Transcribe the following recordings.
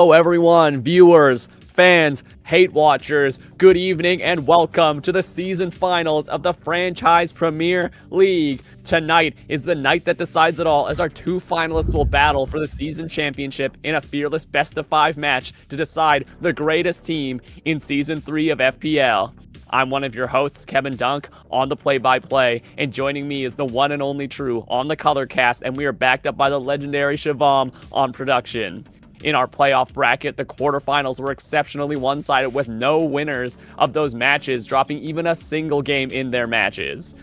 Hello everyone, viewers, fans, hate watchers, good evening and welcome to the season finals of the Franchise Premier League. Tonight is the night that decides it all as our two finalists will battle for the season championship in a fearless best-of-5 match to decide the greatest team in Season 3 of FPL. I'm one of your hosts, Kebin Dunk, on the play-by-play, and joining me is the one and only True on the color cast, and we are backed up by the legendary Shavam on production. In our playoff bracket, the quarterfinals were exceptionally one-sided with no winners of those matches dropping even a single game in their matches.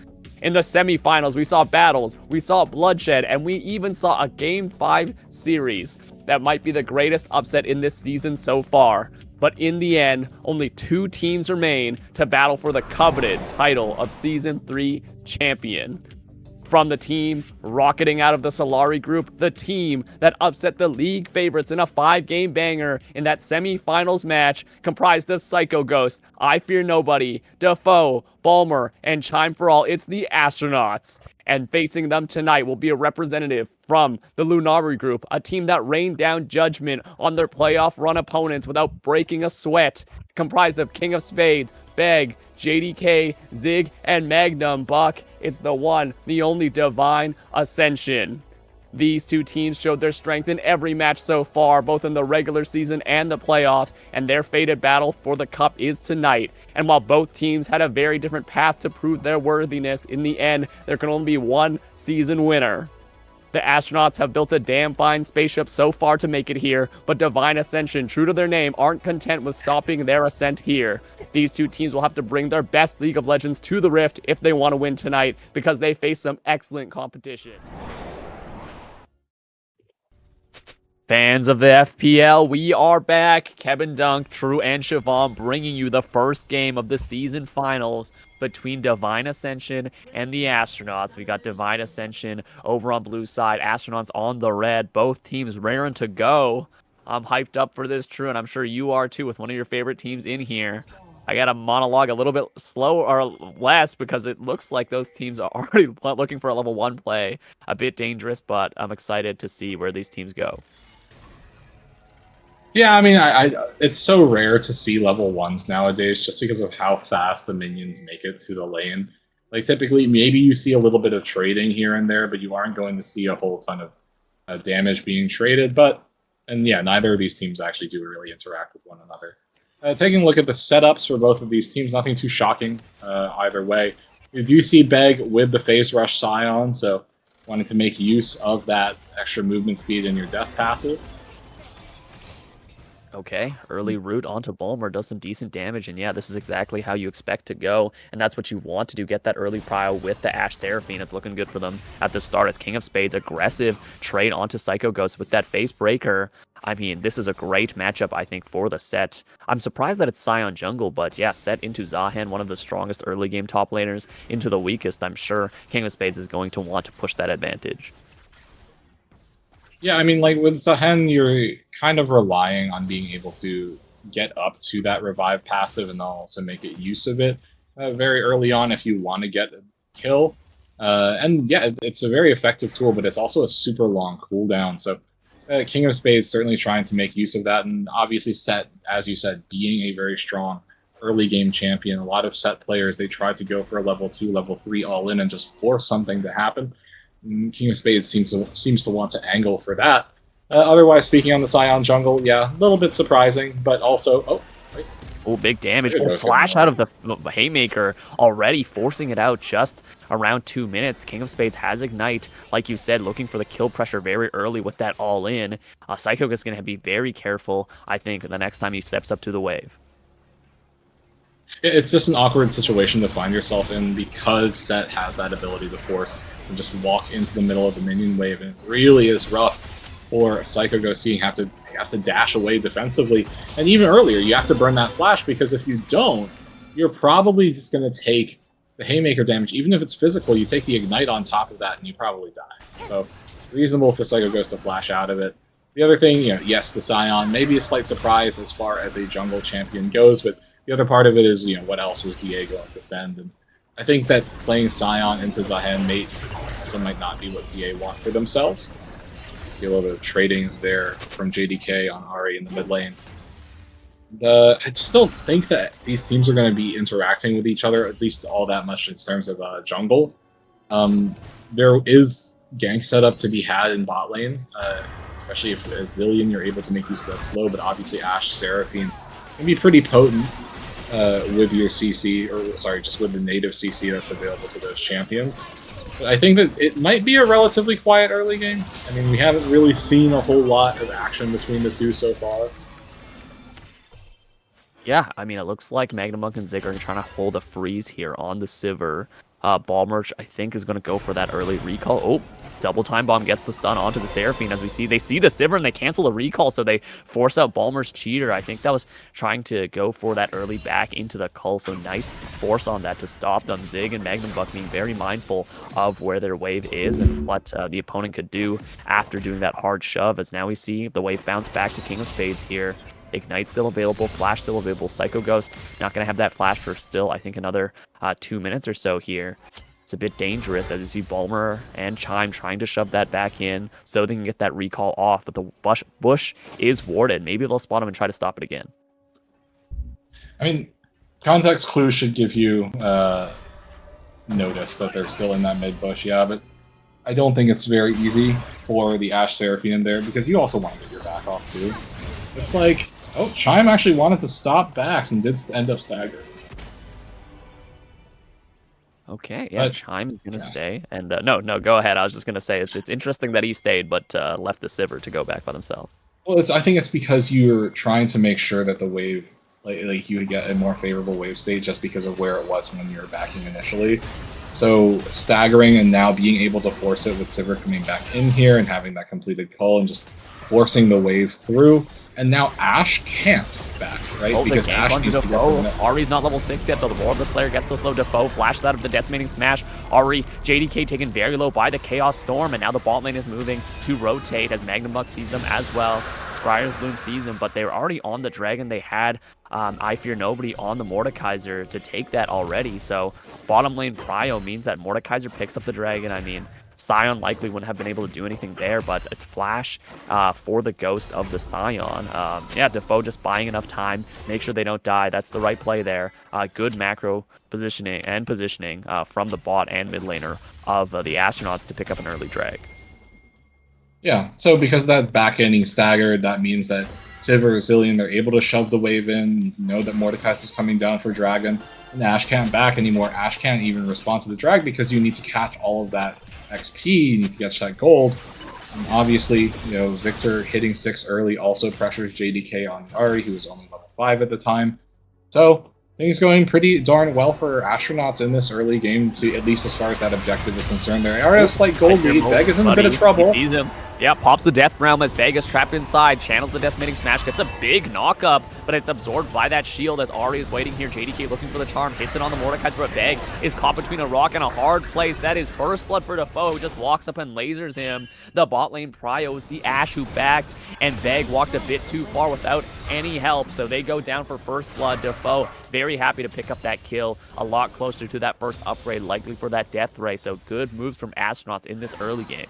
In the semifinals, we saw battles, we saw bloodshed, and we even saw a Game 5 series that might be the greatest upset in this season so far. But in the end, only two teams remain to battle for the coveted title of Season 3 champion. From the team rocketing out of the Solari group, the team that upset the league favorites in a 5-game banger in that semi-finals match comprised of Psycho Ghost, I Fear Nobody, Defoe, Balmer, and Chime for All, it's the Astronauts. And facing them tonight will be a representative from the Lunari group, a team that rained down judgment on their playoff run opponents without breaking a sweat, comprised of King of Spades, Beg, JDK, Zig, and Magnum Buck. It's the one, the only Divine Ascension. These two teams showed their strength in every match so far, both in the regular season and the playoffs, and their fated battle for the cup is tonight. And while both teams had a very different path to prove their worthiness, in the end, there can only be one season winner. The Astronauts have built a damn fine spaceship so far to make it here, but Divine Ascension, true to their name, aren't content with stopping their ascent here. These two teams will have to bring their best League of Legends to the Rift if they want to win tonight, because they face some excellent competition. Fans of the FPL, we are back. Kebin Dunk, True, and Shavam bringing you the first game of the season finals between Divine Ascension and the Astronauts. We got Divine Ascension over on blue side, Astronauts on the red. Both teams raring to go. I'm hyped up for this, True, and I'm sure you are too with one of your favorite teams in here. I got a monologue a little bit slow or less because it looks like those teams are already looking for a level 1 play. A bit dangerous, but I'm excited to see where these teams go. Yeah, I mean, it's so rare to see level 1s nowadays just because of how fast the minions make it to the lane. Like, typically, maybe you see a little bit of trading here and there, but you aren't going to see a whole ton of damage being traded. And yeah, neither of these teams actually do really interact with one another. Taking a look at the setups for both of these teams, nothing too shocking either way. You do see Beg with the Phase Rush Scion, so wanting to make use of that extra movement speed in your death passive. Okay, early root onto Balmer does some decent damage, and yeah, this is exactly how you expect to go, and that's what you want to do, get that early prio with the Ashe Seraphine. It's looking good for them at the start as King of Spades, aggressive trade onto Psycho Ghost with that Face Breaker. I mean, this is a great matchup, I think, for the set. I'm surprised that it's Scion Jungle, but yeah, set into Zahan, one of the strongest early game top laners, into the weakest. I'm sure King of Spades is going to want to push that advantage. Yeah, I mean, like, with Zahen, you're kind of relying on being able to get up to that revive passive and also make it use of it very early on if you want to get a kill. And yeah, it's a very effective tool, but it's also a super long cooldown. So King of Spades certainly trying to make use of that, and obviously Set, as you said, being a very strong early game champion. A lot of Set players, they try to go for a level 2, level 3 all in and just force something to happen. King of Spades seems to want to angle for that. Otherwise, speaking on the Scion Jungle, yeah, a little bit surprising, but also... Oh, big damage. Oh, flash out of the Haymaker already, forcing it out just around 2 minutes. King of Spades has Ignite, like you said, looking for the kill pressure very early with that all-in. Psycho is going to be very careful, I think, the next time he steps up to the wave. It's just an awkward situation to find yourself in because Set has that ability to force and just walk into the middle of the minion wave, and it really is rough for Psycho Ghost seeing has to dash away defensively. And even earlier, you have to burn that flash, because if you don't, you're probably just going to take the Haymaker damage. Even if it's physical, you take the Ignite on top of that, and you probably die. So, reasonable for Psycho Ghost to flash out of it. The other thing, yes, the Scion, maybe a slight surprise as far as a jungle champion goes, but the other part of it is, what else was DA going to send? And I think that playing Scion into Zahen might not be what DA want for themselves. See a little bit of trading there from JDK on Ari in the mid lane. I just don't think that these teams are going to be interacting with each other, at least all that much in terms of jungle. There is gank setup to be had in bot lane, especially if as Zillion you're able to make use of that slow, but obviously Ashe, Seraphine can be pretty potent with your CC, or sorry, just with the native CC that's available to those champions. But I think that it might be a relatively quiet early game. I mean, we haven't really seen a whole lot of action between the two so far. Yeah, I mean, it looks like Magnum Monk and Zig are trying to hold a freeze here on the Sivir. Ballmerch, I think, is going to go for that early recall. Oh, double time bomb gets the stun onto the Seraphine. As we see, they see the Sivir and they cancel the recall, so they force out Ballmer's cheater. I think that was trying to go for that early back into the cull, so nice force on that to stop them. Zig and Magnum Buck being very mindful of where their wave is and what the opponent could do after doing that hard shove, as now we see the wave bounce back to King of Spades here. Ignite still available, Flash still available, Psycho Ghost not going to have that Flash for still, I think, another 2 minutes or so here. It's a bit dangerous as you see Balmer and Chime trying to shove that back in so they can get that recall off, but the bush is warded. Maybe they'll spot him and try to stop it again. I mean, context clues should give you notice that they're still in that mid bush, yeah, but I don't think it's very easy for the Ashe Seraphine in there because you also want to get your back off too. It's like, oh, Chime actually wanted to stop backs and did end up staggered. Okay, yeah, Chime is going to stay. And no, go ahead. I was just going to say it's interesting that he stayed, but left the Sivir to go back by himself. Well, I think it's because you're trying to make sure that the wave, like you would get a more favorable wave state just because of where it was when you were backing initially. So staggering and now being able to force it with Sivir coming back in here and having that completed call and just forcing the wave through. And now Ashe can't back, right? Oh, because Ashe needs to get Ari's not level 6 yet, though. The Lord of the Slayer gets the slow Defoe, flashes out of the Decimating Smash. Ari, JDK taken very low by the Chaos Storm, and now the bot lane is moving to rotate as Magnum Buck sees them as well. Scryer's Bloom sees them, but they were already on the Dragon. They had I Fear Nobody on the Mordekaiser to take that already, so bottom lane prio means that Mordekaiser picks up the Dragon. I mean, Scion likely wouldn't have been able to do anything there, but it's Flash for the Ghost of the Scion. Yeah, Defoe just buying enough time, make sure they don't die. That's the right play there. Good macro positioning from the bot and mid laner of the Astronauts to pick up an early drag. Yeah, so because that back ending staggered, that means that Sivir or Zillion, they're able to shove the wave in, know that Mordekaiser is coming down for Dragon, and Ashe can't back anymore. Ashe can't even respond to the drag because you need to catch all of that XP, you need to catch that gold. And obviously, Victor hitting 6 early also pressures JDK on Ari, who was only level 5 at the time. So things going pretty darn well for Astronauts in this early game, to at least as far as that objective is concerned. They are at a slight gold lead. Beg is in a bit of trouble. He sees him. Yeah, pops the Death Realm as Beg is trapped inside, channels the Decimating Smash, gets a big knock-up, but it's absorbed by that shield as Ari is waiting here. JDK looking for the charm, hits it on the Mordekaiser, but Beg is caught between a rock and a hard place. That is first blood for Defoe, who just walks up and lasers him. The bot lane prio is the Ashe who backed, and Beg walked a bit too far without any help, so they go down for first blood. Defoe very happy to pick up that kill, a lot closer to that first upgrade, likely for that Death Ray, so good moves from Astronauts in this early game.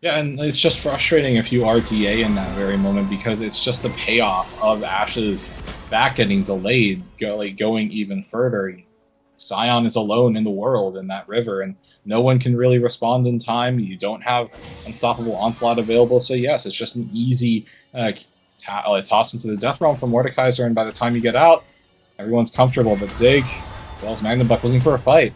Yeah, and it's just frustrating if you are DA in that very moment because it's just the payoff of Ashe's back getting delayed, going even further. Scion is alone in the world in that river, and no one can really respond in time. You don't have Unstoppable Onslaught available, so yes, it's just an easy toss into the Death Realm from Mordekaiser, and by the time you get out, everyone's comfortable. But Zig, as well as Magnum Buck, looking for a fight.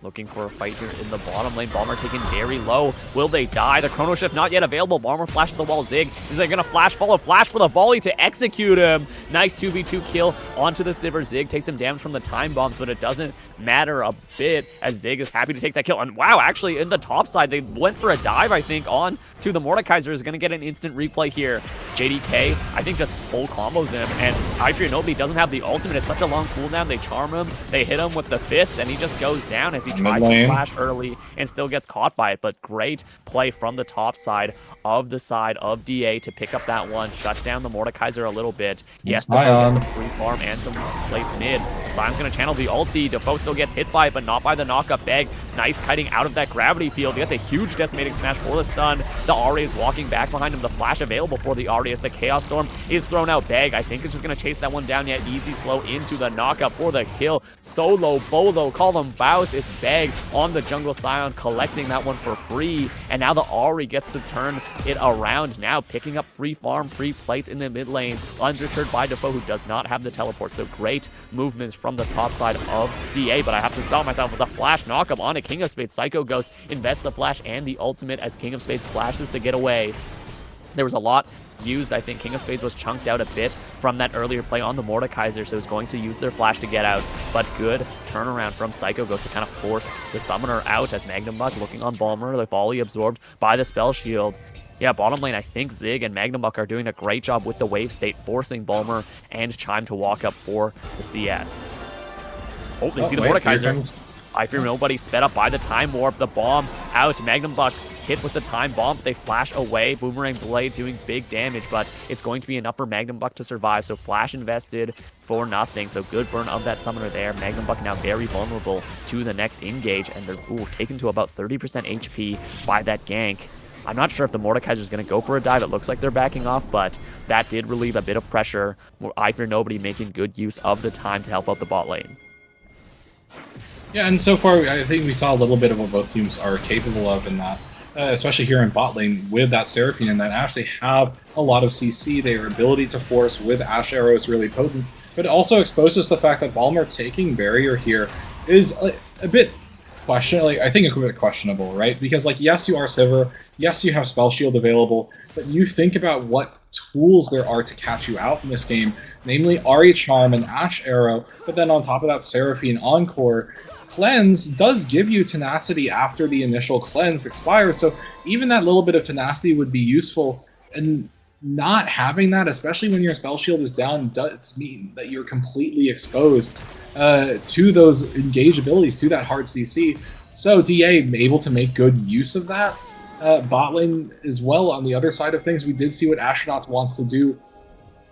Looking for a fight here in the bottom lane. Balmer taken very low. Will they die? The Chrono Shift not yet available. Balmer flashes the wall. Zig, is they going to flash follow? Flash for the volley to execute him. Nice 2v2 kill onto the Sivir. Zig takes some damage from the time bombs, but it doesn't matter a bit as Zig is happy to take that kill. And wow, actually in the top side, they went for a dive, I think, on to the Mordekaiser. Is going to get an instant replay here. JDK, I think, just full combos him, and I Fear Nobody doesn't have the ultimate. It's such a long cooldown. They charm him, they hit him with the fist, and he just goes down as he tries to flash early and still gets caught by it. But great play from the top side of DA to pick up that one, shut down the Mordekaiser a little bit. Yes, Defoe gets some free farm and some plates mid. Sion's going to channel the ulti. Defoe still gets hit by it, but not by the knockup. Beg, nice kiting out of that gravity field. He gets a huge decimating smash for the stun. The Ahri is walking back behind him. The flash available for the Ahri as the Chaos Storm is thrown out. Beg, I think, it's just going to chase that one down, yet easy slow into the knockup for the kill. Solo, Bolo, call them Baus. It's Beg on the jungle Sion, collecting that one for free. And now the Ahri gets to turn it around now, picking up free farm, free plates in the mid lane, undeterred by Defoe, who does not have the teleport. So great movements from the top side of DA, but I have to stop myself with a flash knockup on a King of Spades. Psycho Ghost invests the flash and the ultimate as King of Spades flashes to get away. There was a lot used. I think King of Spades was chunked out a bit from that earlier play on the Mordekaiser, so it's going to use their flash to get out. But good turnaround from Psycho Ghost to kind of force the summoner out as Magnum Buck looking on Balmer, the volley absorbed by the spell shield. Yeah, bottom lane, I think Zig and Magnum Buck are doing a great job with the wave state, forcing Balmer and Chime to walk up for the CS. Oh, they see the Mordekaiser. I Fear Nobody sped up by the Time Warp, the bomb out. Magnum Buck hit with the time bomb. They flash away. Boomerang Blade doing big damage, but it's going to be enough for Magnum Buck to survive. So flash invested for nothing. So good burn of that summoner there. Magnum Buck now very vulnerable to the next engage, and they're taken to about 30% HP by that gank. I'm not sure if the Mordekaiser is going to go for a dive. It looks like they're backing off, but that did relieve a bit of pressure. I Fear Nobody making good use of the time to help out the bot lane. Yeah, and so far, I think we saw a little bit of what both teams are capable of in that, especially here in bot lane with that Seraphine and that Ashe. They have a lot of CC. Their ability to force with Ashe Arrow is really potent, but it also exposes the fact that Balmer taking barrier here is a bit questionable. I think a bit questionable, right? Because, like, yes, you are Sivir, yes, you have Spell Shield available, but you think about what tools there are to catch you out in this game, namely Ahri Charm and Ashe Arrow, but then on top of that, Seraphine Encore. Cleanse does give you tenacity after the initial cleanse expires, so even that little bit of tenacity would be useful, and not having that, especially when your spell shield is down, does mean that you're completely exposed to those engage abilities, to that hard CC. So DA able to make good use of that. Bot lane as well, on the other side of things, we did see what Astronauts wants to do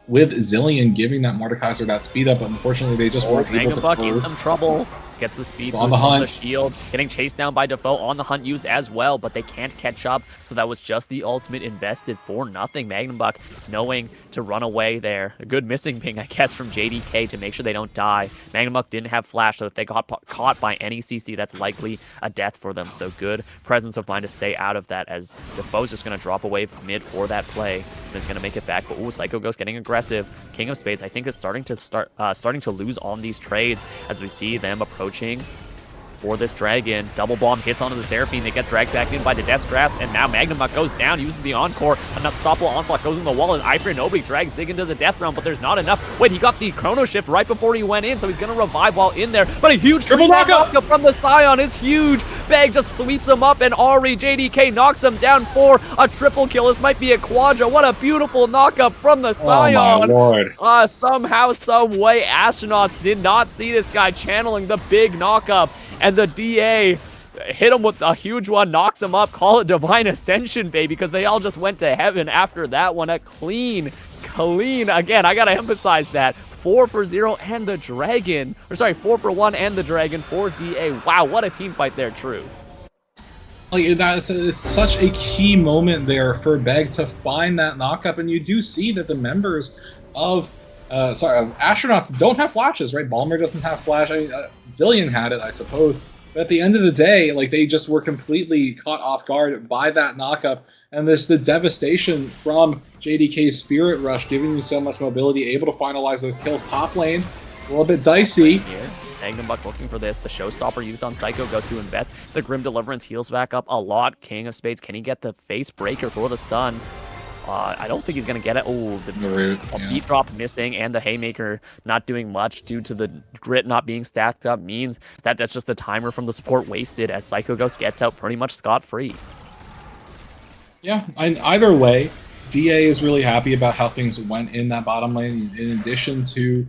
with Zilean, giving that Mordekaiser that speed up, but unfortunately they just weren't able to Buck in some trouble. Gets the speed on boost the hunt. On the shield, getting chased down by Defoe on the hunt used as well, but they can't catch up, so that was just the ultimate invested for nothing. Magnum Buck knowing to run away there. A good missing ping, I guess, from JDK to make sure they don't die. Magnum Buck didn't have flash, so if they got caught by any CC, that's likely a death for them. So good presence of mind to stay out of that, as Defoe's just going to drop away from mid for that play and is going to make it back. But ooh, Psycho Ghost getting aggressive. King of Spades, I think, is starting to lose on these trades as we see them approaching for this dragon. Double bomb hits onto the Seraphine. They get dragged back in by the Death's Grasp, and now Magnum Buck goes down, uses the Encore. An unstoppable onslaught goes in the wall, and I Fear Nobody drags Zig into the death realm, but there's not enough. Wait, he got the Chrono Shift right before he went in, so he's going to revive while in there. But a huge triple knockup from the Sion is huge. Beg just sweeps him up, and Ahri JDK knocks him down for a triple kill. This might be a quadra. What a beautiful knockup from the Sion. Oh my lord. Somehow, some way, Astronauts did not see this guy channeling the big knockup, and the DA hit him with a huge one, knocks him up. Call it Divine Ascension, baby, because they all just went to heaven after that one. A clean, again, I gotta emphasize that, 4 for 0 and the Dragon, or sorry, 4 for 1 and the Dragon for DA. Wow, what a team fight there, True. Like, it's such a key moment there for Beg to find that knockup, and you do see that the members of Astronauts don't have flashes, right? Balmer doesn't have flash. I mean, Zilean had it, I suppose. But at the end of the day, like, they just were completely caught off guard by that knockup. And there's the devastation from JDK's Spirit Rush, giving you so much mobility, able to finalize those kills. Top lane, a little bit dicey. Here, Magnum Buck looking for this. The Showstopper used on Psycho goes to invest. The Grim Deliverance heals back up a lot. King of Spades, can he get the face breaker for the stun? I don't think he's going to get it. Oh, the beat drop missing, and the Haymaker not doing much due to the grit not being stacked up means that that's just a timer from the support wasted as Psycho Ghost gets out pretty much scot-free. Yeah, and either way, DA is really happy about how things went in that bottom lane. In addition to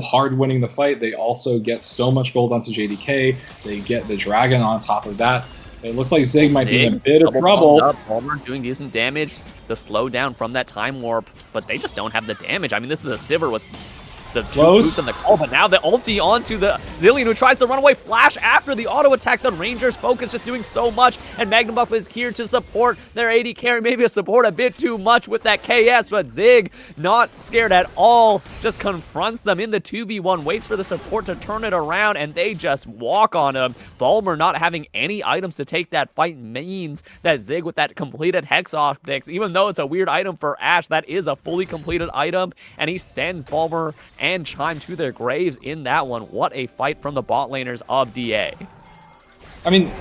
hard winning the fight, they also get so much gold onto JDK. They get the dragon on top of that. It looks like Zig might be in a bit of trouble. Palmer doing decent damage. The slowdown from that time warp, but they just don't have the damage. I mean, this is a Sivir with the boost and the call, but now the ulti onto the Zillion, who tries to run away. Flash after the auto attack. The Rangers focus just doing so much, and Magnum is here to support their AD carry. Maybe a support a bit too much with that KS, but Zig not scared at all. Just confronts them in the 2v1, waits for the support to turn it around, and they just walk on him. Bulmer not having any items to take that fight means that Zig with that completed Hex Optics, even though it's a weird item for Ashe, that is a fully completed item, and he sends Bulmer and Chime to their graves in that one. What a fight from the bot laners of DA. I mean,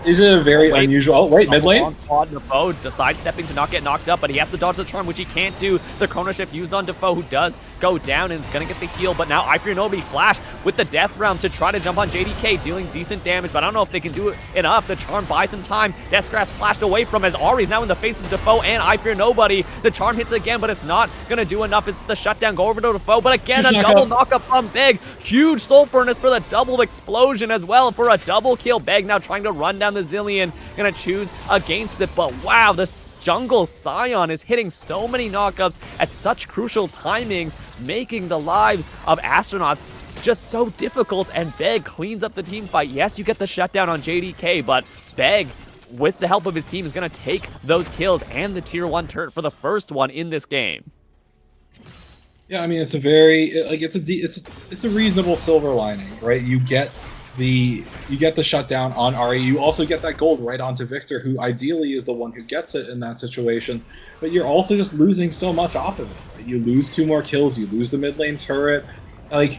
is it a very unusual... Oh, wait, mid lane? Defoe decides stepping to not get knocked up, but he has to dodge the charm, which he can't do. The Chrono Shift used on Defoe, who does go down and is going to get the heal, but now I Fear Nobody Flash with the Death Realm to try to jump on JDK, dealing decent damage, but I don't know if they can do it enough. The charm buys some time. Deathgrass flashed away from as Ari's now in the face of Defoe and I Fear Nobody. The charm hits again, but it's not going to do enough. It's the shutdown. Go over to Defoe, but again, a double knock-up from Beg. Huge Soul Furnace for the double explosion as well for a double kill. Beg now trying to run down the Zillion. Gonna choose against it, but wow, this jungle Scion is hitting so many knockups at such crucial timings, making the lives of astronauts just so difficult, and Beg cleans up the team fight. Yes, you get the shutdown on JDK, but Beg, with the help of his team, is gonna take those kills and the tier 1 turret for the first one in this game. Yeah, I mean, it's a very it's a reasonable silver lining, right? You get the shutdown on Ari. You also get that gold right onto Victor, who ideally is the one who gets it in that situation. But you're also just losing so much off of it. Right? You lose 2 more kills. You lose the mid lane turret. Like,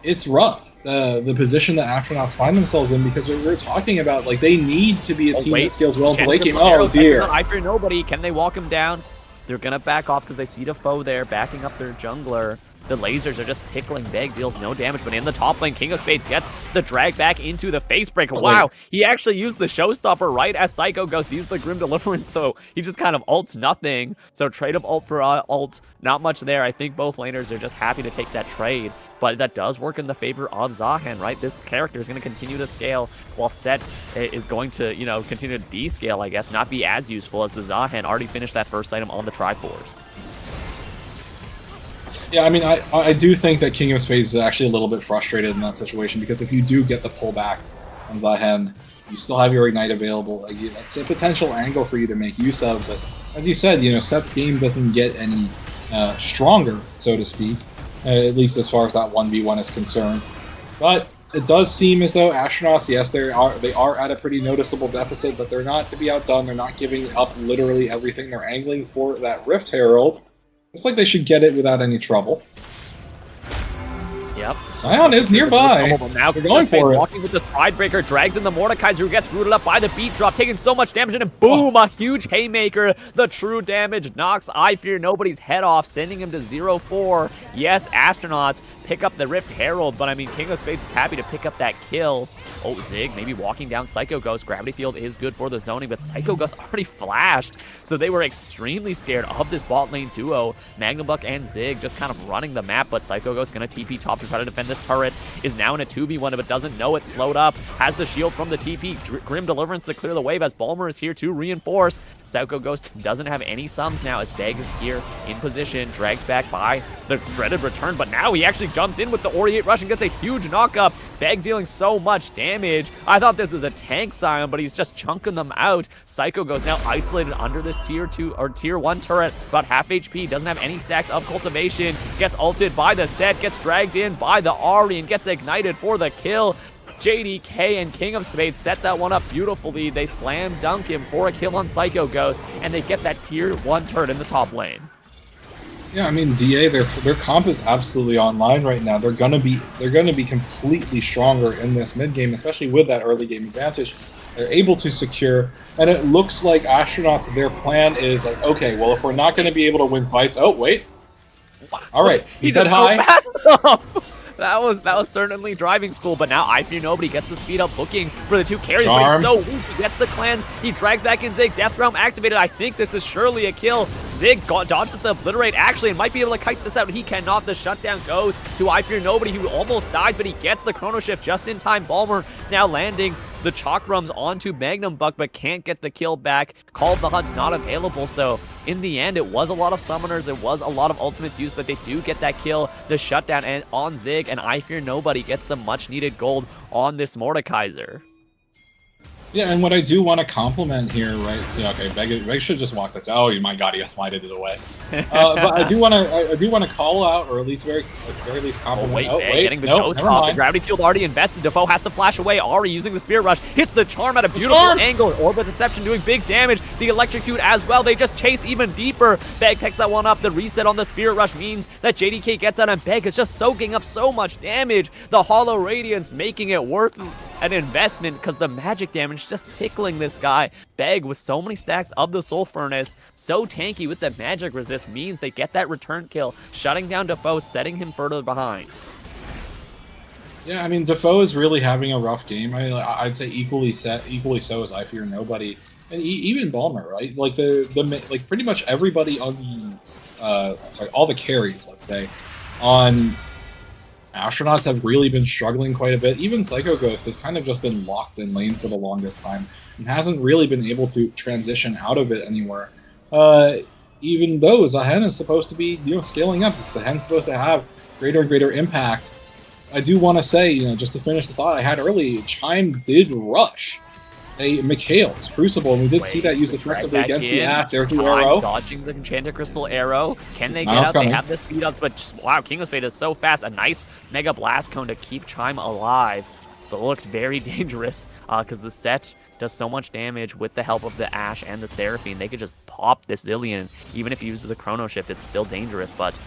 it's rough. The position that astronauts find themselves in, because we're talking about, like, they need to be a team that scales well into late game. Oh dear! I Fear Nobody. Can they walk him down? They're gonna back off because they see Defoe there backing up their jungler. The lasers are just tickling Beg, deals no damage, but in the top lane, King of Spades gets the drag back into the face breaker. Wow, he actually used the showstopper right as Psycho Ghost used the Grim Deliverance, so he just kind of ults nothing. So trade of ult for ult, not much there. I think both laners are just happy to take that trade, but that does work in the favor of Zahan, right? This character is going to continue to scale, while Set is going to, you know, continue to descale, I guess, not be as useful as the Zahan already finished that first item on the Triforce. Yeah, I mean, I do think that King of Spades is actually a little bit frustrated in that situation, because if you do get the pullback on Zahen, you still have your Ignite available. Like, that's a potential angle for you to make use of, but as you said, you know, Set's game doesn't get any stronger, so to speak, at least as far as that 1v1 is concerned. But it does seem as though astronauts, yes, they are at a pretty noticeable deficit, but they're not to be outdone. They're not giving up literally everything. They're angling for that Rift Herald. Looks like they should get it without any trouble. Yep. Scion is nearby. Now they're going for it. Walking with the Stridebreaker, drags in the Mordekaiser, who gets rooted up by the beat drop, taking so much damage, and then boom, a huge haymaker. The true damage knocks I Fear Nobody's head off, sending him to 0-4. Yes, astronauts pick up the Rift Herald, but I mean, King of Spades is happy to pick up that kill. Oh, Zig maybe walking down Psycho Ghost. Gravity Field is good for the zoning, but Psycho Ghost already flashed, so they were extremely scared of this bot lane duo. Magnabuck and Zig just kind of running the map, but Psycho Ghost gonna TP top to try to defend this turret. Is now in a 2v1, but doesn't know it's slowed up. Has the shield from the TP. Grim Deliverance to clear the wave as Bulmer is here to reinforce. Psycho Ghost doesn't have any sums now as Beg is here in position, dragged back by the dreaded return, but now he actually jumps in with the Oriate Rush and gets a huge knockup. Beg dealing so much damage. I thought this was a tank Scion, but he's just chunking them out. Psycho Ghost now isolated under this tier 2 or tier 1 turret, about half HP, doesn't have any stacks of cultivation, gets ulted by the Set, gets dragged in by the Ari and gets ignited for the kill. JDK and King of Spades set that one up beautifully. They slam dunk him for a kill on Psycho Ghost, and they get that tier 1 turret in the top lane. Yeah, I mean, DA, their comp is absolutely online right now. They're gonna be completely stronger in this mid game, especially with that early game advantage. They're able to secure, and it looks like astronauts, their plan is like, okay, well, if we're not going to be able to win fights, oh wait, all right, he said hi. That was certainly driving school, but now I Fear Nobody gets the speed up booking for the two carries, Charm. but he's so weak. He gets the cleanse, he drags back in Zig, Death Realm activated. I think this is surely a kill. Zig dodges the Obliterate, actually, and might be able to kite this out. He cannot. The shutdown goes to I Fear Nobody, who almost died, but he gets the Chrono Shift just in time. Balmer now landing the Chakrams onto Magnum Buck, but can't get the kill back. Call of the Hunt's not available, so in the end, it was a lot of summoners, it was a lot of ultimates used, but they do get that kill, the shutdown and on Zig, and I Fear Nobody gets some much-needed gold on this Mordekaiser. Yeah, and what I do want to compliment here, right? Yeah, okay, Beg should just walk this. Oh my God, he smited it away. But I do want to call out, or at least very least compliment. Wait, getting the ghost off. The gravity field already invested. Defoe has to flash away. Ari using the Spirit Rush hits the charm at a beautiful angle. Orbit Deception doing big damage. The electrocute as well. They just chase even deeper. Beg picks that one up. The reset on the Spirit Rush means that JDK gets out, and Beg is just soaking up so much damage. The Hollow Radiance making it worth an investment because the magic damage just tickling this guy. Beg with so many stacks of the Soul Furnace, so tanky with the magic resist, means they get that return kill, shutting down Defoe, setting him further behind. Yeah, I mean, Defoe is really having a rough game. I'd say equally so as I Fear Nobody, and even Balmer, right? Like like pretty much everybody on the all the carries, let's say, on Astronauts have really been struggling quite a bit. Even Psycho Ghost has kind of just been locked in lane for the longest time and hasn't really been able to transition out of it anywhere. Even though Zahen is supposed to be, scaling up, Zahen's supposed to have greater and greater impact. I do want to say, just to finish the thought I had early, Chime did rush a Mikhail's Crucible, and we did see that used effectively against the Ash. There's the arrow. Dodging the Enchanted Crystal arrow. Can they get out? They have the speed up, but just, wow, King of Spades is so fast. A nice Mega Blast Cone to keep Chime alive, but looked very dangerous because the set does so much damage with the help of the Ash and the Seraphine. They could just pop this Zillion. Even if he uses the Chrono Shift, it's still dangerous, but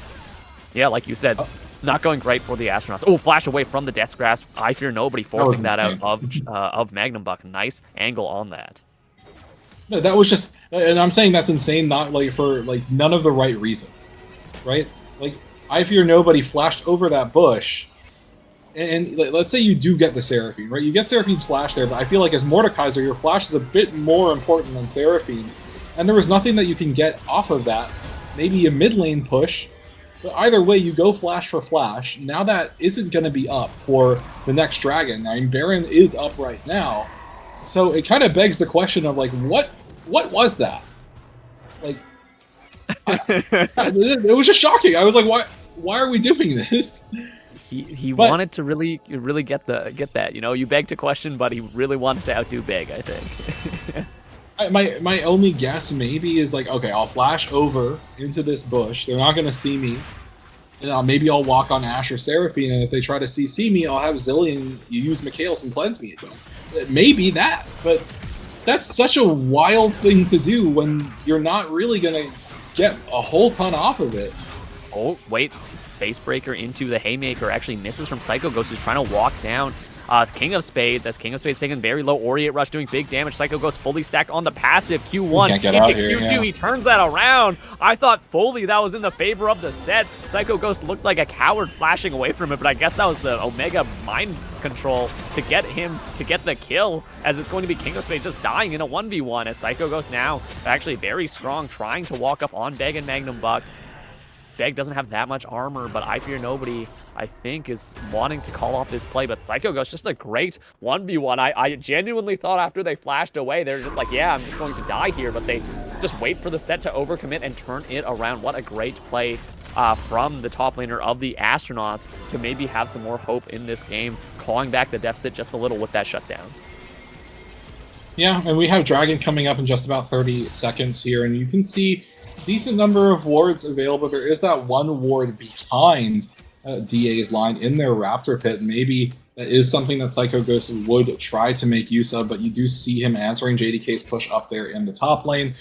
yeah, like you said, not going great for the Astronauts. Oh, flash away from the Death's Grasp. I Fear Nobody forcing that out of Magnum Buck. Nice angle on that. No, that was just, and I'm saying that's insane, not for none of the right reasons, right? Like, I Fear Nobody flashed over that bush, and let's say you do get the Seraphine, right? You get Seraphine's flash there, but I feel like as Mordekaiser, your flash is a bit more important than Seraphine's, and there was nothing that you can get off of that. Maybe a mid lane push. But either way, you go flash for flash. Now that isn't going to be up for the next dragon. I mean, Baron is up right now. So it kind of begs the question of, what was that? It was just shocking. I was like, why are we doing this? He wanted to really get that. You beg to question, but he really wanted to outdo Beg, I think. My only guess maybe is okay, I'll flash over into this bush. They're not going to see me. And maybe I'll walk on Ash or Seraphine, and if they try to CC me, I'll have Zillion use Mikhail's and cleanse me again. Maybe that, but that's such a wild thing to do when you're not really going to get a whole ton off of it. Oh, wait. Facebreaker into the Haymaker actually misses from Psycho Ghost, who's trying to walk down King of Spades, as King of Spades taking very low Oriate Rush, doing big damage. Psycho Ghost fully stacked on the passive. Q1 into Q2. Yeah. He turns that around. I thought fully that was in the favor of the set. Psycho Ghost looked like a coward flashing away from it, but I guess that was the Omega mind control to get him to get the kill, as it's going to be King of Spades just dying in a 1v1, as Psycho Ghost now actually very strong, trying to walk up on Beg and Magnum Buck. Beg doesn't have that much armor, but I Fear Nobody, I think, is wanting to call off this play. But Psycho Ghost, just a great 1v1. I genuinely thought after they flashed away, they're just like, yeah, I'm just going to die here. But they just wait for the set to overcommit and turn it around. What a great play from the top laner of the Astronauts to maybe have some more hope in this game, clawing back the deficit just a little with that shutdown. Yeah, and we have Dragon coming up in just about 30 seconds here, and you can see decent number of wards available. There is that one ward behind DA's line in their Raptor Pit. Maybe that is something that Psycho Ghost would try to make use of, but you do see him answering JDK's push up there in the top lane.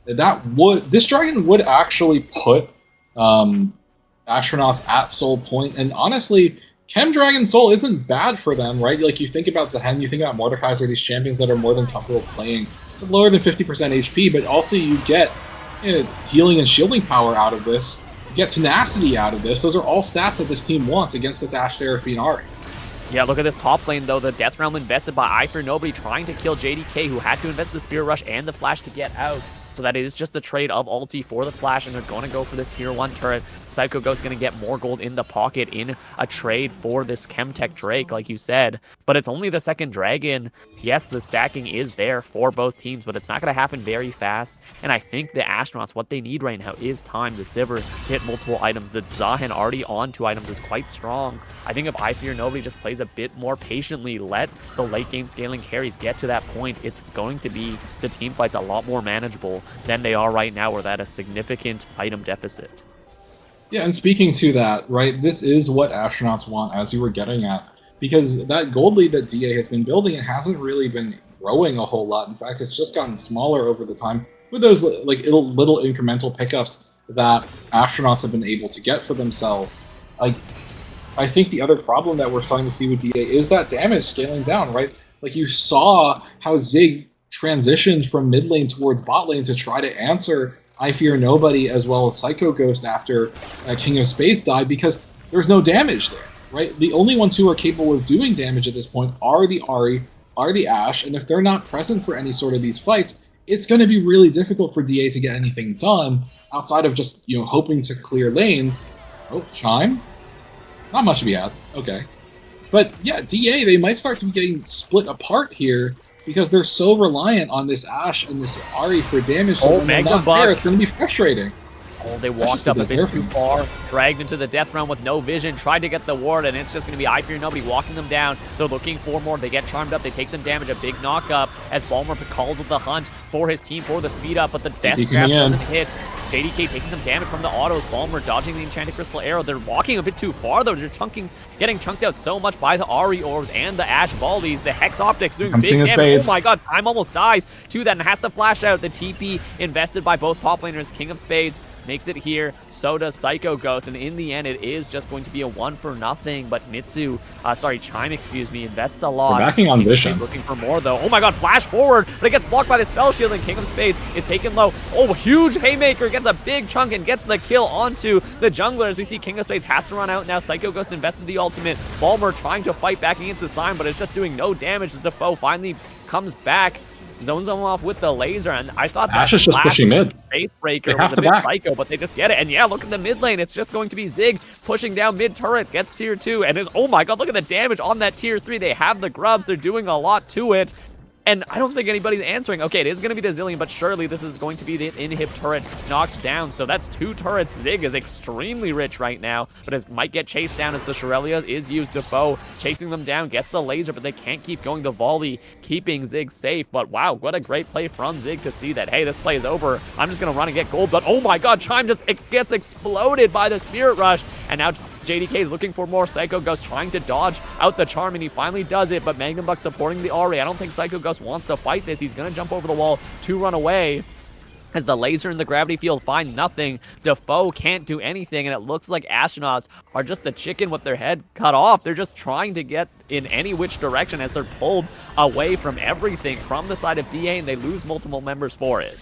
This Dragon would actually put Astronauts at Soul Point, and honestly, Chem Dragon Soul isn't bad for them, right? Like, you think about Zahen, you think about Mordekaiser, these champions that are more than comfortable playing with lower than 50% HP, but also you get healing and shielding power out of this. get tenacity out of this. Those are all stats that this team wants against this Ashe Seraphine Ahri. Yeah, look at this top lane, though. The Death Realm invested by I Fear Nobody, trying to kill JDK, who had to invest the Spirit Rush and the Flash to get out. So that is just a trade of ulti for the Flash, and they're going to go for this tier 1 turret. Psycho Ghost going to get more gold in the pocket in a trade for this Chemtech Drake, like you said. But it's only the second dragon. Yes, the stacking is there for both teams, but it's not going to happen very fast. And I think the Astronauts, what they need right now is time. The Sivir to hit multiple items. The Zahen already on 2 items is quite strong. I think if I Fear Nobody just plays a bit more patiently, let the late game scaling carries get to that point, it's going to be the team fights a lot more manageable than they are right now, where that a significant item deficit. Yeah, and speaking to that, right, this is what Astronauts want, as you were getting at, because that gold lead that DA has been building, it hasn't really been growing a whole lot. In fact, it's just gotten smaller over the time with those like little incremental pickups that Astronauts have been able to get for themselves. Like, I think the other problem that we're starting to see with DA is that damage scaling down, right? Like, you saw how Zig transitioned from mid lane towards bot lane to try to answer I Fear Nobody as well as Psycho Ghost after King of Spades died, because there's no damage there, right? The only ones who are capable of doing damage at this point are the Ahri, are the Ashe, and if they're not present for any sort of these fights, it's going to be really difficult for DA to get anything done outside of just, you know, hoping to clear lanes. Oh, Chime? Not much to be had. Okay. But yeah, DA, they might start to be getting split apart here, because they're so reliant on this Ashe and this Ahri for damage. So when they're not there, it's going to be frustrating. Oh, they walked up a bit too far, dragged into the Death Realm with no vision, tried to get the ward, and it's just going to be I Fear Nobody walking them down. They're looking for more. They get charmed up. They take some damage, a big knock up as Balmer calls of the hunt for his team for the speed up, but the Death Grasp doesn't hit. JDK taking some damage from the autos. Balmer dodging the Enchanted Crystal Arrow. They're walking a bit too far, though. They're getting chunked out so much by the Ahri orbs and the Ashe volleys. The Hex Optics doing big damage. Oh my god, Time almost dies to that and has to flash out. The TP invested by both top laners. King of Spades makes it here. So does Psycho Ghost. And in the end, it is just going to be a 1-for-0. But Chime, excuse me, invests a lot. We're backing on Vision. Looking for more, though. Oh my god, flash forward. But it gets blocked by the Spell Shield, and King of Spades is taken low. Oh, huge Haymaker. Gets a big chunk and gets the kill onto the jungler. As we see, King of Spades has to run out now. Psycho Ghost invested the ultimate. Balmer trying to fight back against the sign, but it's just doing no damage as the foe finally comes back. Zones them off with the laser, and I thought that Ashe is just pushing mid. Face breaker was a bit psycho, but they just get it. And yeah, look at the mid lane. It's just going to be Zig pushing down mid turret, gets tier 2, and is, oh my god, look at the damage on that tier 3. They have the grubs. They're doing a lot to it. And I don't think anybody's answering. Okay, it is going to be the Zillion, but surely this is going to be the inhib turret knocked down. So that's 2 turrets. Zig is extremely rich right now, but might get chased down as the Shurelya is used. Defoe chasing them down, gets the laser, but they can't keep going. The volley keeping Zig safe. But wow, what a great play from Zig to see that, hey, this play is over. I'm just going to run and get gold. But oh my god, Chime just gets exploded by the Spirit Rush. And now JDK is looking for more. Psycho Ghost trying to dodge out the charm, and he finally does it, but Magnum Buck supporting the Ahri. I don't think Psycho Ghost wants to fight this. He's going to jump over the wall to run away. As the laser and the gravity field find nothing, Defoe can't do anything, and it looks like Astronauts are just the chicken with their head cut off. They're just trying to get in any which direction as they're pulled away from everything from the side of DA, and they lose multiple members for it.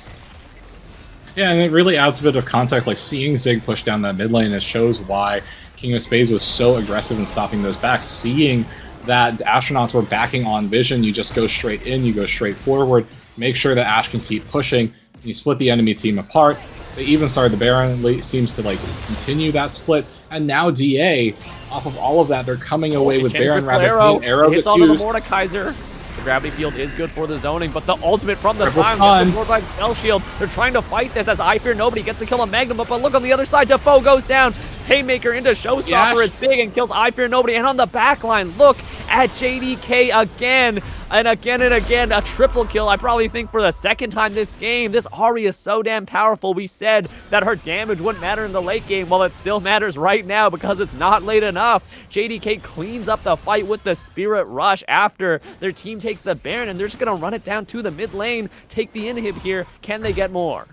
Yeah, and it really adds a bit of context, like seeing Zig push down that mid lane. It shows why King of Spades was so aggressive in stopping those backs. Seeing that the Astronauts were backing on Vision, you just go straight in, you go straight forward, make sure that Ashe can keep pushing, and you split the enemy team apart. They even started the Baron, seems to like continue that split, and now DA, off of all of that, they're coming away with Baron Rabbit arrow hits onto the Mordekaiser. The gravity field is good for the zoning, but the ultimate from the Silence gets by Spell Shield. They're trying to fight this as I Fear Nobody gets the kill on Magnum, but look on the other side, Defoe goes down. Haymaker into Showstopper is big and kills I Fear Nobody. And on the back line, look at JDK again and again and again. A triple kill, I probably think for the second time this game. This Ahri is so damn powerful. We said that her damage wouldn't matter in the late game. Well, it still matters right now because it's not late enough. JDK cleans up the fight with the Spirit Rush after their team takes the Baron, and they're just going to run it down to the mid lane, take the inhib here. Can they get more?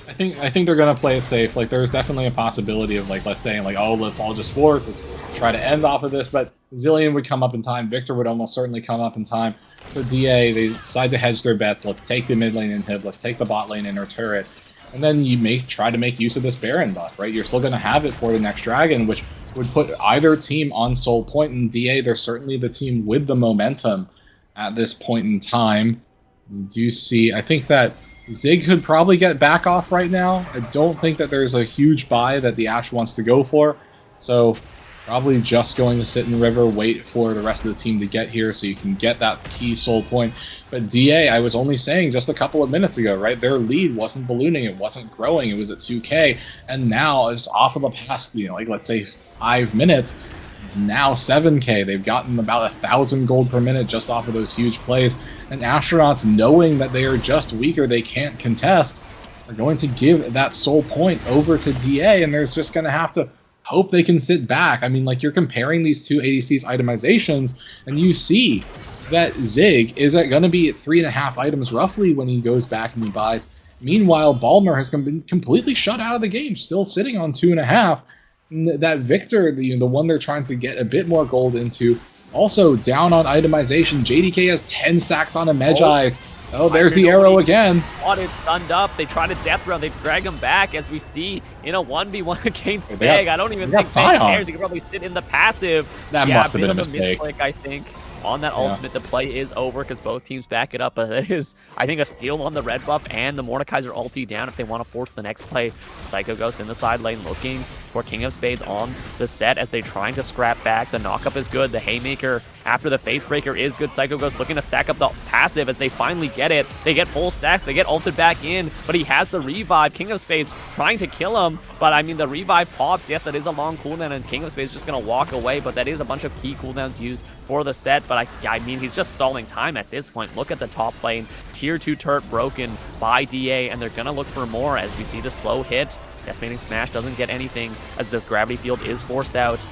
I think they're gonna play it safe. Like, there's definitely a possibility of, like, let's say, like, oh, let's all just force, let's try to end off of this, but Zillion would come up in time, Victor would almost certainly come up in time. So DA, they decide to hedge their bets. Let's take the mid lane inhib, let's take the bot lane inner turret, and then you try to make use of this Baron buff, right? You're still going to have it for the next dragon, which would put either team on Soul Point. And DA, they're certainly the team with the momentum at this point in time. You do see, I think that Zig could probably get back off right now. I don't think that there's a huge buy that the Ashe wants to go for. So probably just going to sit in River, wait for the rest of the team to get here so you can get that key Soul Point. But DA, I was only saying just a couple of minutes ago, right? Their lead wasn't ballooning, it wasn't growing, it was at 2K. And now, it's off of the past, like let's say 5 minutes, it's now 7K. They've gotten about 1,000 gold per minute just off of those huge plays. And Astronauts, knowing that they are just weaker, they can't contest, are going to give that Soul Point over to DA, and there's just going to have to hope they can sit back. I mean, like, you're comparing these two ADC's itemizations, and you see that Zig is going to be at 3.5 items roughly when he goes back and he buys. Meanwhile, Balmer has been completely shut out of the game, still sitting on 2.5. And that Victor, the one they're trying to get a bit more gold into, also down on itemization. JDK has 10 stacks on a Medjai's. Oh, there's the arrow again. Got it stunned up. They try to death round. They drag him back, as we see in a 1v1 against Beg. I don't even think Beg cares. He can probably sit in the passive. That must have been a mistake. Misclick, I think. On that ultimate, the play is over because both teams back it up. But it is, I think, a steal on the red buff and the Mordekaiser ulti down if they want to force the next play. Psycho Ghost in the side lane looking for King of Spades on the set as they're trying to scrap back. The knockup is good. The Haymaker after the Facebreaker is good. Psycho Ghost looking to stack up the passive as they finally get it. They get full stacks. They get ulted back in, but he has the revive. King of Spades trying to kill him, but I mean, the revive pops. Yes, that is a long cooldown, and King of Spades just going to walk away, but that is a bunch of key cooldowns used for the set. But I mean, he's just stalling time at this point. Look at the top lane. Tier 2 turret broken by DA, and they're going to look for more as we see the slow hit. Decimating Smash doesn't get anything as the gravity field is forced out.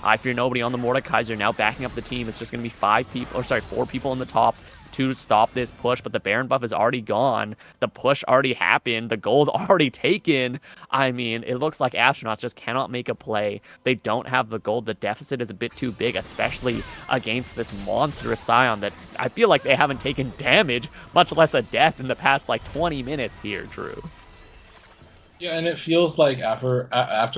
I fear nobody on the Mordekaiser now backing up the team. It's just going to be 4 people in the top to stop this push, but the Baron buff is already gone. The push already happened. The gold already taken. I mean, it looks like Astronauts just cannot make a play. They don't have the gold. The deficit is a bit too big, especially against this monstrous Scion that I feel like they haven't taken damage, much less a death in the past like 20 minutes here, Drew. Yeah, and it feels like after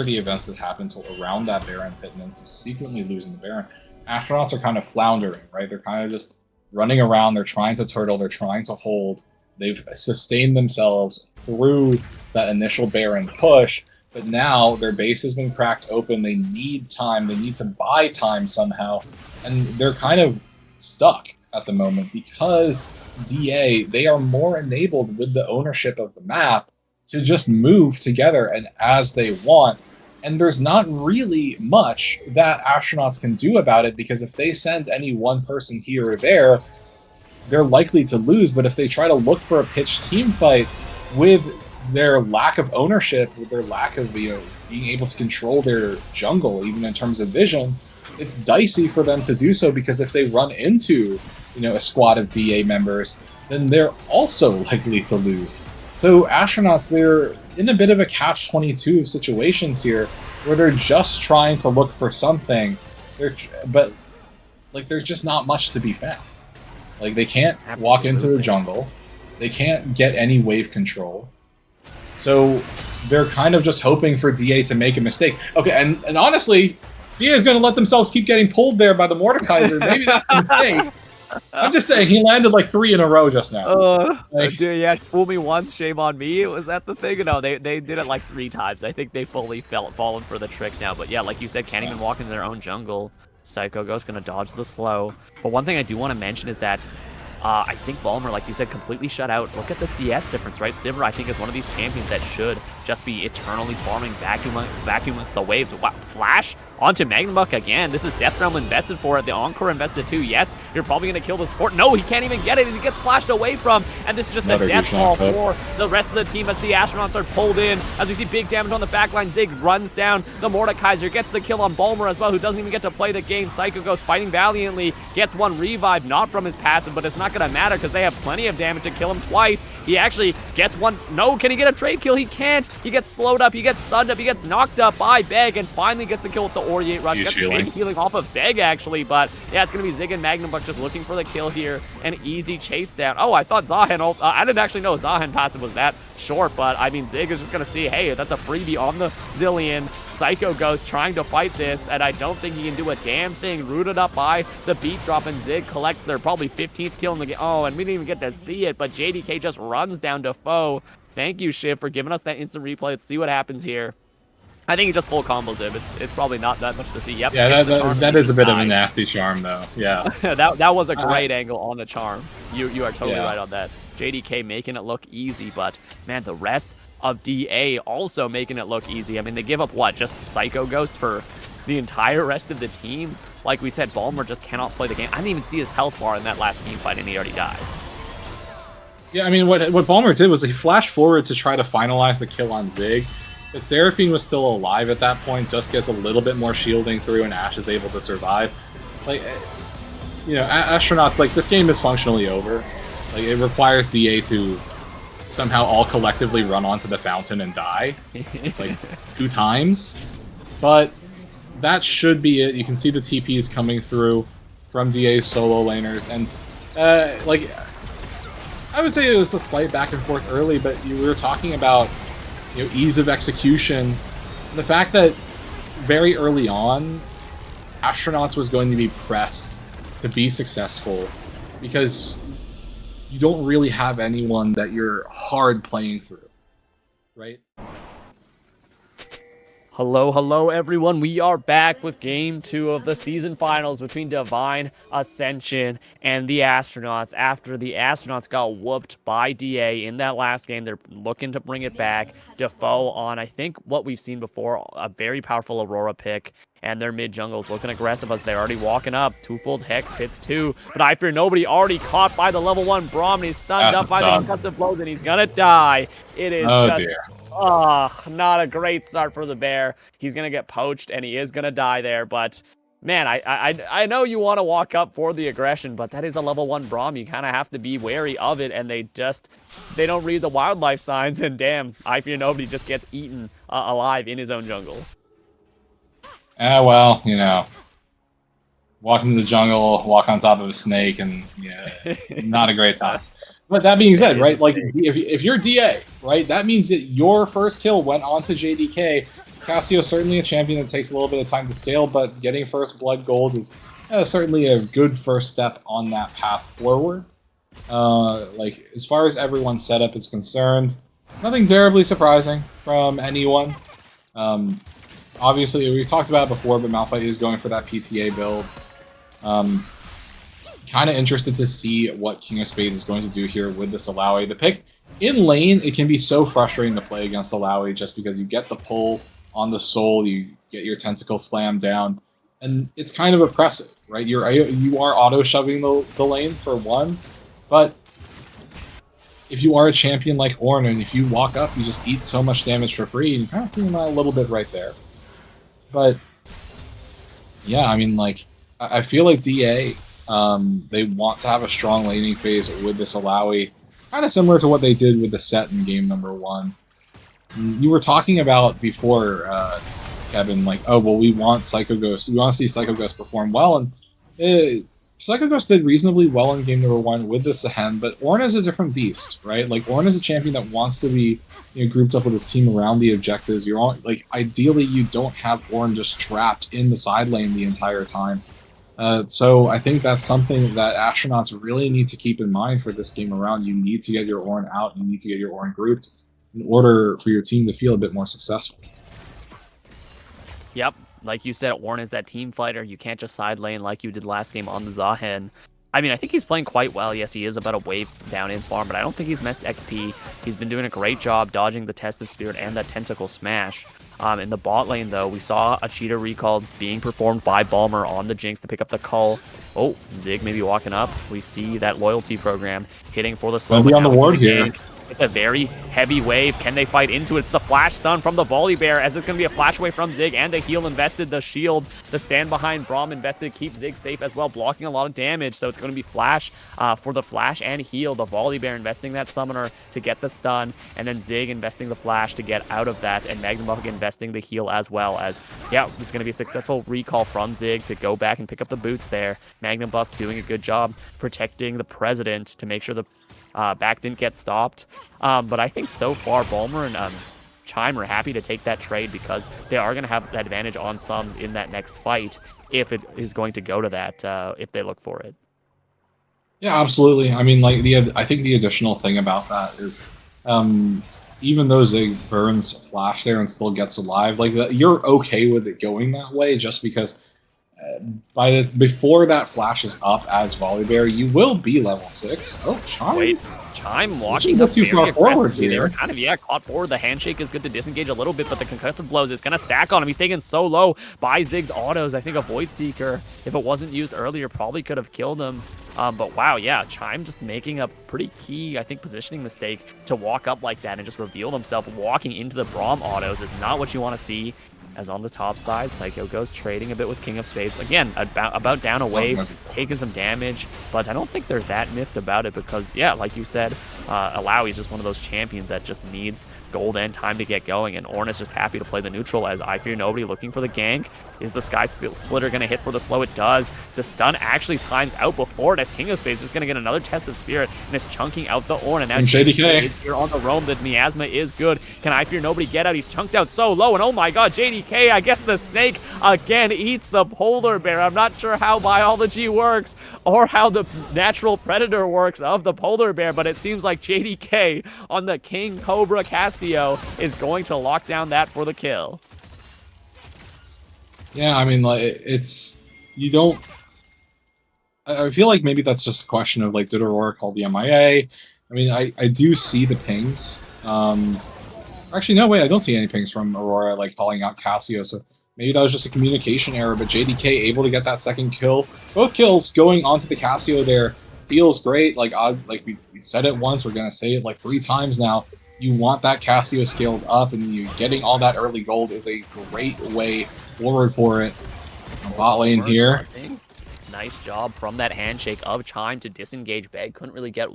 the events that happened around that Baron pit and then subsequently losing the Baron, Astronauts are kind of floundering, right? They're kind of just running around, they're trying to turtle, they're trying to hold. They've sustained themselves through that initial Baron push, but now their base has been cracked open. They need time, they need to buy time somehow, and they're kind of stuck at the moment because DA, they are more enabled with the ownership of the map to just move together and as they want. And there's not really much that Astronauts can do about it, because if they send any one person here or there, they're likely to lose. But if they try to look for a pitched team fight with their lack of ownership, with their lack of being able to control their jungle, even in terms of vision, it's dicey for them to do so, because if they run into a squad of DA members, then they're also likely to lose. So Astronauts, they're in a bit of a catch-22 of situations here, where they're just trying to look for something, but like there's just not much to be found. Like they can't walk into the jungle, they can't get any wave control, so they're kind of just hoping for DA to make a mistake. Okay, and honestly, DA is going to let themselves keep getting pulled there by the Mordekaiser. Maybe that's the mistake. I'm just saying, he landed like 3 in a row just now. Dude, yeah, fool me once, shame on me. Was that the thing? No, they did it like 3 times. I think they fully fallen for the trick now. But yeah, like you said, can't even walk into their own jungle. Psycho Ghost gonna dodge the slow. But one thing I do want to mention is that I think Balmer, like you said, completely shut out. Look at the CS difference, right? Sivir, I think, is one of these champions that should just be eternally farming vacuum with the waves. Wow, Flash onto Magnabuck again. This is Death Realm invested for it. The Encore invested too. Yes, you're probably going to kill the support. No, he can't even get it as he gets flashed away from. And this is just a death ball for the rest of the team as the Astronauts are pulled in. As we see big damage on the backline, Zig runs down. The Mordekaiser gets the kill on Balmer as well, who doesn't even get to play the game. Psycho Ghost fighting valiantly, gets one revive, not from his passive, but it's not going to matter because they have plenty of damage to kill him twice. He actually gets one. No, can he get a trade kill? He can't. He gets slowed up, he gets stunned up, he gets knocked up by Beg, and finally gets the kill with the Orient Rush. Gets big healing off of Beg, actually, but yeah, it's going to be Zig and Magnabuck just looking for the kill here. An easy chase down. Oh, I thought Zahan, I didn't actually know Zahan passive was that short, but I mean, Zig is just going to see, hey, that's a freebie on the Zillion. Psycho Ghost trying to fight this, and I don't think he can do a damn thing. Rooted up by the beat drop, and Zig collects their probably 15th kill in the game. Oh, and we didn't even get to see it, but JDK just runs down Defoe. Thank you, Shiv, for giving us that instant replay. Let's see what happens here. I think he just full combos him. It's probably not that much to see. Yep. Yeah, that is a bit of a nasty charm, though. Yeah. that was a great angle on the charm. You are totally right on that. JDK making it look easy, but man, the rest of DA also making it look easy. I mean, they give up what? Just Psycho Ghost for the entire rest of the team? Like we said, Balmer just cannot play the game. I didn't even see his health bar in that last team fight, and he already died. Yeah, I mean, what Balmer did was he flashed forward to try to finalize the kill on Zig. But Seraphine was still alive at that point, just gets a little bit more shielding through, and Ashe is able to survive. Like, you know, Astronauts, like, this game is functionally over. Like, it requires DA to somehow all collectively run onto the fountain and die, like, 2 times. But that should be it. You can see the TPs coming through from DA's solo laners, and, like, I would say it was a slight back and forth early, but we were talking about, you know, ease of execution. The fact that very early on, Astronauts was going to be pressed to be successful because you don't really have anyone that you're hard playing through, right? Hello, everyone. We are back with Game 2 of the season finals between Divine Ascension and the Astronauts. After the Astronauts got whooped by DA in that last game, they're looking to bring it back. Defoe on, I think, what we've seen before, a very powerful Aurora pick. And their mid-jungle's looking aggressive as they're already walking up. Twofold Hex hits 2. But I Fear Nobody already caught by the level 1 Braum, and he's stunned up by the concussive blows, and he's gonna die. It is dear. Not a great start for the Bear. He's going to get poached, and he is going to die there. But, man, I know you want to walk up for the aggression, but that is a level 1 Braum. You kind of have to be wary of it, and they don't read the wildlife signs, and damn, I Fear Nobody just gets eaten alive in his own jungle. Well, you know, walk into the jungle, walk on top of a snake, and, yeah, not a great time. But that being said, right, like, if you're DA, right, that means that your first kill went on to JDK. Cassio's certainly a champion that takes a little bit of time to scale, but getting first blood gold is certainly a good first step on that path forward. Like, as far as everyone's setup is concerned, nothing terribly surprising from anyone. Obviously, we talked about it before, but Malphite is going for that PTA build. Kind of interested to see what King of Spades is going to do here with this Alawi. The pick in lane, it can be so frustrating to play against Alawi just because you get the pull on the soul, you get your tentacle slammed down, and it's kind of oppressive, right? You are auto-shoving the lane for one, but if you are a champion like Ornn, and if you walk up, you just eat so much damage for free, and you kind of see that a little bit right there. But, yeah, I mean, like, I feel like DA... they want to have a strong laning phase with this Alawi, kind of similar to what they did with the set in game number 1. You were talking about before, Kevin, like, oh, well, we want Psycho Ghost. We want to see Psycho Ghost perform well, and Psycho Ghost did reasonably well in game number 1 with the Sehen, but Ornn is a different beast, right? Like, Ornn is a champion that wants to be, you know, grouped up with his team around the objectives. You're all, like, ideally, you don't have Ornn just trapped in the side lane the entire time. So I think that's something that Astronauts really need to keep in mind for this game around. You need to get your Ornn out, you need to get your Ornn grouped in order for your team to feel a bit more successful. Yep, like you said, Ornn is that team fighter. You can't just side lane like you did last game on the Zahen. I mean, I think he's playing quite well. Yes, he is about a wave down in farm, but I don't think he's missed XP. He's been doing a great job dodging the Test of Spirit and that Tentacle Smash. In the bot lane, though, we saw a cheater recall being performed by Balmer on the Jinx to pick up the Cull. Oh, Zig maybe walking up. We see that loyalty program hitting for the slow. I'll be on the ward here. It's a very heavy wave. Can they fight into it? It's the flash stun from the Volibear, as it's going to be a flash away from Zig, and the heal invested, the shield, the stand behind Braum invested, keep Zig safe as well, blocking a lot of damage. So it's going to be flash for the flash and heal. The Volibear investing that summoner to get the stun, and then Zig investing the flash to get out of that, and Magnumbuck investing the heal as well. As, yeah, it's going to be a successful recall from Zig to go back and pick up the boots there. Magnumbuck doing a good job protecting the President to make sure the Back didn't get stopped. But I think so far, Bulmer and Chime are happy to take that trade because they are going to have that advantage on sums in that next fight if it is going to go to that, if they look for it. Yeah, absolutely. I mean, like I think the additional thing about that is, even though Zig burns Flash there and still gets alive, like you're okay with it going that way, just because before that Flash is up as Volibear, you will be level 6. Oh, Chime. Wait, Chime walking up too far forward here. They were kind of, caught forward. The handshake is good to disengage a little bit, but the concussive blows is going to stack on him. He's taken so low by Zig's autos. I think a Void Seeker, if it wasn't used earlier, probably could have killed him. But wow, yeah, Chime just making a pretty key, I think, positioning mistake to walk up like that and just reveal himself. Walking into the Braum autos is not what you want to see. As on the top side, Psycho goes trading a bit with King of Spades. Again, about down a wave, taking some damage, but I don't think they're that miffed about it because, yeah, like you said, Alawi is just one of those champions that just needs gold and time to get going, and Ornn is just happy to play the neutral as I Fear Nobody looking for the gank. Is the Sky Splitter going to hit for the slow? It does. The stun actually times out before it as King of Spades is going to get another Test of Spirit and is chunking out the Ornn, and now JDK is here on the roam. The miasma is good. Can I Fear Nobody get out? He's chunked out so low, and oh my god, JDK, I guess the snake again eats the polar bear. I'm not sure how biology works or how the natural predator works of the polar bear, but it seems like JDK on the King Cobra Casio is going to lock down that for the kill. Yeah, I mean, like, it's... You don't... I feel like maybe that's just a question of, like, did Aurora call the MIA? I mean, I do see the pings. Actually, no, wait, I don't see any pings from Aurora, like, calling out Casio, so maybe that was just a communication error, but JDK able to get that second kill. Both kills going onto the Casio there feels great. Like we said it once, we're going to say it like 3 times now. You want that Casio scaled up, and you getting all that early gold is a great way forward for it. Bot lane here. Nice job from that handshake of Chime to disengage Beg. Couldn't really get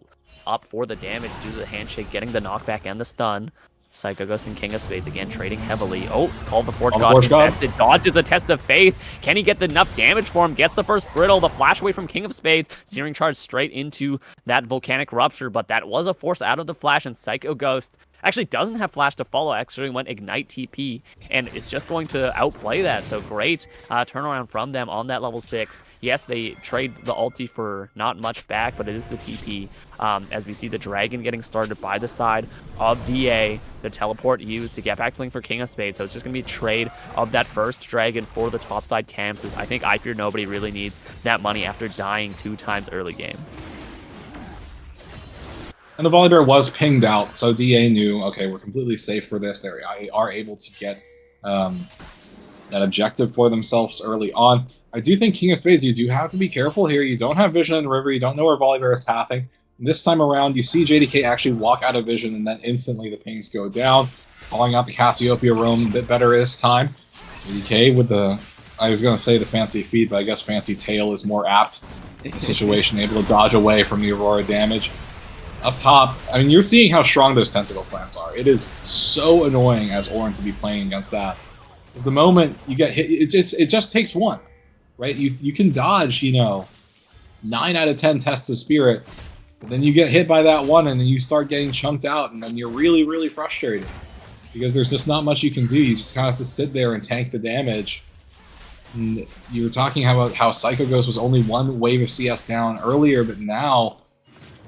up for the damage due to the handshake, getting the knockback and the stun. Psycho Ghost and King of Spades again trading heavily. Oh, Call of the Forge God invested. Dodges the Test of Faith. Can he get enough damage for him? Gets the first brittle. The flash away from King of Spades. Searing Charge straight into that Volcanic Rupture, but that was a force out of the flash, and Psycho Ghost actually doesn't have flash to follow. Actually went Ignite TP, and it's just going to outplay that. So great turnaround from them on that level 6. Yes, they trade the ulti for not much back, but it is the TP. As we see the Dragon getting started by the side of DA, the teleport used to get back fling for King of Spades. So it's just going to be a trade of that first Dragon for the topside camps. I think I Fear Nobody really needs that money after dying 2 times early game. And the Volibear was pinged out, so DA knew, okay, we're completely safe for this. They are able to get that objective for themselves early on. I do think King of Spades, you do have to be careful here. You don't have vision in the river. You don't know where Volibear is pathing. And this time around, you see JDK actually walk out of vision, and then instantly the pings go down, calling out the Cassiopeia roam a bit better this time. JDK with the, I was going to say the fancy feet, but I guess fancy tail is more apt in the situation, able to dodge away from the Aurora damage. Up top, I mean, you're seeing how strong those tentacle slams are. It is so annoying as Ornn to be playing against that. The moment you get hit, it just takes one, right? You can dodge, 9 out of 10 tests of Spirit, but then you get hit by that one, and then you start getting chunked out, and then you're really, really frustrated because there's just not much you can do. You just kind of have to sit there and tank the damage. And you were talking about how Psycho Ghost was only 1 wave of CS down earlier, but now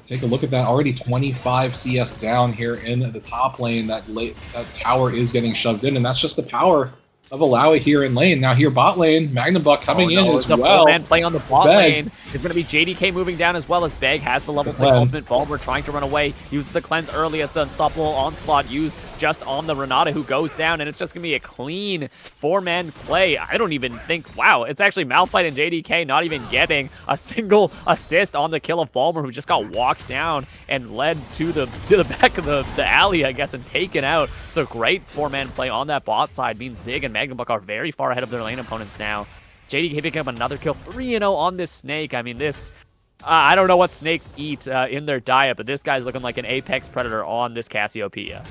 take a look at that. Already 25 CS down here in the top lane. That tower is getting shoved in, and that's just the power of Alawi here in lane. Now here bot lane, Magnum Buck coming in as well. Man play on the bot lane. It's going to be JDK moving down as well as Beg has the level 6 ultimate bomb. We're trying to run away. Uses the cleanse early as the unstoppable onslaught used just on the Renata, who goes down, and it's just going to be a clean 4-man play. I don't even think, wow, it's actually Malphite and JDK not even getting a single assist on the kill of Balmer, who just got walked down and led to the back of the alley, I guess, and taken out. So great 4-man play on that bot side means Zig and Magnum Buck are very far ahead of their lane opponents now. JDK picking up another kill, 3-0 on this snake. I mean, this, I don't know what snakes eat in their diet, but this guy's looking like an apex predator on this Cassiopeia.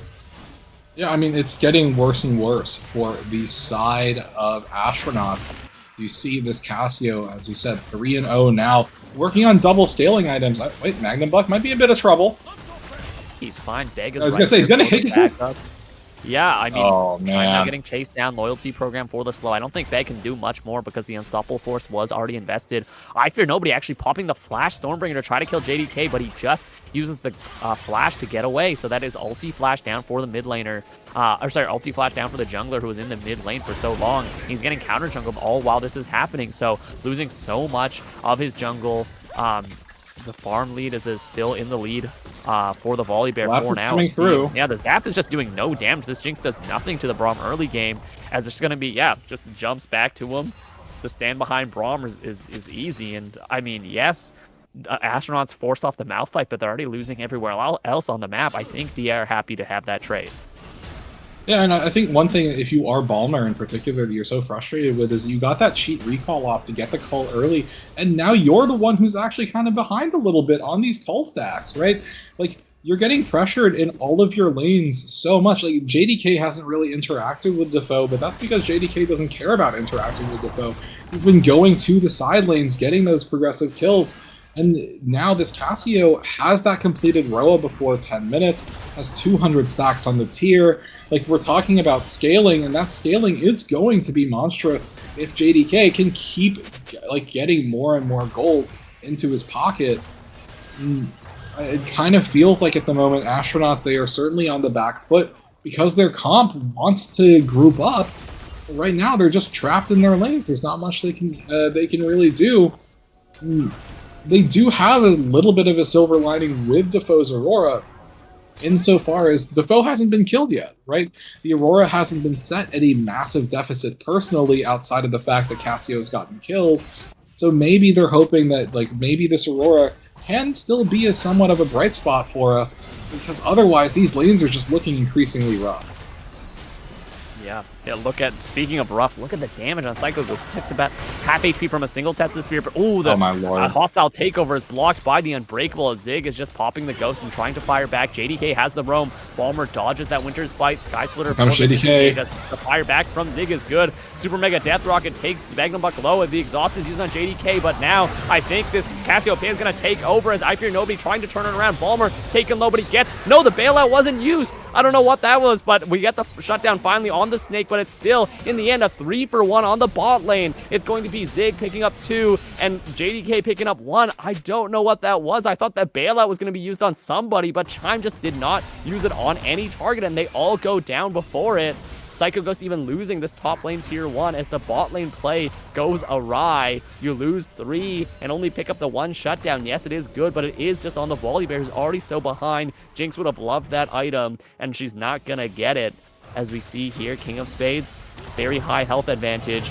Yeah, I mean, it's getting worse and worse for the side of Astronauts. You see this Cassio, as we said, 3-0 now, working on double scaling items. Wait, Magnum Buck might be in a bit of trouble. He's fine. Beg is I was right gonna say, he's there gonna for the hit. backup. Yeah, I mean, Oh, China man. getting chased down, loyalty program for the slow. I don't think Beg can do much more because the unstoppable force was already invested. I fear nobody actually popping the flash Stormbringer to try to kill JDK, but he just uses the flash to get away. So that is ulti flash down for the mid laner. Or sorry, ulti flash down for the jungler who was in the mid lane for so long. He's getting counter jungled all while this is happening. So losing so much of his jungle. The farm lead is still in the lead for the Volibear for now. Coming through. Yeah, the Zap is just doing no damage. This Jinx does nothing to the Braum early game, as it's going to be, yeah, just jumps back to him. The stand behind Braum is easy, and I mean, yes, Astronauts force off the mouth fight, but they're already losing everywhere else on the map. I think DA are happy to have that trade. Yeah, and I think one thing, if you are Balmer in particular, that you're so frustrated with is you got that cheat recall off to get the cull early, and now you're the one who's actually kind of behind a little bit on these cull stacks, right? Like, you're getting pressured in all of your lanes so much. Like, JDK hasn't really interacted with Defoe, but that's because JDK doesn't care about interacting with Defoe. He's been going to the side lanes, getting those progressive kills, and now this Cassio has that completed Roa before 10 minutes, has 200 stacks on the tier. Like, we're talking about scaling, and that scaling is going to be monstrous if JDK can keep like getting more and more gold into his pocket. It kind of feels like at the moment, Astronauts, they are certainly on the back foot because their comp wants to group up. Right now, they're just trapped in their lanes. There's not much they can really do. They do have a little bit of a silver lining with Defoe's Aurora, insofar as Defoe hasn't been killed yet, right? The Aurora hasn't been set at a massive deficit personally, outside of the fact that Cassio's gotten kills. So maybe they're hoping that, like, maybe this Aurora can still be somewhat of a bright spot for us, because otherwise these lanes are just looking increasingly rough. Yeah, speaking of rough, look at the damage on Psycho Ghost. Takes about half HP from a single Tesla Spear, but the my lord. hostile takeover is blocked by the Unbreakable. Zig is just popping the Ghost and trying to fire back. JDK has the roam. Balmer dodges that Winter's Bite. Sky Splitter comes JDK. The fire back from Zig is good. Super Mega Death Rocket takes Magnum Buck low, and the exhaust is used on JDK, but now I think this Cassiopeia is going to take over as I fear nobody trying to turn it around. Balmer taken low, but he gets... No, the bailout wasn't used. I don't know what that was, but we get the shutdown finally on the Snake, but it's still, in the end, a 3-for-1 on the bot lane. It's going to be Zig picking up 2 and JDK picking up 1. I don't know what that was. I thought that bailout was going to be used on somebody, but Chime just did not use it on any target, and they all go down before it. Psycho Ghost even losing this top lane tier 1 as the bot lane play goes awry. You lose 3 and only pick up the 1 shutdown. Yes, it is good, but it is just on the Volibear, who's already so behind. Jinx would have loved that item, and she's not gonna get it. As we see here, King of Spades, very high health advantage.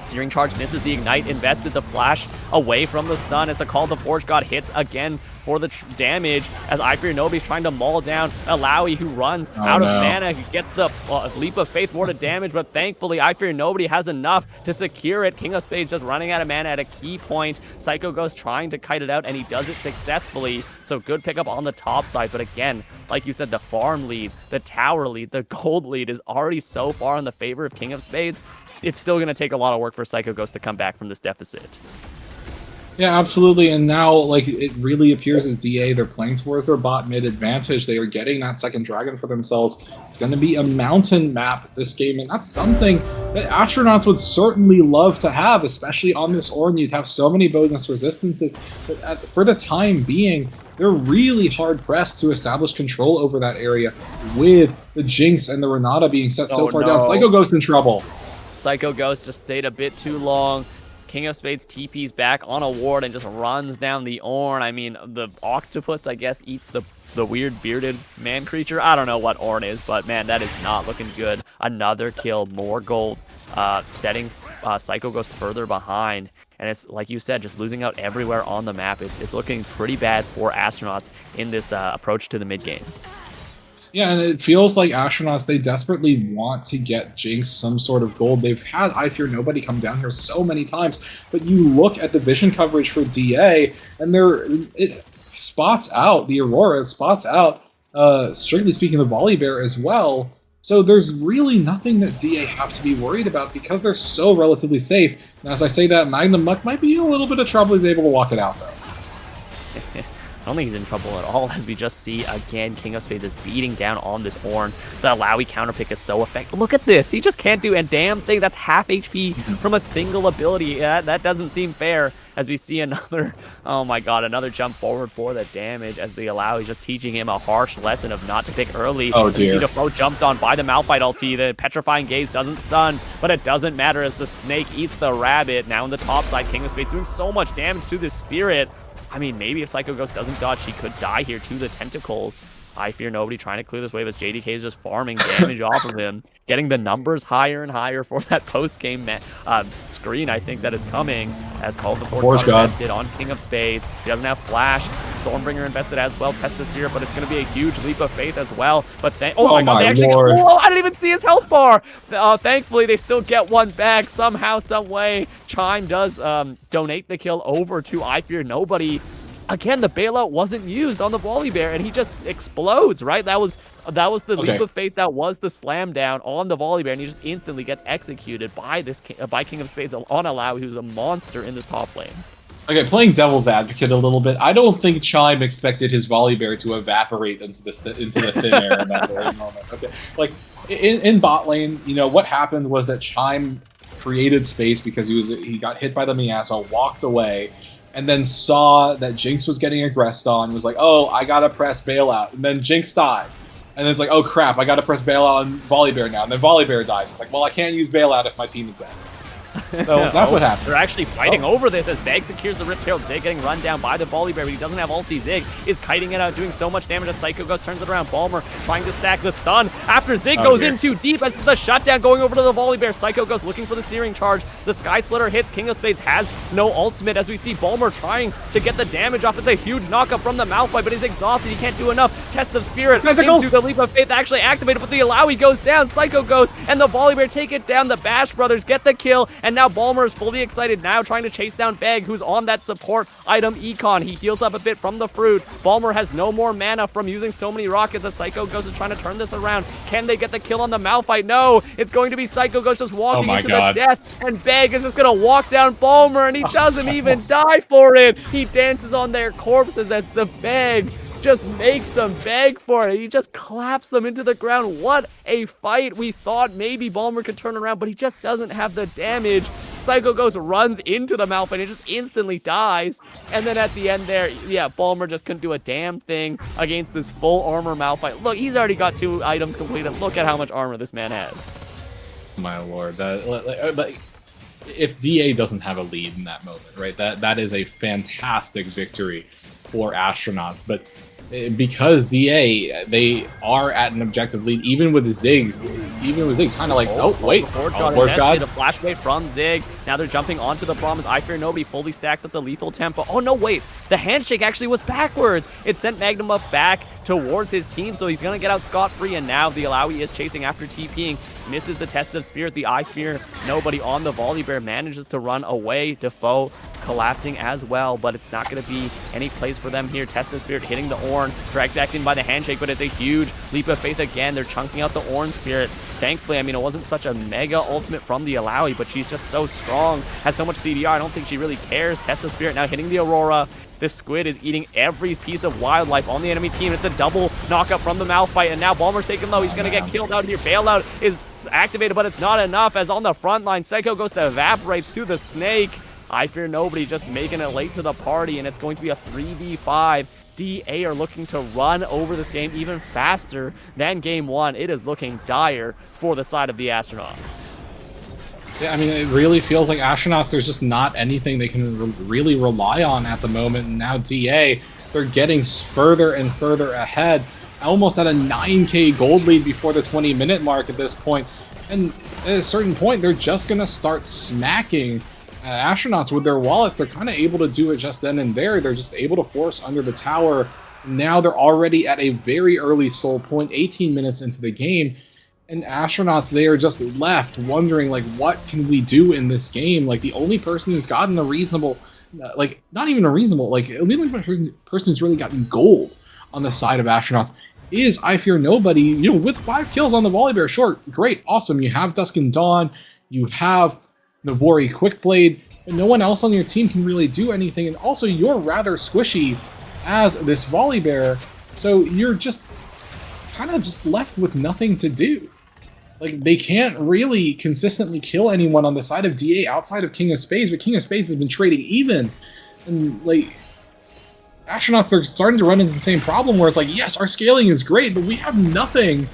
Searing Charge misses the Ignite, invested the Flash away from the stun as the Call of the Forge God hits again for the damage, as I Fear Nobody's trying to maul down Alawi, who runs out of mana. He gets the Leap of Faith more to damage, but thankfully I Fear Nobody has enough to secure it. King of Spades just running out of mana at a key point. Psycho Ghost trying to kite it out, and he does it successfully. So good pickup on the top side, but again, like you said, the farm lead, the tower lead, the gold lead is already so far in the favor of King of Spades. It's still going to take a lot of work for Psycho Ghost to come back from this deficit. Yeah, absolutely. And now, like, it really appears as DA, they're playing towards their bot mid advantage. They are getting that second dragon for themselves. It's going to be a mountain map this game, and that's something that Astronauts would certainly love to have, especially on this Ornn. You'd have so many bonus resistances, but for the time being, they're really hard-pressed to establish control over that area with the Jinx and the Renata being set so far down. Psycho Ghost in trouble. Psycho Ghost just stayed a bit too long. King of Spades TP's back on a ward and just runs down the Ornn. I mean, the octopus, I guess, eats the weird bearded man creature. I don't know what Ornn is, but man, that is not looking good. Another kill, more gold, setting Psycho Ghost further behind. And it's, like you said, just losing out everywhere on the map. It's looking pretty bad for Astronauts in this approach to the mid game. Yeah, and it feels like Astronauts, they desperately want to get Jinx some sort of gold. They've had I Fear Nobody come down here so many times, but you look at the vision coverage for DA, and it spots out the Aurora, it spots out, strictly speaking, the Volibear as well. So there's really nothing that DA have to be worried about because they're so relatively safe. And as I say that, Magnum Muck might be in a little bit of trouble. He's able to walk it out, though. I don't think he's in trouble at all, as we just see, again, King of Spades is beating down on this Ornn. The Alawi counterpick is so effective. Look at this. He just can't do a damn thing. That's half HP from a single ability. Yeah, that doesn't seem fair, as we see another, oh my god, another jump forward for the damage, as the Alawi just teaching him a harsh lesson of not to pick early. Oh, dear. You see Defoe jumped on by the Malphite ulti. The Petrifying Gaze doesn't stun, but it doesn't matter as the snake eats the rabbit. Now in the top side, King of Spades doing so much damage to this spirit. I mean, maybe if Psycho Ghost doesn't dodge, he could die here to the tentacles. I fear nobody trying to clear this wave as JDK is just farming damage off of him, getting the numbers higher and higher for that post-game screen, I think, that is coming, as Call of the Forge invested on King of Spades. He doesn't have Flash. Stormbringer invested as well, Test of Spirit, but it's going to be a huge leap of faith as well. But oh my god, they actually, whoa, I didn't even see his health bar. Thankfully, they still get one back somehow, some way. Chime does donate the kill over to I Fear Nobody. Again, the bailout wasn't used on the Volibear, and he just explodes, right? That was the leap of faith. That was the slam down on the Volibear, and he just instantly gets executed by King of Spades on Alawi, who's a monster in this top lane. Okay, playing devil's advocate a little bit, I don't think Chime expected his Volibear to evaporate into the thin air in that very moment. Okay, like in bot lane, you know what happened was that Chime created space because he got hit by the miasma, walked away, and then saw that Jinx was getting aggressed on, was like, oh, I gotta press bailout, and then Jinx died. And then it's like, oh crap, I gotta press bailout on Volibear now, and then Volibear dies. It's like, well, I can't use bailout if my team is dead. So that's what happened. They're actually fighting over this as Beg secures the Rip Herald. Zig getting run down by the Volibear, but he doesn't have ulti. Zig is kiting it out, doing so much damage as Psycho Ghost turns it around. Balmer trying to stack the stun after Zig goes in too deep as the shutdown going over to the Volibear. Psycho Ghost looking for the Searing Charge. The Sky Splitter hits. King of Spades has no ultimate as we see Balmer trying to get the damage off. It's a huge knockup from the Malphite, but he's exhausted. He can't do enough. Test of Spirit into the Leap of Faith actually activated, but the Alawi goes down. Psycho Ghost and the Volibear take it down. The Bash brothers get the kill, and now Balmer is fully excited now, trying to chase down Beg, who's on that support item Econ. He heals up a bit from the fruit. Balmer has no more mana from using so many rockets as Psycho Ghost is trying to turn this around. Can they get the kill on the Malphite? No, it's going to be Psycho Ghost just walking into the death, and Beg is just going to walk down Balmer, and he doesn't even die for it. He dances on their corpses as the Beg just makes them beg for it. He just claps them into the ground. What a fight. We thought maybe Balmer could turn around, but he just doesn't have the damage. Psycho Ghost runs into the Malphite and just instantly dies. And then at the end there, yeah, Balmer just couldn't do a damn thing against this full armor Malphite. Look, he's already got 2 items completed. Look at how much armor this man has. My lord, if DA doesn't have a lead in that moment, right? That is a fantastic victory for Astronauts, but because DA, they are at an objective lead, even with Ziggs, kind of like, oh wait, a flash wave from Zig. Now they're jumping onto the bomb as I Fear Nobody fully stacks up the lethal tempo. Oh no, wait, the handshake actually was backwards. It sent Magnum up back towards his team, so he's gonna get out scot-free, and now the Alawi is chasing after TPing, misses the Test of Spirit. The I Fear Nobody on the Volibear manages to run away. Defoe collapsing as well, but it's not going to be any place for them here. Test of Spirit hitting the Ornn, direct back in by the handshake, but it's a huge leap of faith again. They're chunking out the Ornn Spirit. Thankfully, I mean, it wasn't such a mega ultimate from the Alawi, but she's just so strong, has so much CDR, I don't think she really cares. Test of Spirit now hitting the Aurora. This squid is eating every piece of wildlife on the enemy team. It's a double knockup from the Malphite, and now Balmer's taken low. He's going to get killed out here. Bailout is activated, but it's not enough, as on the front line, Psycho Ghost evaporates to the snake. I Fear Nobody just making it late to the party, and it's going to be a 3v5. DA are looking to run over this game even faster than game 1. It is looking dire for the side of the Astronauts. Yeah, I mean, it really feels like Astronauts, there's just not anything they can really rely on at the moment. And now DA, they're getting further and further ahead, almost at a 9k gold lead before the 20-minute mark at this point. And at a certain point, they're just going to start smacking Astronauts with their wallets. They're kind of able to do it just then and there. They're just able to force under the tower. Now they're already at a very early soul point, 18 minutes into the game. And Astronauts, they are just left wondering, like, what can we do in this game? Like, the only person who's gotten a reasonable, like, not even a reasonable, like, the only person who's really gotten gold on the side of Astronauts is I Fear Nobody, you know, with 5 kills on the Volibear. Sure, great, awesome. You have Dusk and Dawn, you have Navori Quickblade, and no one else on your team can really do anything. And also, you're rather squishy as this volley bear. So you're just kind of just left with nothing to do. Like, they can't really consistently kill anyone on the side of DA outside of King of Spades, but King of Spades has been trading even. And, like, Astronauts, they're starting to run into the same problem where it's like, yes, our scaling is great, but we have nothing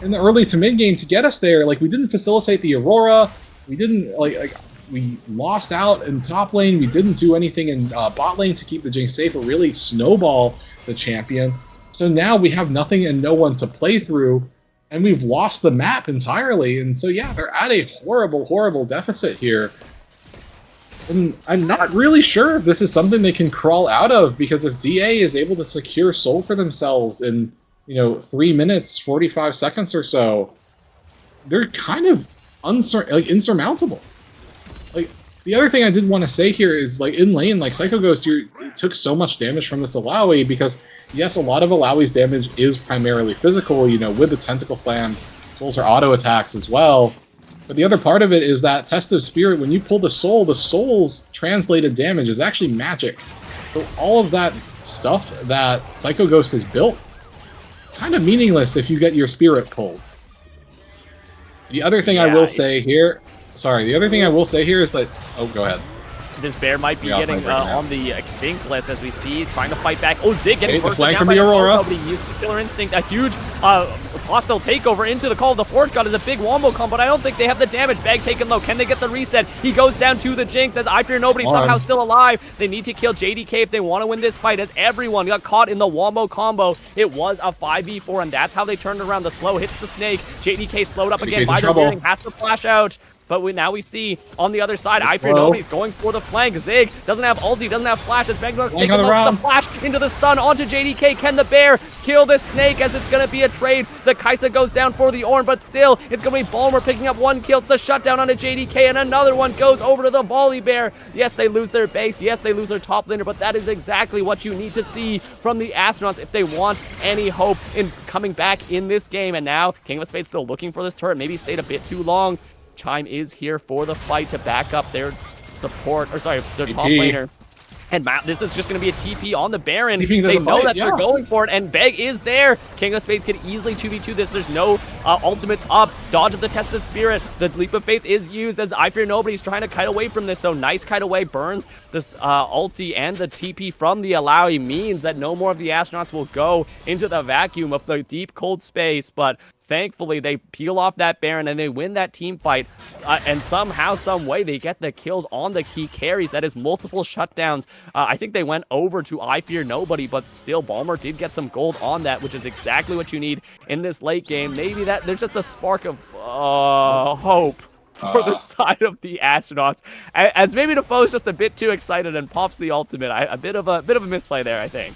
in the early to mid game to get us there. Like, we didn't facilitate the Aurora. We didn't, like we lost out in top lane. We didn't do anything in bot lane to keep the Jinx safe or really snowball the champion. So now we have nothing and no one to play through, and we've lost the map entirely. And so, yeah, they're at a horrible, horrible deficit here. And I'm not really sure if this is something they can crawl out of, because if DA is able to secure Soul for themselves in, 3 minutes, 45 seconds or so, they're kind of insurmountable. Like, the other thing I did want to say here is, like, in lane, like, Psycho Ghost, you took so much damage from this Alawi because, yes, a lot of Alawi's damage is primarily physical, with the Tentacle Slams. Souls are auto attacks as well. But the other part of it is that Test of Spirit, when you pull the Soul's translated damage is actually magic. So all of that stuff that Psycho Ghost has built, kind of meaningless if you get your Spirit pulled. The other thing I will say here... Sorry, the other thing I will say here is that... Oh, go ahead. This bear might be getting on the extinct list, as we see, trying to fight back. Oh, Zig getting the first flank down from by the Aurora. But he used the Killer Instinct. A huge hostile takeover into the Call of the Forge God is a big wombo combo, but I don't think they have the damage. Bag taken low. Can they get the reset? He goes down to the Jinx as I Fear Nobody somehow still alive. They need to kill JDK if they want to win this fight, as everyone got caught in the wombo combo. It was a 5v4, and that's how they turned around. The slow hits the snake. JDK slowed up again by the bearing, has to flash out. But now we see on the other side, I Fear Nobody's going for the flank. Zig doesn't have ulti, doesn't have flash. As Magnox taking the flash into the stun onto JDK. Can the bear kill this snake, as it's going to be a trade? The Kaisa goes down for the Ornn, but still, it's going to be Balmer picking up one kill. It's a shutdown onto JDK, and another one goes over to the volley bear. Yes, they lose their base. Yes, they lose their top laner, but that is exactly what you need to see from the Astronauts if they want any hope in coming back in this game. And now, King of Spades still looking for this turret. Maybe stayed a bit too long. Chime is here for the fight to back up their support, or sorry, their top laner. And this is just going to be a TP on the Baron. They know that they're going for it, and Beg is there. King of Spades can easily 2v2 this. There's no ultimates up. Dodge of the Test of Spirit. The Leap of Faith is used as I Fear Nobody's trying to kite away from this. So nice kite away. Burns this ulti, and the TP from the Alawi means that no more of the Astronauts will go into the vacuum of the deep, cold space. But thankfully, they peel off that Baron and they win that team fight. And somehow, some way, they get the kills on the key carries. That is multiple shutdowns. I think they went over to I Fear Nobody, but still, Balmer did get some gold on that, which is exactly what you need in this late game. Maybe there's just a spark of hope for the side of the Astronauts, as maybe the foe's just a bit too excited and pops the ultimate. A bit of a misplay there, I think.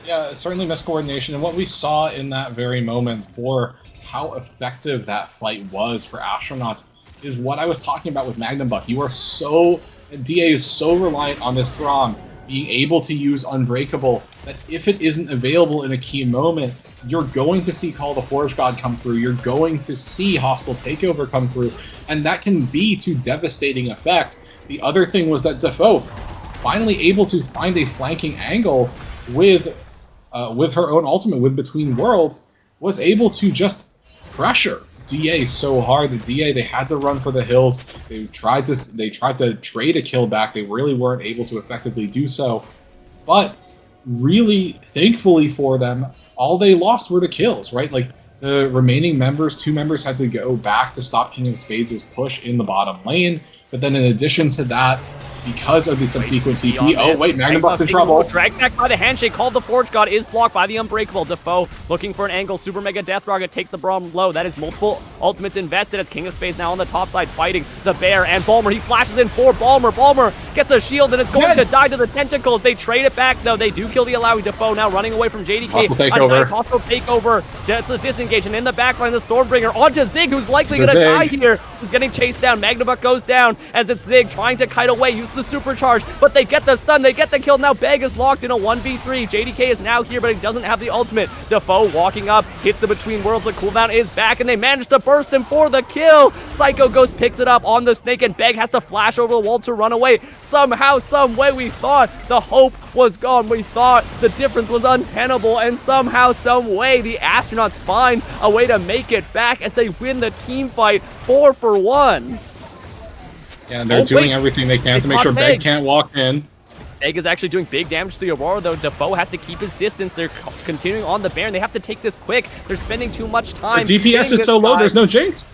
Yeah, certainly miscoordination, and what we saw in that very moment for how effective that fight was for Astronauts is what I was talking about with Magnum Buck. DA is so reliant on this Braum being able to use Unbreakable that if it isn't available in a key moment, you're going to see Call the Forge God come through, you're going to see Hostile Takeover come through, and that can be to devastating effect. The other thing was that Defoe, finally able to find a flanking angle with her own ultimate, with Between Worlds, was able to just pressure DA so hard. The DA, they had to run for the hills. They tried to trade a kill back. They really weren't able to effectively do so. But really, thankfully for them, all they lost were the kills, right? Like, the remaining members, 2 members had to go back to stop King of Spades' push in the bottom lane. But then in addition to that, because of the subsequent TP. Oh, wait, Magnum Buck's in trouble. Dragged back by the handshake. Called the Forge God is blocked by the Unbreakable. Defoe looking for an angle. Super Mega Death Rocket takes the Braum low. That is multiple ultimates invested as King of Spades now on the top side fighting the Bear and Balmer. He flashes in for Balmer. Balmer gets a shield and it's going to die to the tentacles. They trade it back though. They do kill the Alawi. Defoe now running away from JDK. A nice hostile takeover. It's a disengage, and in the backline the Stormbringer onto Zig, who's likely going to die here. He's getting chased down. Magnum Buck goes down as it's Zig trying to kite away. Use the supercharge, but they get the stun, they get the kill. Now Beg is locked in a 1v3. JDK is now here, but he doesn't have the ultimate. Defoe walking up, hits the Between Worlds. The cooldown is back, and they manage to burst him for the kill. Psycho Ghost picks it up on the snake, and Beg has to flash over the wall to run away. Somehow, some way, we thought the hope was gone. We thought the difference was untenable, and somehow, some way, the astronauts find a way to make it back as they win the team fight 4-for-1. Yeah, and they're doing everything they can to make sure Beg can't walk in. Beg is actually doing big damage to the Aurora, though. Defoe has to keep his distance. They're continuing on the Baron. They have to take this quick. They're spending too much time. The DPS is so low, there's no Jinx.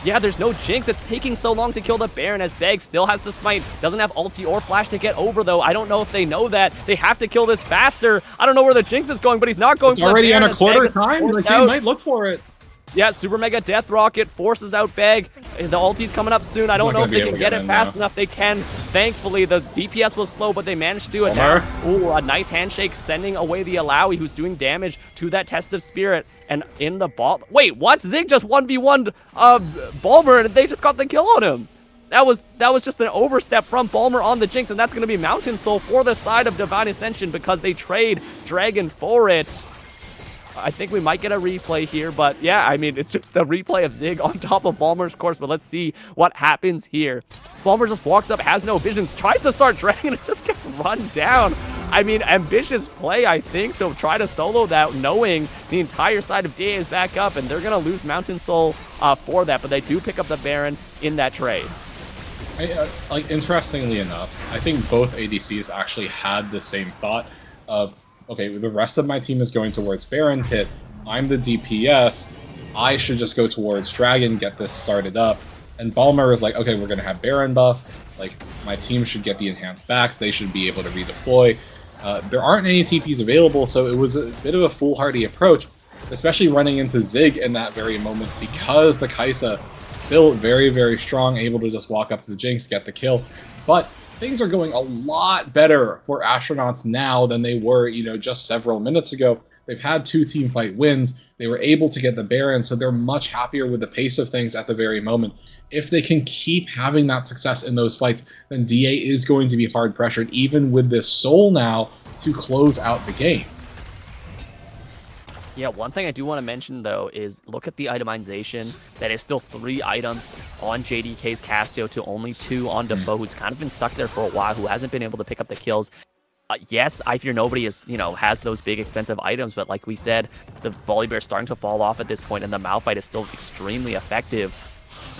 Yeah, there's no Jinx. It's taking so long to kill the Baron as Beg still has the smite. Doesn't have ulti or flash to get over, though. I don't know if they know that. They have to kill this faster. I don't know where the Jinx is going, but he's not going for the Baron. It's already on a quarter time. Like, they might look for it. Yeah, Super Mega Death Rocket forces out Beg. The ulti's coming up soon. I don't know if they can get it fast enough. They can. Thankfully, the DPS was slow, but they managed to do it now. Ooh, a nice handshake sending away the Alawi, who's doing damage to that Test of Spirit. And in the ball... Wait, what? Zig just 1v1'd Balmer, and they just got the kill on him. That was just an overstep from Balmer on the Jinx, and that's going to be Mountain Soul for the side of Divine Ascension because they trade Dragon for it. I think we might get a replay here, but yeah, I mean, it's just a replay of Zig on top of Balmer's course, but let's see what happens here. Balmer just walks up, has no visions, tries to start Dragon, it just gets run down. I mean, ambitious play, I think, to try to solo that, knowing the entire side of DA is back up, and they're going to lose Mountain Soul for that, but they do pick up the Baron in that trade. Like, interestingly enough, I think both ADCs actually had the same thought of, okay, the rest of my team is going towards Baron Pit. I'm the DPS. I should just go towards Dragon, get this started up. And Balmer is like, okay, we're going to have Baron buff. Like, my team should get the enhanced backs. They should be able to redeploy. There aren't any TPs available, so it was a bit of a foolhardy approach, especially running into Zig in that very moment because the Kai'Sa still very, very strong, able to just walk up to the Jinx, get the kill. But things are going a lot better for astronauts now than they were, you know, just several minutes ago. They've had 2 team fight wins. They were able to get the Baron, so they're much happier with the pace of things at the very moment. If they can keep having that success in those fights, then DA is going to be hard pressured, even with this soul now, to close out the game. Yeah, one thing I do want to mention, though, is look at the itemization. That is still 3 items on JDK's Cassio to only 2 on Defoe, who's kind of been stuck there for a while, who hasn't been able to pick up the kills. Yes, I Fear Nobody is, you know, has those big expensive items, but like we said, the Volibear is starting to fall off at this point, and the Malphite is still extremely effective.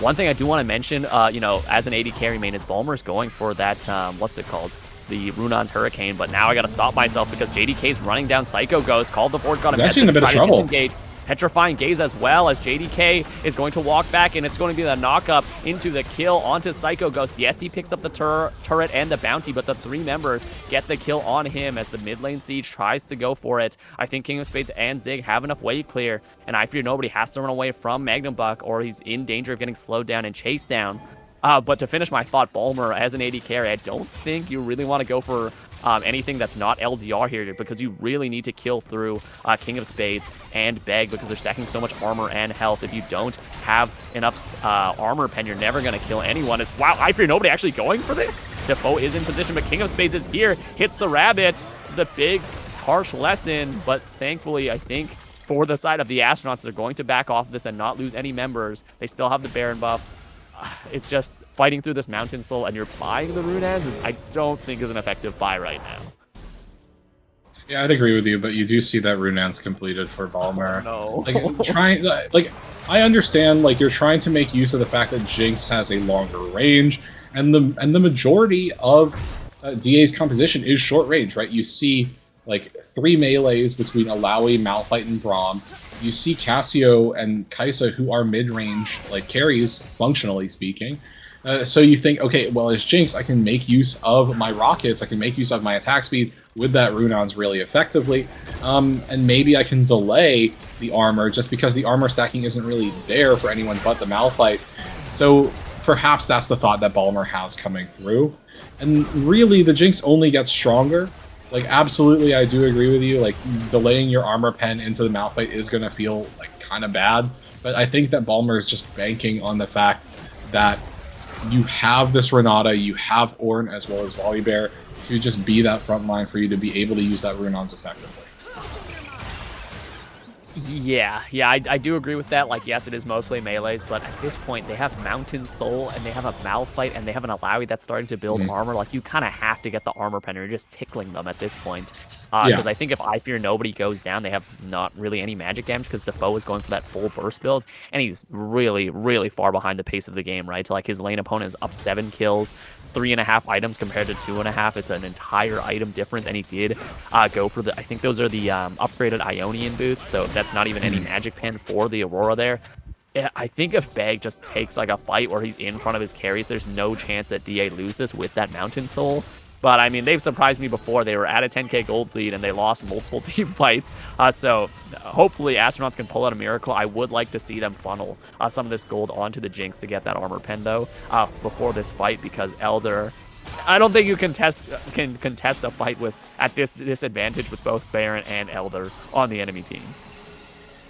One thing I do want to mention, you know, as an AD carry main, is Balmer's going for that, what's it called? The Runon's Hurricane, but now I gotta stop myself because JDK's running down Psycho Ghost, called the Fort God of actually in a bit of trouble. Petrifying Gaze as well, as JDK is going to walk back, and it's going to be the knock-up into the kill onto Psycho Ghost. Yes, he picks up the turret and the bounty, but the 3 members get the kill on him as the mid lane siege tries to go for it. I think King of Spades and Zig have enough wave clear, and I Fear Nobody has to run away from Magnum Buck, or he's in danger of getting slowed down and chased down. But to finish my thought, Balmer, as an AD carry, I don't think you really want to go for anything that's not LDR here, because you really need to kill through King of Spades and Beg, because they're stacking so much armor and health. If you don't have enough armor pen, you're never going to kill anyone. Wow, I Fear Nobody actually going for this? Defoe is in position, but King of Spades is here, hits the rabbit. The big, harsh lesson, but thankfully, I think, for the side of the astronauts, they're going to back off this and not lose any members. They still have the Baron buff. It's just fighting through this Mountain Soul, and you're buying the Runads I don't think is an effective buy right now. Yeah, I'd agree with you, but you do see that Runan's completed for Balmer. Oh, no. Like, I understand, like, you're trying to make use of the fact that Jinx has a longer range, and the majority of DA's composition is short range, right? You see, like, 3 melees between Alawi, Malphite, and Braum. You see Cassio and Kai'Sa, who are mid-range, like, carries, functionally speaking. So you think, okay, well, as Jinx, I can make use of my rockets, I can make use of my attack speed with that Runons really effectively, and maybe I can delay the armor just because the armor stacking isn't really there for anyone but the Malphite. So perhaps that's the thought that Balmer has coming through. And really, the Jinx only gets stronger. Like, absolutely, I do agree with you. Like, delaying your armor pen into the Malphite is going to feel, like, kind of bad. But I think that Balmer is just banking on the fact that you have this Renata, you have Ornn as well as Volibear to just be that front line for you to be able to use that Runons effectively. Yeah, I do agree with that. Like, yes, it is mostly melees, but at this point, they have Mountain Soul, and they have a Malphite, and they have an Alawi that's starting to build armor. Like, you kind of have to get the armor pen, or you're just tickling them at this point. Because I think if I Fear Nobody goes down, they have not really any magic damage, because Defoe is going for that full burst build, and he's really, really far behind the pace of the game, right? So, like, his lane opponent is up 7 kills, 3.5 items compared to 2.5. It's an entire item different, and he did go for the, I think those are the upgraded Ionian boots, so that's not even any magic pen for the Aurora there. I think if Bag just takes like a fight where he's in front of his carries, there's no chance that DA lose this with that Mountain Soul. But I mean, they've surprised me before. They were at a 10k gold lead and they lost multiple team fights. So hopefully Astronauts can pull out a miracle. I would like to see them funnel some of this gold onto the Jinx to get that armor pen though before this fight, because Elder, I don't think you can contest a fight with at this disadvantage with both Baron and Elder on the enemy team.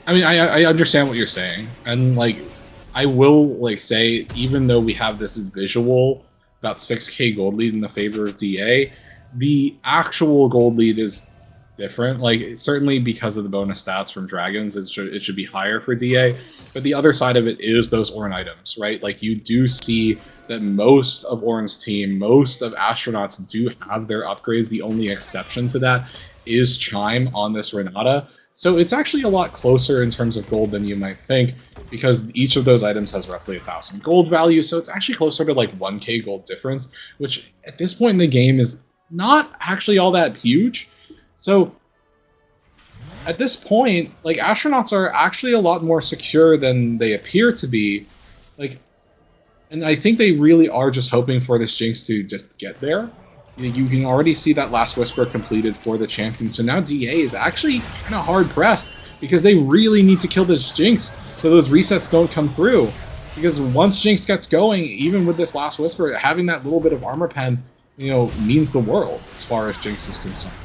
I mean, I understand what you're saying, and like, I will like say, even though we have this visual about 6k gold lead in the favor of DA, the actual gold lead is different. Like, certainly because of the bonus stats from Dragons, it should be higher for DA, but the other side of it is those Ornn items, right? Like, you do see that most of Ornn's team, most of Astronauts do have their upgrades. The only exception to that is Chime on this Renata. So it's actually a lot closer in terms of gold than you might think, because each of those items has roughly 1,000 gold value, so it's actually closer to like 1k gold difference, which at this point in the game is not actually all that huge. So at this point, like, Astronauts are actually a lot more secure than they appear to be. Like, and I think they really are just hoping for this Jinx to just get there. You can already see that Last Whisper completed for the champion, so now DA is actually kind of hard-pressed, because they really need to kill this Jinx so those resets don't come through. Because once Jinx gets going, even with this Last Whisper, having that little bit of armor pen, you know, means the world as far as Jinx is concerned.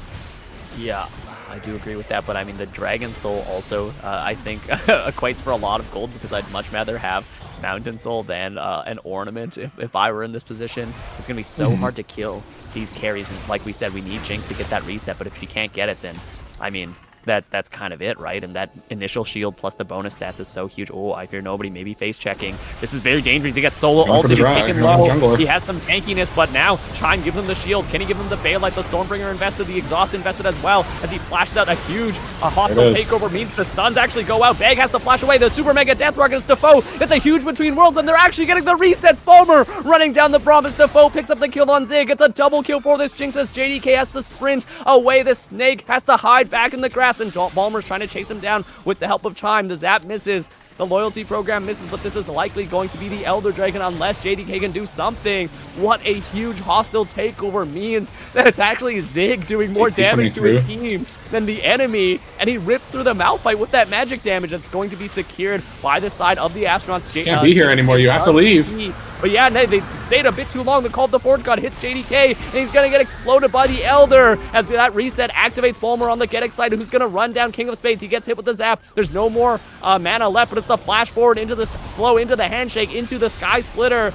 Yeah, I do agree with that, but I mean, the Dragon Soul also, I think, equates for a lot of gold, because I'd much rather have Mountain Soul than an ornament if I were in this position. It's going to be so hard to kill these carries, and like we said, we need Jinx to get that reset, but if you can't get it, then, I mean, that's kind of it, right? And that initial shield plus the bonus stats is so huge. Oh, I Fear Nobody, maybe face checking. This is very dangerous. He gets solo ulted, he's taken low. He has some tankiness, but now Chime gives him the shield. Can he give him the Bale? The Stormbringer invested, the Exhaust invested as well, as he flashes out a huge hostile takeover. Means the stuns actually go out. Bag has to flash away. The Super Mega Death Rocket is Defoe. It's a huge Between Worlds, and they're actually getting the resets. Falmer running down the Promise. Defoe picks up the kill on Zig. It's a double kill for this Jinx, as JDK has to sprint away. This Snake has to hide back in the grass, and Balmer's trying to chase him down with the help of Chime. The Zap misses. The loyalty program misses, but this is likely going to be the Elder Dragon unless JDK can do something. What a huge hostile takeover means that it's actually Zig doing more damage to his team than the enemy, and he rips through the Malphite with that magic damage that's going to be secured by the side of the Astronauts. Can't be here anymore, you have to leave. But yeah, they stayed a bit too long. The Call of the Forge God hits JDK, and he's going to get exploded by the Elder as that reset activates Balmer on the Get Excited, who's going to run down King of Spades. He gets hit with the Zap. There's no more mana left, but it's the flash forward into the slow, into the handshake, into the Sky Splitter.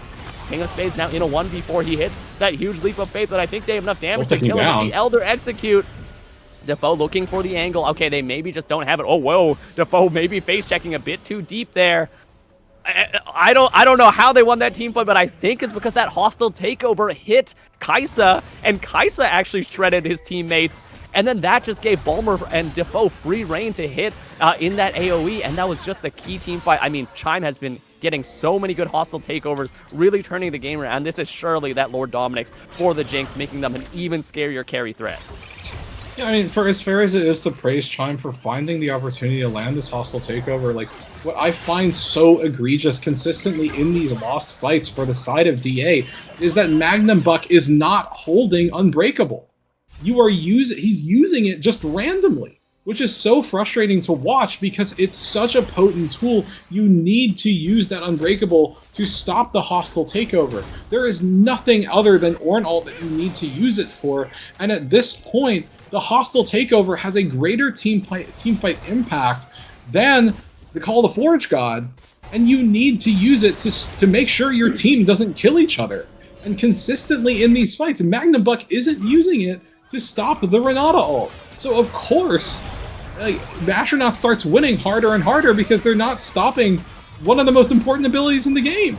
King of Spades now in a 1v4. He hits that huge leap of faith, but I think they have enough damage to kill him. The Elder execute. Defoe looking for the angle. Okay, they maybe just don't have it. Oh, whoa. Defoe maybe face checking a bit too deep there. I don't know how they won that team fight, but I think it's because that hostile takeover hit Kaisa, and Kaisa actually shredded his teammates, and then that just gave Balmer and Defoe free reign to hit in that AoE, and that was just the key team fight. I mean, Chime has been getting so many good hostile takeovers, really turning the game around. This is surely that Lord Dominic's for the Jinx, making them an even scarier carry threat. Yeah, I mean, for as fair as it is to praise Chime for finding the opportunity to land this hostile takeover, like, what I find so egregious consistently in these lost fights for the side of DA is that Magnum Buck is not holding Unbreakable. He's using it just randomly, which is so frustrating to watch because it's such a potent tool. You need to use that Unbreakable to stop the hostile takeover. There is nothing other than Ornn ult that you need to use it for, and at this point, the hostile takeover has a greater team fight impact than the Call of the Forge God, and you need to use it to make sure your team doesn't kill each other. And consistently in these fights, Magnum Buck isn't using it to stop the Renata ult. So of course, the Astronaut starts winning harder and harder because they're not stopping one of the most important abilities in the game.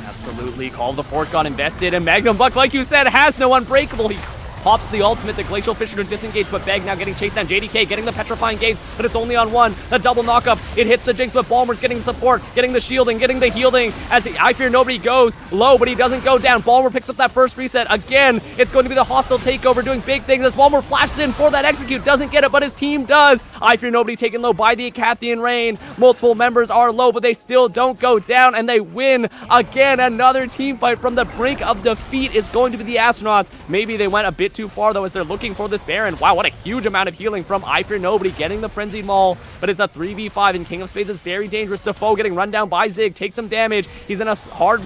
Absolutely. Call of the Fort got invested, and Magnum Buck, like you said, has no Unbreakable. He pops the ultimate, the Glacial Fissure to disengage, but Beg now getting chased down. JDK getting the Petrifying Gaze, but it's only on one. The double knockup, it hits the Jinx, but Balmer's getting support, getting the shielding, getting the healing, as I Fear Nobody goes low, but he doesn't go down. Balmer picks up that first reset. Again, it's going to be the hostile takeover doing big things as Balmer flashes in for that execute. Doesn't get it, but his team does. I Fear Nobody taken low by the Acathian Rain. Multiple members are low, but they still don't go down, and they win again. Another team fight from the brink of defeat is going to be the Astronauts. Maybe they went a bit too far, though, as they're looking for this Baron. Wow, what a huge amount of healing from I Fear Nobody, getting the Frenzied Maul, but it's a 3v5, and King of Spades is very dangerous. Defoe getting run down by Zig, takes some damage. He's in a hard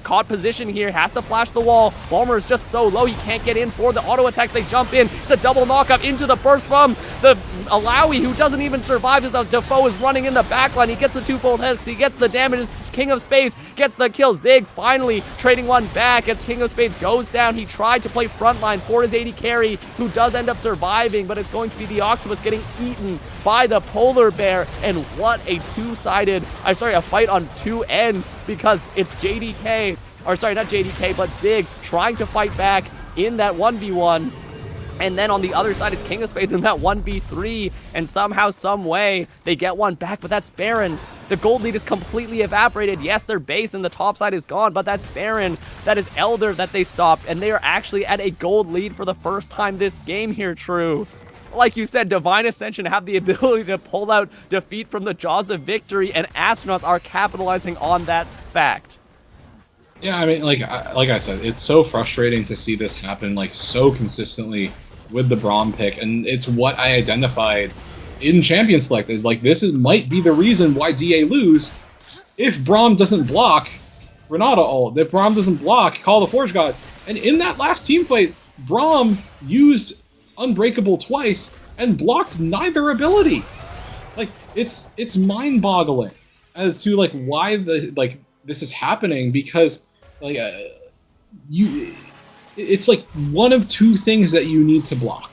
caught position here, has to flash the wall. Balmer is just so low, he can't get in for the auto attack. They jump in. It's a double knockup into the burst from the Alawi, who doesn't even survive as Defoe is running in the backline. He gets the twofold hit, he gets the damage. King of Spades gets the kill. Zig finally trading one back as King of Spades goes down. He tried to play frontline for his AD carry, who does end up surviving, but it's going to be the Octopus getting eaten by the Polar Bear. And what a a fight on two ends, because it's JDK, or sorry, not JDK, but Zig trying to fight back in that 1v1. And then on the other side, it's King of Spades in that 1v3, and somehow, some way, they get one back, but that's Baron. The gold lead is completely evaporated. Yes, their base and the top side is gone, but that's Baron. That is Elder that they stopped, and they are actually at a gold lead for the first time this game here, True. Like you said, Divine Ascension have the ability to pull out defeat from the jaws of victory, and Astronauts are capitalizing on that fact. Yeah, I mean, like I said, it's so frustrating to see this happen so consistently with the Braum pick, and it's what I identified in Champion Select is might be the reason why DA lose. If Braum doesn't block Renata ult, if Braum doesn't block Call of the Forge God, and in that last team fight, Braum used Unbreakable twice and blocked neither ability. It's mind-boggling as to why this is happening, because it's one of two things that you need to block,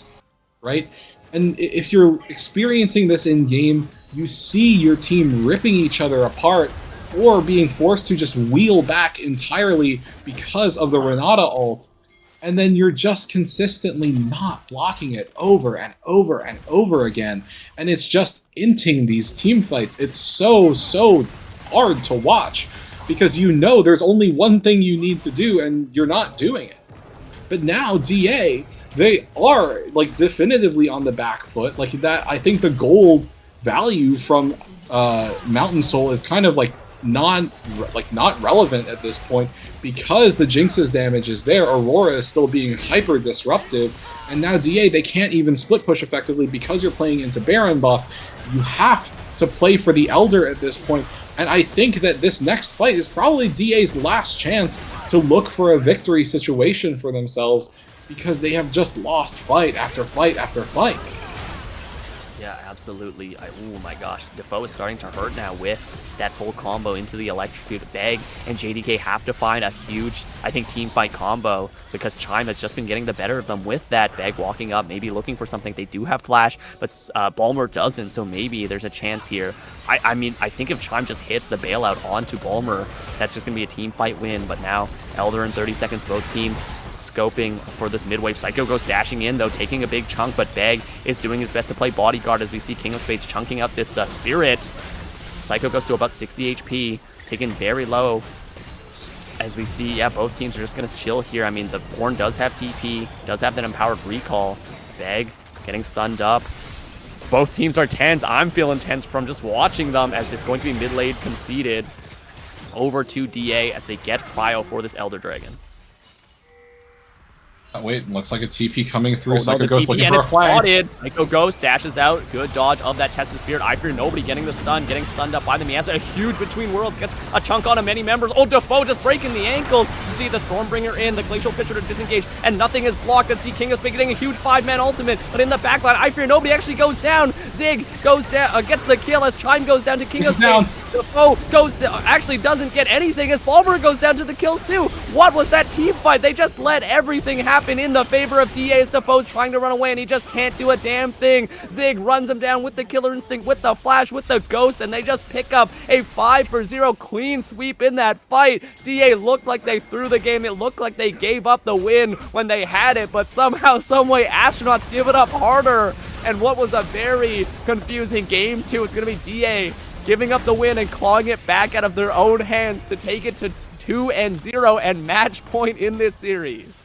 right? And if you're experiencing this in game, you see your team ripping each other apart or being forced to just wheel back entirely because of the Renata ult, and then you're just consistently not blocking it over and over and over again, and it's just inting these team fights. It's so hard to watch, because there's only one thing you need to do, and you're not doing it. But now DA, they are definitively on the back foot. That, I think the gold value from Mountain Soul is kind of not relevant at this point, because the Jinx's damage is there. Aurora is still being hyper disruptive, and now DA, they can't even split push effectively because you're playing into Baron buff. You have to play for the Elder at this point. And I think that this next fight is probably DA's last chance to look for a victory situation for themselves, because they have just lost fight after fight after fight. Yeah, absolutely. Oh my gosh, Defoe is starting to hurt now with that full combo into the electrocute. Beg and JDK have to find a huge, I think, team fight combo, because Chime has just been getting the better of them with that. Beg walking up, maybe looking for something. They do have flash, but Balmer doesn't, so maybe there's a chance here. I mean, I think if Chime just hits the bailout onto Balmer, that's just going to be a team fight win. But now, Elder in 30 seconds, both teams scoping for this mid-wave. Psycho goes dashing in, though, taking a big chunk, but Beg is doing his best to play bodyguard as we see King of Spades chunking up this Spirit. Psycho goes to about 60 HP, taken very low. As we see, yeah, both teams are just going to chill here. I mean, the Born does have TP, does have that empowered recall. Beg getting stunned up. Both teams are tense. I'm feeling tense from just watching them, as it's going to be mid-lane conceded over to DA as they get Cryo for this Elder Dragon. Wait, looks like a TP coming through. Oh, Psycho no, Ghost looking for a flag. Spotted. Psycho Ghost dashes out. Good dodge of that Test of Spirit. I Fear Nobody getting the stun, getting stunned up by the Miasma. A huge Between Worlds gets a chunk on many members. Oh, Defoe just breaking the ankles. You see the Stormbringer in, the Glacial Fissure to disengage, and nothing is blocked. Let's see King of Spades getting a huge 5-man ultimate, but in the backline, I Fear Nobody actually goes down. Zig goes down, gets the kill as Chime goes down to King of Spades. Defoe goes to, actually doesn't get anything as Bulmer goes down to the kills too. What was that team fight? They just let everything happen in the favor of DA as Defoe's trying to run away and he just can't do a damn thing. Zig runs him down with the killer instinct, with the flash, with the ghost, and they just pick up a 5-for-0 clean sweep in that fight. DA looked like they threw the game. It looked like they gave up the win when they had it, but somehow, someway, Astronauts give it up harder. And what was a very confusing game too. It's going to be DA giving up the win and clawing it back out of their own hands to take it to 2-0 and match point in this series.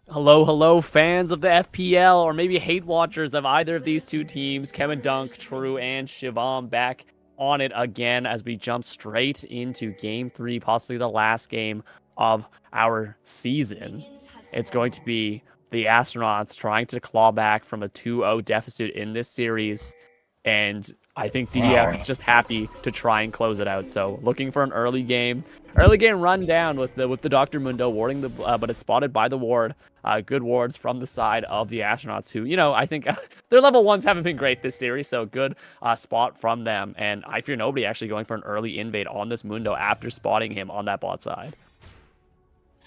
Hello, fans of the FPL, or maybe hate watchers of either of these two teams. Kevin Dunk, True, and Shivam back on it again as we jump straight into Game 3, possibly the last game of our season. It's going to be the Astronauts trying to claw back from a 2-0 deficit in this series, and I think DF just happy to try and close it out. So looking for an early game run down with the Dr. Mundo warding the, but it's spotted by the ward. Good wards from the side of the Astronauts, who, you know, I think their level 1s haven't been great this series, so good spot from them. And I Fear Nobody actually going for an early invade on this Mundo after spotting him on that bot side.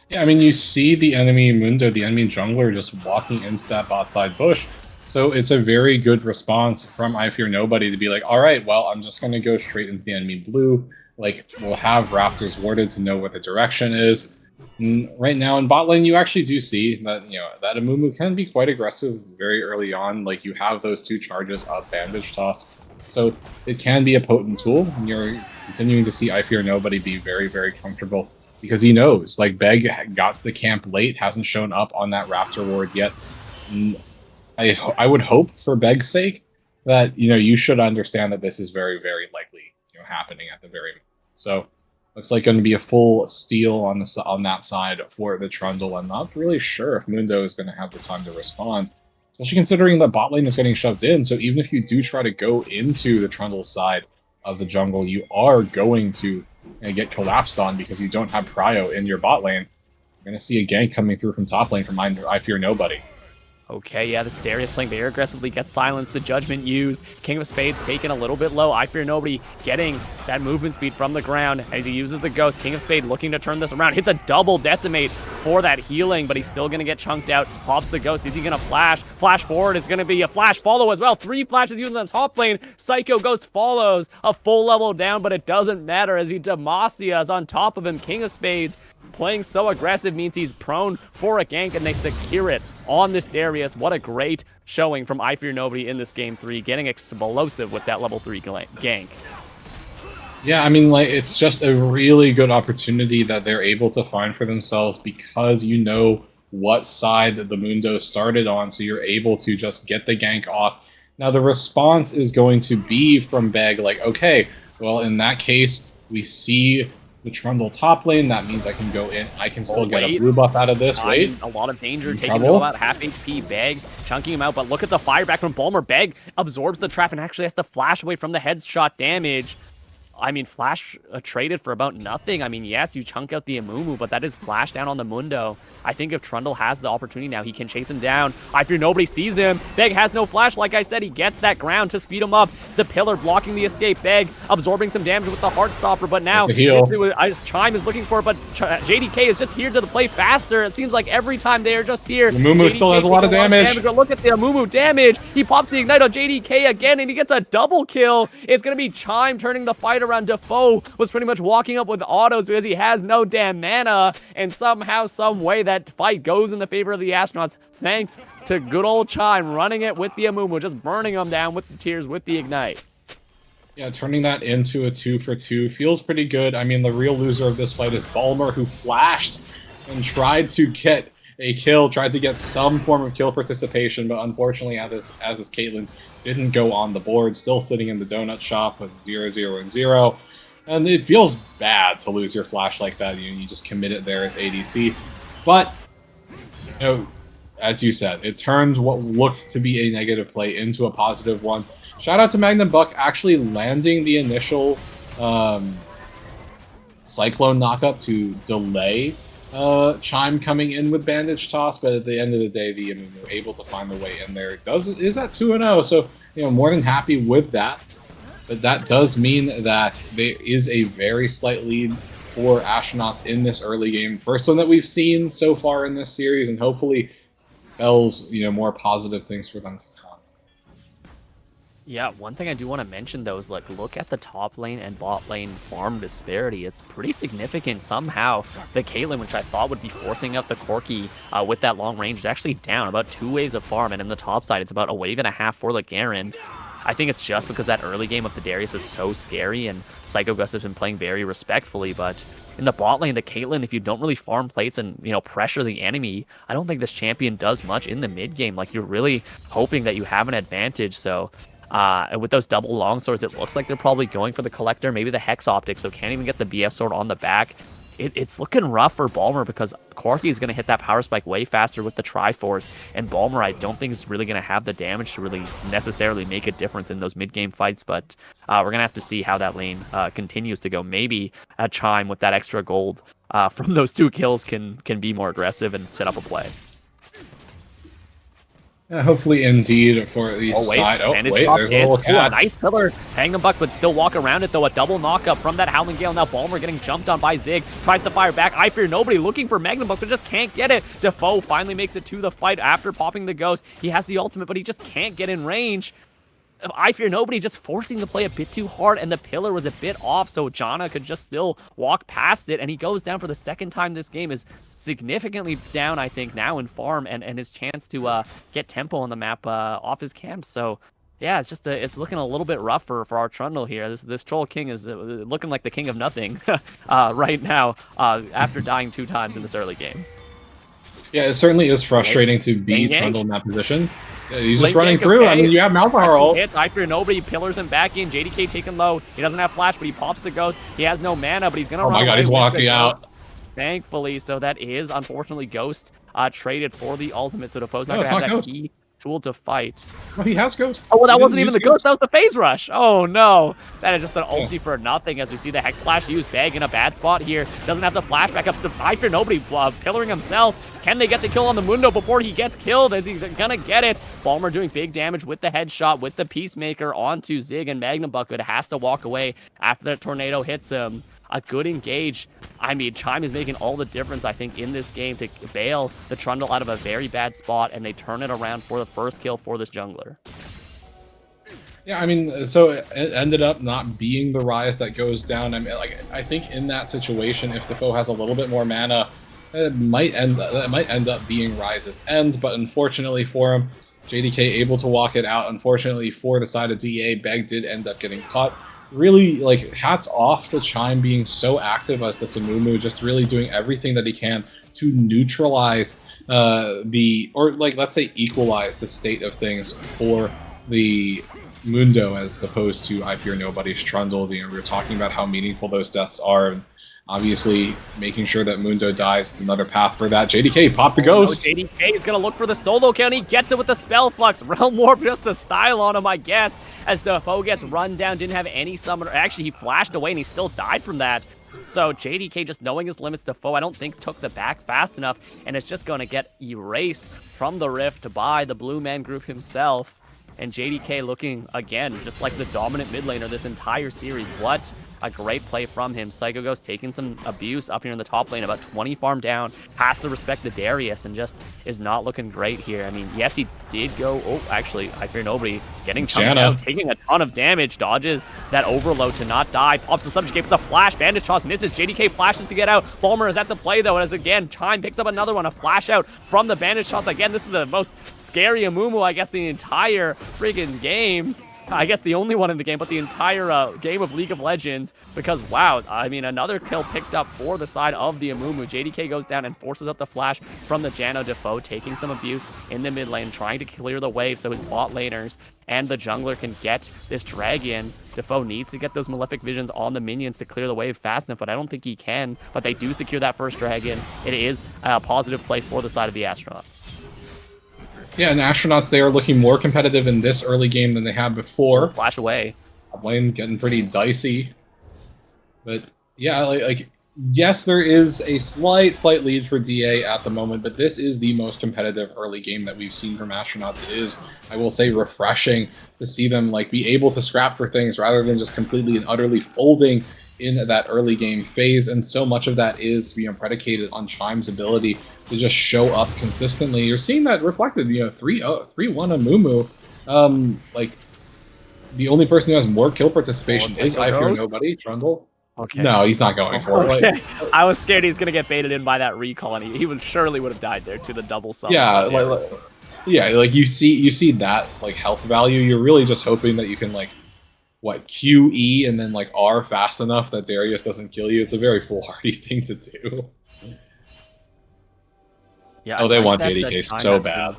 Yeah, I mean, you see the enemy Mundo, the enemy jungler, just walking into that bot side bush. So it's a very good response from I Fear Nobody to be like, all right, well, I'm just going to go straight into the enemy blue. Like, we'll have Raptors warded to know what the direction is. And right now in bot lane, you actually do see that, you know, that Amumu can be quite aggressive very early on. Like, you have those 2 charges of Bandage Toss. So it can be a potent tool. And you're continuing to see I Fear Nobody be very, very comfortable because he knows, like, Beg got to the camp late, hasn't shown up on that Raptor ward yet. And I would hope, for Beg's sake, that, you know, you should understand that this is very, very likely, you know, happening at the very moment. So looks like going to be a full steal on that side for the Trundle. I'm not really sure if Mundo is going to have the time to respond, especially considering that bot lane is getting shoved in. So even if you do try to go into the Trundle side of the jungle, you are going to get collapsed on because you don't have Prio in your bot lane. You're going to see a gank coming through from top lane from I Fear Nobody. Okay, yeah, the Starius playing very aggressively, gets silenced, the Judgment used, King of Spades taken a little bit low, I Fear Nobody getting that movement speed from the ground as he uses the Ghost. King of Spades looking to turn this around, hits a double decimate for that healing, but he's still going to get chunked out, pops the Ghost, is he going to flash? Flash forward is going to be a flash follow as well, 3 flashes using the top lane, Psycho Ghost follows, a full level down, but it doesn't matter as he Demacia is on top of him. King of Spades playing so aggressive means he's prone for a gank, and they secure it on this Darius. What a great showing from I Fear Nobody in this Game 3, getting explosive with that level 3 gank. Yeah, I mean, like, it's just a really good opportunity that they're able to find for themselves because you know what side the Mundo started on, so you're able to just get the gank off. Now, the response is going to be from Beg, like, okay, well, in that case, we see the Trundle top lane. That means I can go in. I can still get a blue buff out of this. Wait. A lot of danger, taking him about half HP. Beg chunking him out, but look at the fire back from Bulmer. Beg absorbs the trap and actually has to flash away from the headshot damage. I mean, Flash traded for about nothing. I mean, yes, you chunk out the Amumu, but that is Flash down on the Mundo. I think if Trundle has the opportunity now, he can chase him down. I Fear Nobody sees him. Beg has no Flash. Like I said, he gets that ground to speed him up. The pillar blocking the escape. Beg absorbing some damage with the Heartstopper, but now Chime is looking for it, but JDK is just here to play faster. It seems like every time they are just here, Amumu still has a lot of damage. But look at the Amumu damage. He pops the Ignite on JDK again, and he gets a double kill. It's going to be Chime turning the fight around. Defoe was pretty much walking up with autos because he has no damn mana, and somehow, some way, that fight goes in the favor of the Astronauts, thanks to good old Chime running it with the Amumu, just burning them down with the tears, with the Ignite. Yeah, turning that into a 2-for-2 feels pretty good. I mean, the real loser of this fight is Bulmer, who flashed and tried to get a kill, tried to get some form of kill participation, but unfortunately, as is Caitlyn, didn't go on the board, still sitting in the donut shop with 0-0-0. And it feels bad to lose your Flash like that. You just commit it there as ADC. But, you know, as you said, it turned what looked to be a negative play into a positive one. Shout out to Magnum Buck actually landing the initial Cyclone knockup to delay Chime coming in with Bandage Toss, but at the end of the day, the Amumu were able to find the way in there. Is at 2-0, so, you know, more than happy with that. but that does mean that there is a very slight lead for Astronauts in this early game. First one that we've seen so far in this series, and hopefully spells more positive things for them to come. Yeah, one thing I do want to mention though is like look at the top lane and bot lane farm disparity. It's pretty significant somehow. The Caitlyn, which I thought would be forcing out the Corki with that long range, is actually down about 2 waves of farm, and in the top side it's about 1.5 waves for the Garen. I think it's just because that early game of the Darius is so scary, and Psycho Gus has been playing very respectfully, but in the bot lane, the Caitlyn, if you don't really farm plates and, pressure the enemy, I don't think this champion does much in the mid game. Like, you're really hoping that you have an advantage, so and with those double longswords, it looks like they're probably going for the Collector, maybe the Hex Optic, so can't even get the BF sword on the back. It's looking rough for Balmer because Corki is going to hit that power spike way faster with the Triforce, and Balmer I don't think is really going to have the damage to really necessarily make a difference in those mid-game fights, but we're going to have to see how that lane continues to go. Maybe a Chime with that extra gold from those 2 kills can be more aggressive and set up a play. Yeah, hopefully, indeed, for the side. Oh, wait, there's a little cat. Nice pillar. Hang the buck, but still walk around it, though. A double knockup from that Howling Gale. Now Balmer getting jumped on by Zig. Tries to fire back. I Fear Nobody looking for Magnum Buck, but just can't get it. Defoe finally makes it to the fight after popping the Ghost. He has the ultimate, but he just can't get in range. I Fear Nobody just forcing the play a bit too hard, and the pillar was a bit off, so Janna could just still walk past it, and he goes down for the second time. This game is significantly down, I think, now in farm, and his chance to get tempo on the map off his camp. So yeah, it's just it's looking a little bit rough for our Trundle here. This Troll King is looking like the king of nothing right now after dying 2 times in this early game. Yeah, it certainly is frustrating to be Trundle in that position. Yeah, he's just Link running gank, through. Okay. I mean, you have Malphite ult. Hits, I Fear Nobody, pillars him back in. JDK taken low. He doesn't have flash, but he pops the Ghost. He has no mana, but he's going to run Oh my god, he's walking out. Thankfully, so that is, unfortunately, Ghost traded for the ultimate, so Defoe's not going to have that Ghost. key tool to fight. Oh, he has Ghost. Oh, well, that wasn't even the Ghost. That was the Phase Rush. Oh, no. That is just an ulti for nothing, as we see the Hex Splash used. Bag in a bad spot here. Doesn't have the flash back up. I Fear Nobody pillaring himself. Can they get the kill on the Mundo before he gets killed? Is he gonna get it? Balmer doing big damage with the headshot, with the Peacemaker onto Zig, and Magnum Bucket has to walk away after that tornado hits him. A good engage. I mean, Chime is making all the difference, I think, in this game to bail the Trundle out of a very bad spot, and they turn it around for the first kill for this jungler. Yeah, I mean, so it ended up not being the Rise that goes down. I mean, I think in that situation, if Defoe has a little bit more mana, that might end up being Rise's end. But unfortunately for him, JDK able to walk it out. Unfortunately for the side of DA, Beg did end up getting caught. Really, hats off to Chime being so active as the Samumu, just really doing everything that he can to neutralize let's say equalize the state of things for the Mundo as opposed to I Fear Nobody's Trundle. We were talking about how meaningful those deaths are, and obviously making sure that Mundo dies is another path for that. JDK pop the Ghost. No, JDK is going to look for the solo kill, and he gets it with the Spell Flux. Realm Warp just to style on him, I guess, as Defoe gets run down. Didn't have any summoner. Actually, he flashed away, and he still died from that. So JDK, just knowing his limits, Defoe, I don't think took the back fast enough, and it's just going to get erased from the Rift by the Blue Man Group himself. And JDK looking, again, just like the dominant mid laner this entire series. What a great play from him. Psycho Ghost taking some abuse up here in the top lane, about 20 farm down, has to respect the Darius, and just is not looking great here. I mean, yes, he did go, oh, actually, I Fear Nobody, getting chunked out, taking a ton of damage, dodges that overload to not die, pops the Subjugate with a flash, Bandage Toss misses, JDK flashes to get out, Balmer is at the play though, and as again, Chime picks up another one, a flash out from the Bandage Toss. Again, this is the most scary Amumu, I guess, the entire friggin' game. I guess the only one in the game, but the entire game of League of Legends, because wow, I mean, another kill picked up for the side of the Amumu. JDK goes down and forces up the flash from the Jano. Defoe taking some abuse in the mid lane, trying to clear the wave so his bot laners and the jungler can get this dragon. Defoe needs to get those Malefic Visions on the minions to clear the wave fast enough, but I don't think he can. But they do secure that first dragon. It is a positive play for the side of the Astronauts. Yeah, and Astronauts, they are looking more competitive in this early game than they have before. Flash away. Lane getting pretty dicey. But yeah, Yes, there is a slight lead for DA at the moment, but this is the most competitive early game that we've seen from Astronauts. It is, I will say, refreshing to see them like be able to scrap for things rather than just completely and utterly folding in that early game phase. And so much of that is, predicated on Chime's ability to just show up consistently. You're seeing that reflected, 3-1 Amumu. Like the only person who has more kill participation is I Fear Nobody, Trundle. Okay. No, he's not going for it. Okay. I was scared he's gonna get baited in by that recall, and he would surely would have died there to the double summon. Yeah, like you see that like health value. You're really just hoping that you can like Q E and then like R fast enough that Darius doesn't kill you. It's a very foolhardy thing to do. Yeah. Oh, they want JDK so bad.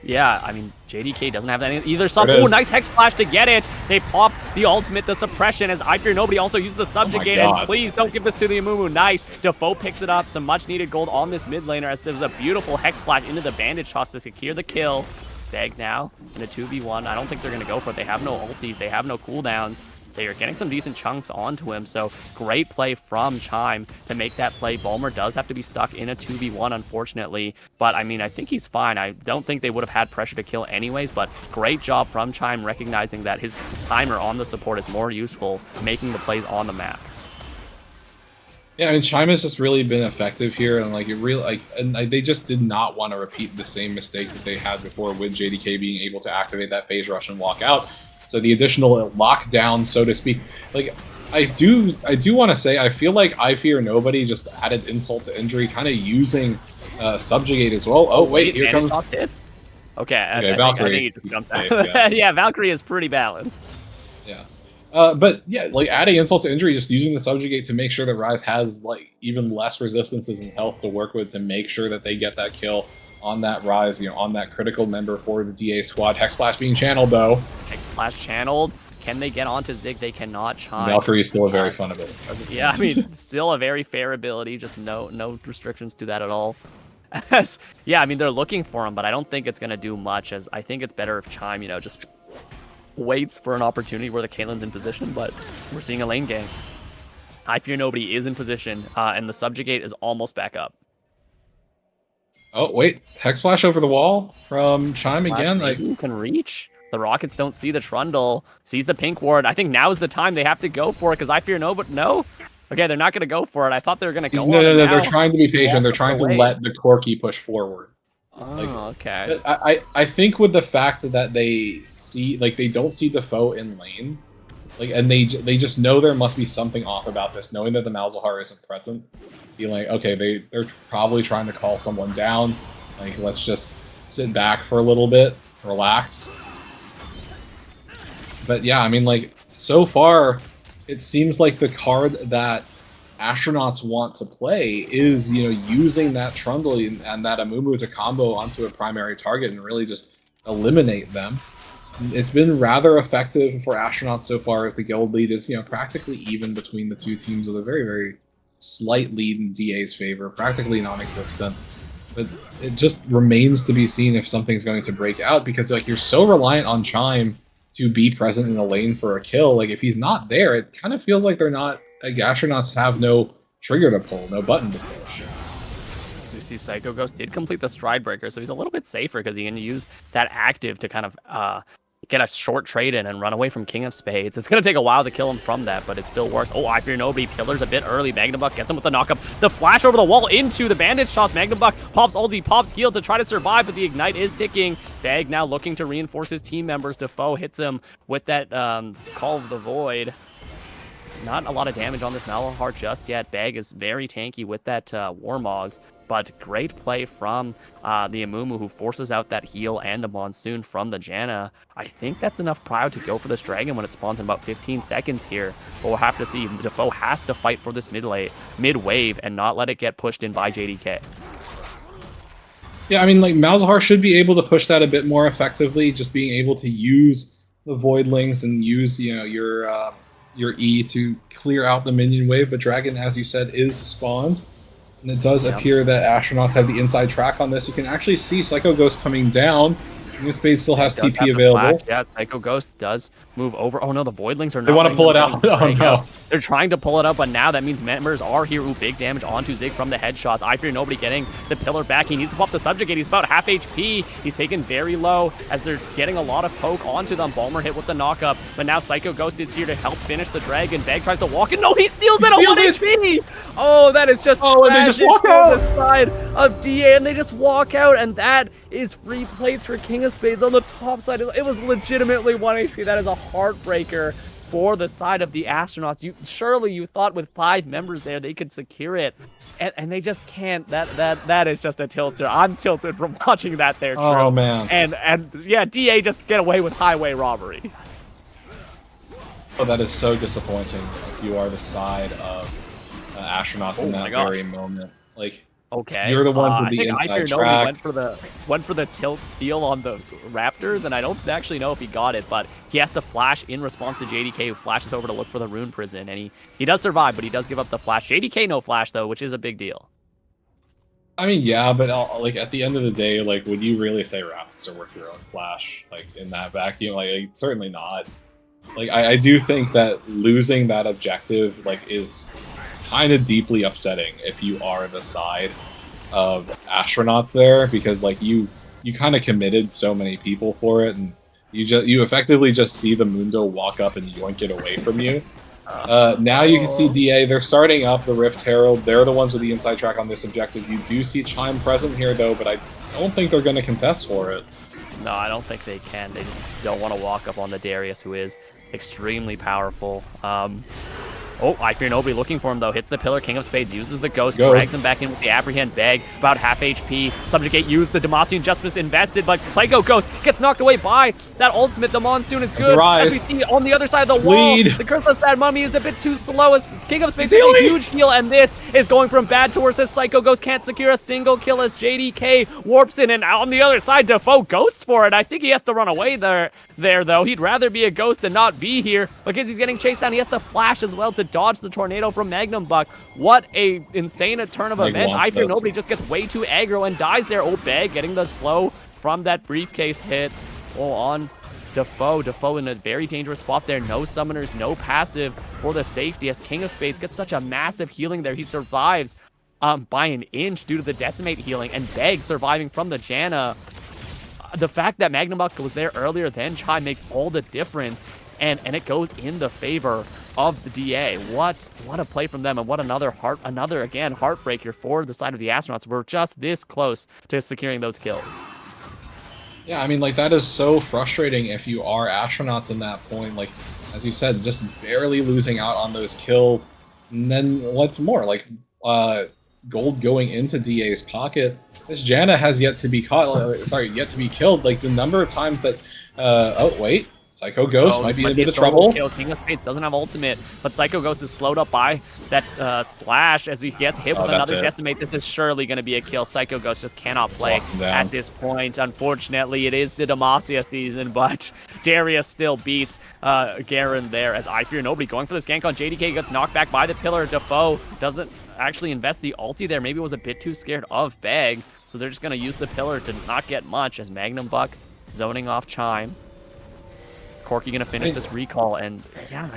Yeah, I mean, JDK doesn't have that either. Oh, nice Hex Flash to get it. They pop the ultimate, the suppression, as I Fear Nobody also uses the subjugate. And please don't give this to the Amumu. Nice. Defoe picks it up. Some much needed gold on this mid laner as there's a beautiful Hex Flash into the bandage toss to secure the kill. Beg now in a 2v1. I don't think they're going to go for it. They have no ultis. They have no cooldowns. They are getting some decent chunks onto him, so great play from Chime to make that play. Bulmer does have to be stuck in a 2v1, unfortunately, but I mean, I think he's fine. I don't think they would have had pressure to kill anyways, but great job from Chime recognizing that his timer on the support is more useful, making the plays on the map. Yeah, I mean, Chime has just really been effective here, and they just did not want to repeat the same mistake that they had before with JDK being able to activate that phase rush and walk out. So the additional lockdown, so to speak, like I do want to say, I feel like I Fear Nobody just added insult to injury, kind of using subjugate as well. Oh wait, here comes. Okay, Valkyrie. I think he just jumped out. Yeah, Valkyrie is pretty balanced. Yeah, but yeah, like adding insult to injury, just using the subjugate to make sure that Ryze has like even less resistances and health to work with to make sure that they get that kill on that Ryze, on that critical member for the DA squad. Hex Flash being channeled, though. Hex Flash channeled. Can they get onto Zig? They cannot. Chime. Valkyrie is still a very fun ability. Yeah, I mean, still a very fair ability. Just no restrictions to that at all. Yeah, I mean, they're looking for him, but I don't think it's going to do much, as I think it's better if Chime, just waits for an opportunity where the Caitlyn's in position, but we're seeing a lane gang. I Fear Nobody is in position, and the subjugate is almost back up. Oh, wait. Hex Flash over the wall from Chime again. Like, who can reach? The Rockets don't see the Trundle. Sees the pink ward. I think now is the time they have to go for it, because I Fear Nobody. No? Okay, they're not going to go for it. I thought they were going to go No, they're trying to be patient. They're trying to let the Corki push forward. Oh, okay. I think with the fact that they see, like, they don't see Defoe in lane, like, and they just know there must be something off about this, knowing that the Malzahar isn't present. Being like, okay, they're probably trying to call someone down. Like, let's just sit back for a little bit, relax. But yeah, I mean, like, so far, it seems like the card that Astronauts want to play is, using that Trundle and that Amumu to combo onto a primary target and really just eliminate them. It's been rather effective for Astronauts so far, as the guild lead is, practically even between the two teams, with a very, very slight lead in DA's favor, practically non-existent. But it just remains to be seen if something's going to break out, because like you're so reliant on Chime to be present in the lane for a kill. Like if he's not there, it kind of feels like they're not, like Astronauts have no trigger to pull, no button to push. So you see Psycho Ghost did complete the Stride Breaker, so he's a little bit safer because he can use that active to kind of get a short trade in and run away from King of Spades. It's going to take a while to kill him from that, but it still works. Oh, I Fear Nobody. Pillars a bit early. Magnabuck gets him with the knockup. The flash over the wall into the bandage toss. Magnabuck pops ulti, pops heal to try to survive, but the ignite is ticking. Bag now looking to reinforce his team members. Defoe hits him with that Call of the Void. Not a lot of damage on this Malahar just yet. Bag is very tanky with that Warmogs, but great play from the Amumu, who forces out that heal and the Monsoon from the Janna. I think that's enough Proud to go for this Dragon when it spawns in about 15 seconds here, but we'll have to see. Defoe has to fight for this mid wave and not let it get pushed in by JDK. Yeah, I mean, like, Malzahar should be able to push that a bit more effectively, just being able to use the Voidlings and use, your E to clear out the minion wave, but Dragon, as you said, is spawned. And it does appear that Astronauts have the inside track on this. You can actually see Psycho Ghost coming down. New Space still has Does have TP the available. flash. Yeah, Psycho Ghost does move over. Oh no, the Voidlings are not. They want to pull it letting out. them Oh break no. out. They're trying to pull it out, but now that means members are here. Ooh, big damage onto Zig from the headshots. I Fear Nobody getting the pillar back. He needs to pop the subjugate. He's about half HP. He's taken very low as they're getting a lot of poke onto them. Balmer hit with the knockup, but now Psycho Ghost is here to help finish the dragon. Bag tries to walk in. No, he steals it at 1 HP. Oh, that is just and they just walk on out. the side of DA, and they just walk out, and that is free plates for King of Spades on the top side. It was legitimately 1 HP. That is a heartbreaker for the side of the Astronauts. Surely you thought with 5 members there they could secure it, and they just can't. That is just a tilter. I'm tilted from watching that there, True. Oh man. And yeah, DA just get away with highway robbery. Oh, that is so disappointing if you are the side of Astronauts in that very moment. Like, okay, you're the one with the I think I inside Fear track. Nobody went for the tilt steal on the Raptors, and I don't actually know if he got it, but he has to flash in response to JDK, who flashes over to look for the rune prison, and he does survive, but he does give up the flash. JDK no flash though, which is a big deal. I mean, yeah, but like at the end of the day, like, would you really say Raptors are worth your own flash? Like in that vacuum, like certainly not. Like I do think that losing that objective like is kind of deeply upsetting if you are the side of Astronauts there, because like you kind of committed so many people for it, and you effectively just see the Mundo walk up and yoink it away from you. Now you can see DA, they're starting up the Rift Herald. They're the ones with the inside track on this objective. You do see Chime present here though, but I don't think they're going to contest for it. No, I don't think they can. They just don't want to walk up on the Darius, who is extremely powerful. Oh, I Fear Nobody looking for him, though. Hits the pillar. King of Spades uses the Ghost, drags him back in with the Apprehend Bag. About half HP. Subjugate used the Demacian Justice invested, but Psycho Ghost gets knocked away by that ultimate. The Monsoon is good. As we see on the other side of the wall, the Curse of Bad Mummy is a bit too slow as King of Spades gets a huge heal, and this is going from bad to worse as Psycho Ghost can't secure a single kill as JDK warps in, and on the other side, Defoe ghosts for it. I think he has to run away there though. He'd rather be a ghost than not be here because he's getting chased down. He has to flash as well to dodge the tornado from Magnum Buck. What a insane turn of events. I Fear Nobody just gets way too aggro and dies there. Oh, Bag getting the slow from that briefcase hit. Oh, on Defoe. Defoe in a very dangerous spot there. No summoners, no passive for the safety as King of Spades gets such a massive healing there. He survives by an inch due to the Decimate healing, and Bag surviving from the Janna. The fact that Magnum Buck was there earlier than Chai makes all the difference, and it goes in the favor of the DA. What a play from them, and what another again heartbreaker for the side of the Astronauts. We're just this close to securing those kills. Yeah, I mean, like, that is so frustrating if you are Astronauts in that point. Like, as you said, just barely losing out on those kills. And then what's more, like, gold going into DA's pocket. This Janna has yet to be yet to be killed. Like, the number of times that, oh, wait. Psycho Ghost might be in a bit of trouble. King of Spades doesn't have ultimate, but Psycho Ghost is slowed up by that slash as he gets hit with another Decimate. This is surely going to be a kill. Psycho Ghost just cannot play at this point. Unfortunately, it is the Demacia season, but Darius still beats Garen there as I Fear Nobody going for this gank on JDK. Gets knocked back by the pillar. Defoe doesn't actually invest the ulti there. Maybe was a bit too scared of Bag, so they're just going to use the pillar to not get much as Magnum Buck zoning off Chime. Corky gonna finish this recall, and yeah,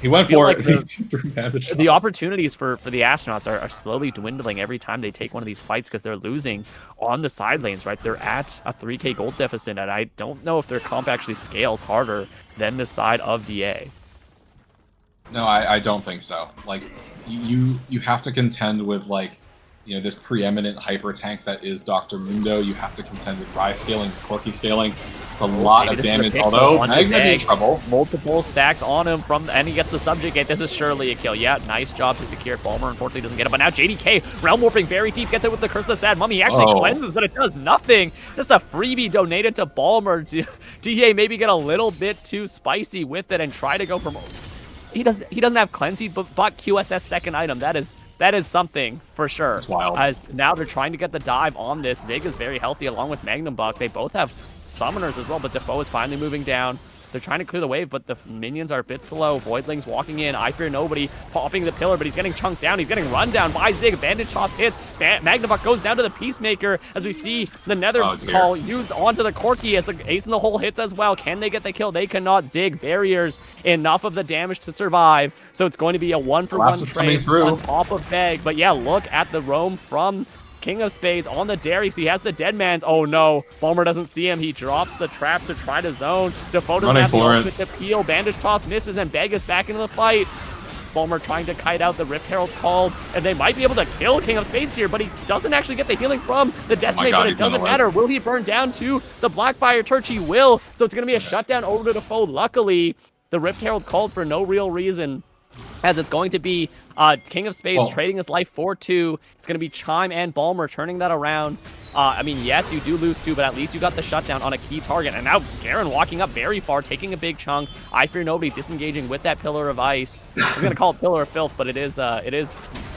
he went for it. The opportunities for the Astronauts are slowly dwindling every time they take one of these fights because they're losing on the side lanes, right? They're at a 3k gold deficit, and I don't know if their comp actually scales harder than the side of DA. No, I don't think so. Like, you have to contend with, like, you know, this preeminent hyper tank that is Dr. Mundo. You have to contend with Rye scaling, with Corky scaling. It's a lot of damage, although Mag may be in trouble. Multiple stacks on him and he gets the subjugate. This is surely a kill. Yeah, nice job to secure it. Balmer unfortunately doesn't get it, but now JDK, Realm Warping very deep, gets it with the Curse of the Sad Mummy. He actually cleanses, but it does nothing. Just a freebie donated to Balmer. DA maybe get a little bit too spicy with it and try to go from... He doesn't have cleanse, but QSS second item. That is something for sure. It's wild. As now they're trying to get the dive on this. Zig is very healthy along with Magnum Buck. They both have summoners as well, but Defoe is finally moving down. They're trying to clear the wave, but the minions are a bit slow. Voidling's walking in. I Fear Nobody popping the pillar, but he's getting chunked down. He's getting run down by Zig. Bandage toss hits. Magnavox goes down to the Peacemaker as we see the Nether Call used onto the Corki as the Ace in the Hole hits as well. Can they get the kill? They cannot. Zig barriers enough of the damage to survive. So it's going to be a 1-for-1 trade on top of Beg. But yeah, look at the roam from King of Spades on the Darius. He has the Deadman's. Oh no, Bulmer doesn't see him. He drops the trap to try to zone. Defoe doesn't have the ultimate to peel. Bandage toss misses, and Beg is back into the fight. Bulmer trying to kite out. The Rift Herald called, and they might be able to kill King of Spades here, but he doesn't actually get the healing from the Decimate, but it doesn't matter. Will he burn down to the Blackfire Church? He will, so it's going to be a shutdown over to Defoe. Luckily, the Rift Herald called for no real reason, as it's going to be King of Spades trading his life for 2. It's going to be Chime and Bulmer turning that around. I mean, yes, you do lose 2, but at least you got the shutdown on a key target. And now Garen walking up very far, taking a big chunk. I Fear Nobody disengaging with that Pillar of Ice. I was going to call it Pillar of Filth, but it is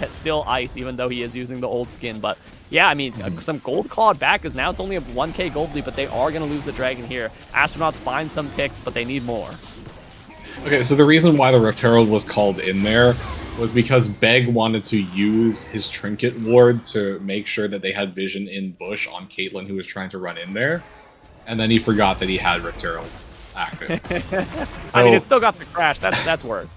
still ice, even though he is using the old skin. But yeah, I mean, some gold clawed back, because now it's only a 1k gold lead, but they are going to lose the dragon here. Astronauts find some picks, but they need more. Okay, so the reason why the Rift Herald was called in there was because Beg wanted to use his Trinket Ward to make sure that they had vision in bush on Caitlyn, who was trying to run in there, and then he forgot that he had Rift Herald active. I mean, it still got the crash. That's worth.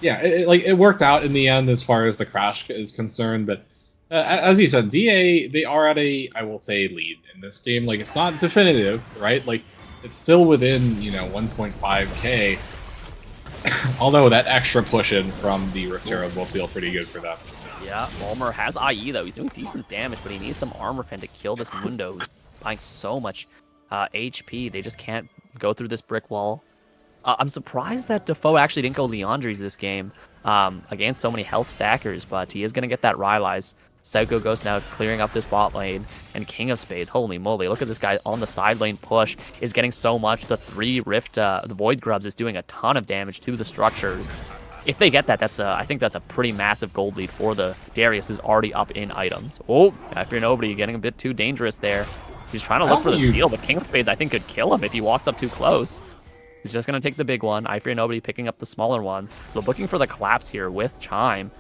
Yeah, it worked out in the end as far as the crash is concerned, but as you said, DA, they are at a, I will say, lead in this game. Like, it's not definitive, right? Like, it's still within, 1.5k. Although that extra push-in from the Rift Herald will feel pretty good for them. Yeah, Bulmer has IE, though. He's doing decent damage, but he needs some armor pen to kill this Mundo, who's buying so much HP. They just can't go through this brick wall. I'm surprised that Defoe actually didn't go Leandri's this game against so many health stackers, but he is going to get that Rylai's. Psycho Ghost now clearing up this bot lane, and King of Spades, holy moly, look at this guy on the side lane push, is getting so much. The 3 Rift, the Void Grubs is doing a ton of damage to the structures. If they get that, I think that's a pretty massive gold lead for the Darius, who's already up in items. Oh, I Fear Nobody getting a bit too dangerous there. He's trying to look for the steal, but King of Spades, I think, could kill him if he walks up too close. He's just going to take the big one. I Fear Nobody picking up the smaller ones. They're looking for the collapse here with Chime.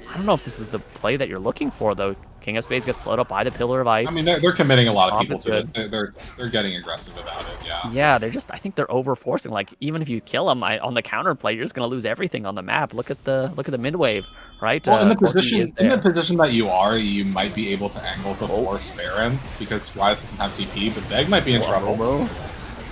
I don't know if this is the play that you're looking for, though. King of Spades gets slowed up by the Pillar of Ice. I mean, they're committing a lot of people to it. They're getting aggressive about it, yeah. Yeah, I think they're over-forcing. Like, even if you kill them on the counterplay, you're just going to lose everything on the map. Look at the mid-wave, right? Well, in the position that you are, you might be able to angle to force Baron, because Ryze doesn't have TP, but Beg might be in trouble.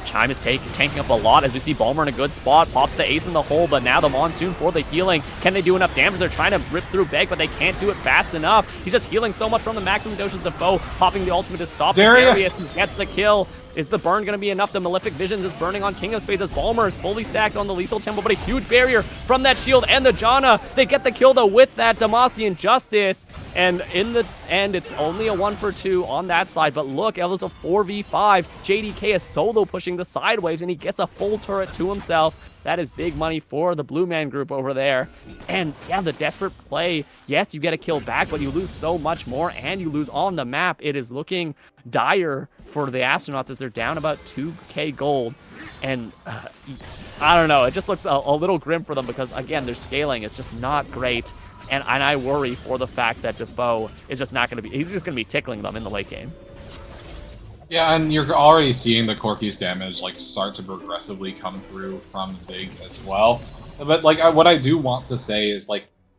Chime is tanking up a lot as we see Bulmer in a good spot. Pops the Ace in the hole, but now the Monsoon for the healing. Can they do enough damage? They're trying to rip through Beg, but they can't do it fast enough. He's just healing so much from the maximum doses. Defoe popping the ultimate to stop Darius. Gets the kill. Is the burn going to be enough? The Malefic Visions is burning on King of Spades as Bulmer is fully stacked on the Lethal Temple, but a huge barrier from that shield and the Janna. They get the kill, though, with that Demacian Justice. And in the end, it's only a 1-for-2 on that side. But look, it was a 4v5. JDK is solo pushing the sideways, and he gets a full turret to himself. That is big money for the Blue Man Group over there. And yeah, the desperate play. Yes, you get a kill back, but you lose so much more, and you lose on the map. It is looking dire for the Astronauts as they're down about 2k gold. And I don't know, it just looks a little grim for them because, again, their scaling is just not great. And I worry for the fact that Defoe is just not going to be, he's just going to be tickling them in the late game. Yeah, and you're already seeing the Corki's damage start to progressively come through from Zig as well. But what I do want to say is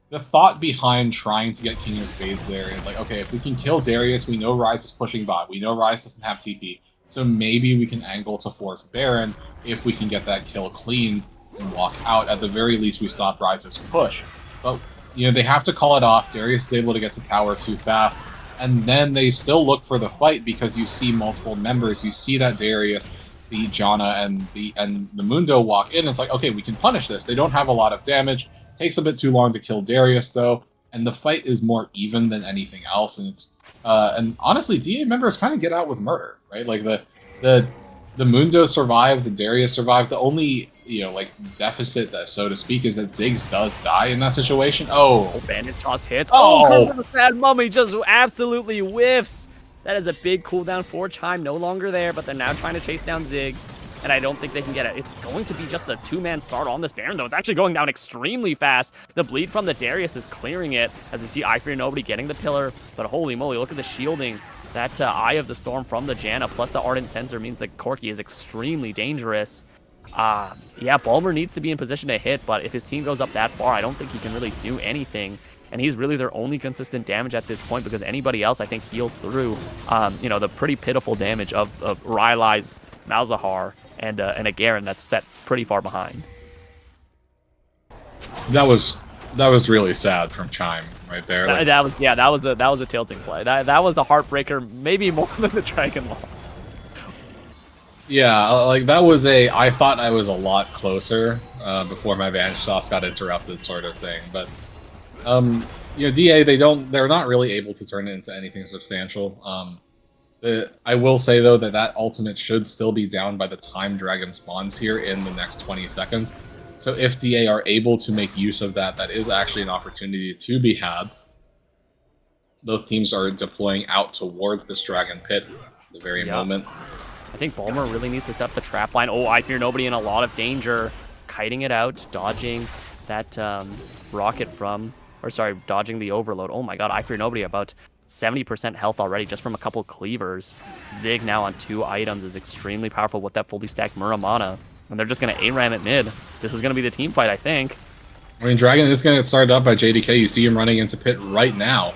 the thought behind trying to get King of Spades there is okay, if we can kill Darius, we know Ryze is pushing bot. We know Ryze doesn't have TP, so maybe we can angle to force Baron if we can get that kill clean and walk out. At the very least, we stop Ryze's push. But they have to call it off. Darius is able to get to tower too fast. And then they still look for the fight because you see multiple members. You see that Darius, the Janna, and the Mundo walk in. It's okay, we can punish this. They don't have a lot of damage. Takes a bit too long to kill Darius, though. And the fight is more even than anything else. And it's and honestly, DA members kind of get out with murder, right? The Mundo survived, the Darius survived. The only deficit, that so to speak, is that Ziggs does die in that situation. Oh, Bandit toss hits. Because of the Sad Mummy just absolutely whiffs. That is a big cooldown for Chime. No longer there, but they're now trying to chase down Zig. and I don't think they can get it. It's going to be just a 2-man start on this Baron, though. It's actually going down extremely fast. The bleed from the Darius is clearing it, as we see I Fear Nobody getting the pillar, but holy moly, look at the shielding. That Eye of the Storm from the Janna plus the Ardent Sensor means that Corki is extremely dangerous. Yeah, Bulmer needs to be in position to hit, but if his team goes up that far, I don't think he can really do anything. And he's really their only consistent damage at this point, because anybody else, I think, heals through, you know, the pretty pitiful damage of Rylai's Malzahar and a Garen that's set pretty far behind. That was really sad from Chime right there. Like, that was a tilting play. That was a heartbreaker, maybe more than the Dragon loss. Yeah, like that was I thought I was a lot closer before my Vanish Sauce got interrupted, sort of thing. But you know, DA they're not really able to turn it into anything substantial. I will say though that ultimate should still be down by the time Dragon spawns here in the next 20 seconds. So if DA are able to make use of that, that is actually an opportunity to be had. Both teams are deploying out towards this Dragon Pit at the very moment. I think Bulmer really needs to set up the trap line. Oh, I Fear Nobody in a lot of danger. Kiting it out, dodging that rocket from... Or sorry, dodging the overload. Oh my god, I Fear Nobody about 70% health already just from a couple cleavers. Zig now on 2 items is extremely powerful with that fully stacked Muramana. And they're just going to ARAM at mid. This is going to be the team fight, I think. I mean, Dragon is going to get started up by JDK. You see him running into pit right now.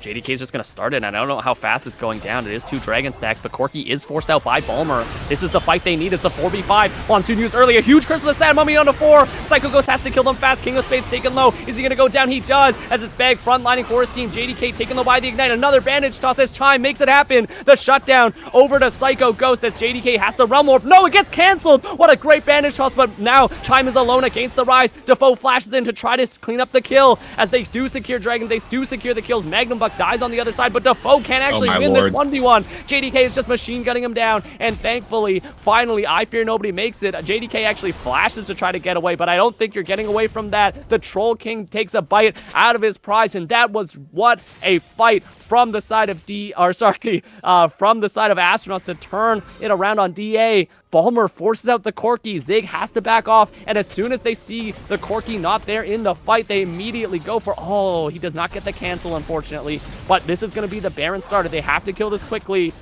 JDK is just going to start it, and I don't know how fast it's going down. It is 2 Dragon stacks, but Corki is forced out by Bulmer. This is the fight they need. It's the 4v5. Monsoon used early. A huge Curse of the Sad Mummy on the 4. Psycho Ghost has to kill them fast. King of Spades taken low. Is he going to go down? He does, as it's Bag frontlining for his team. JDK taken low by the Ignite. Another bandage toss as Chime makes it happen. The shutdown over to Psycho Ghost as JDK has the Realm Orb. No, it gets canceled. What a great bandage toss, but now Chime is alone against the Rise. Defoe flashes in to try to clean up the kill as they do secure Dragon. They do secure the kills. Magnum Buck dies on the other side, but Defoe can't actually win this 1v1. JDK is just machine gunning him down, and thankfully, finally, I Fear Nobody makes it. JDK actually flashes to try to get away, but I don't think you're getting away from that. The Troll King takes a bite out of his prize, and that was what a fight from the side of from the side of Astronauts to turn it around on DA. Bulmer forces out the Corki. Zig has to back off, and as soon as they see the Corki not there in the fight, they immediately go for... Oh, he does not get the cancel, unfortunately, but this is going to be the Baron starter. They have to kill this quickly,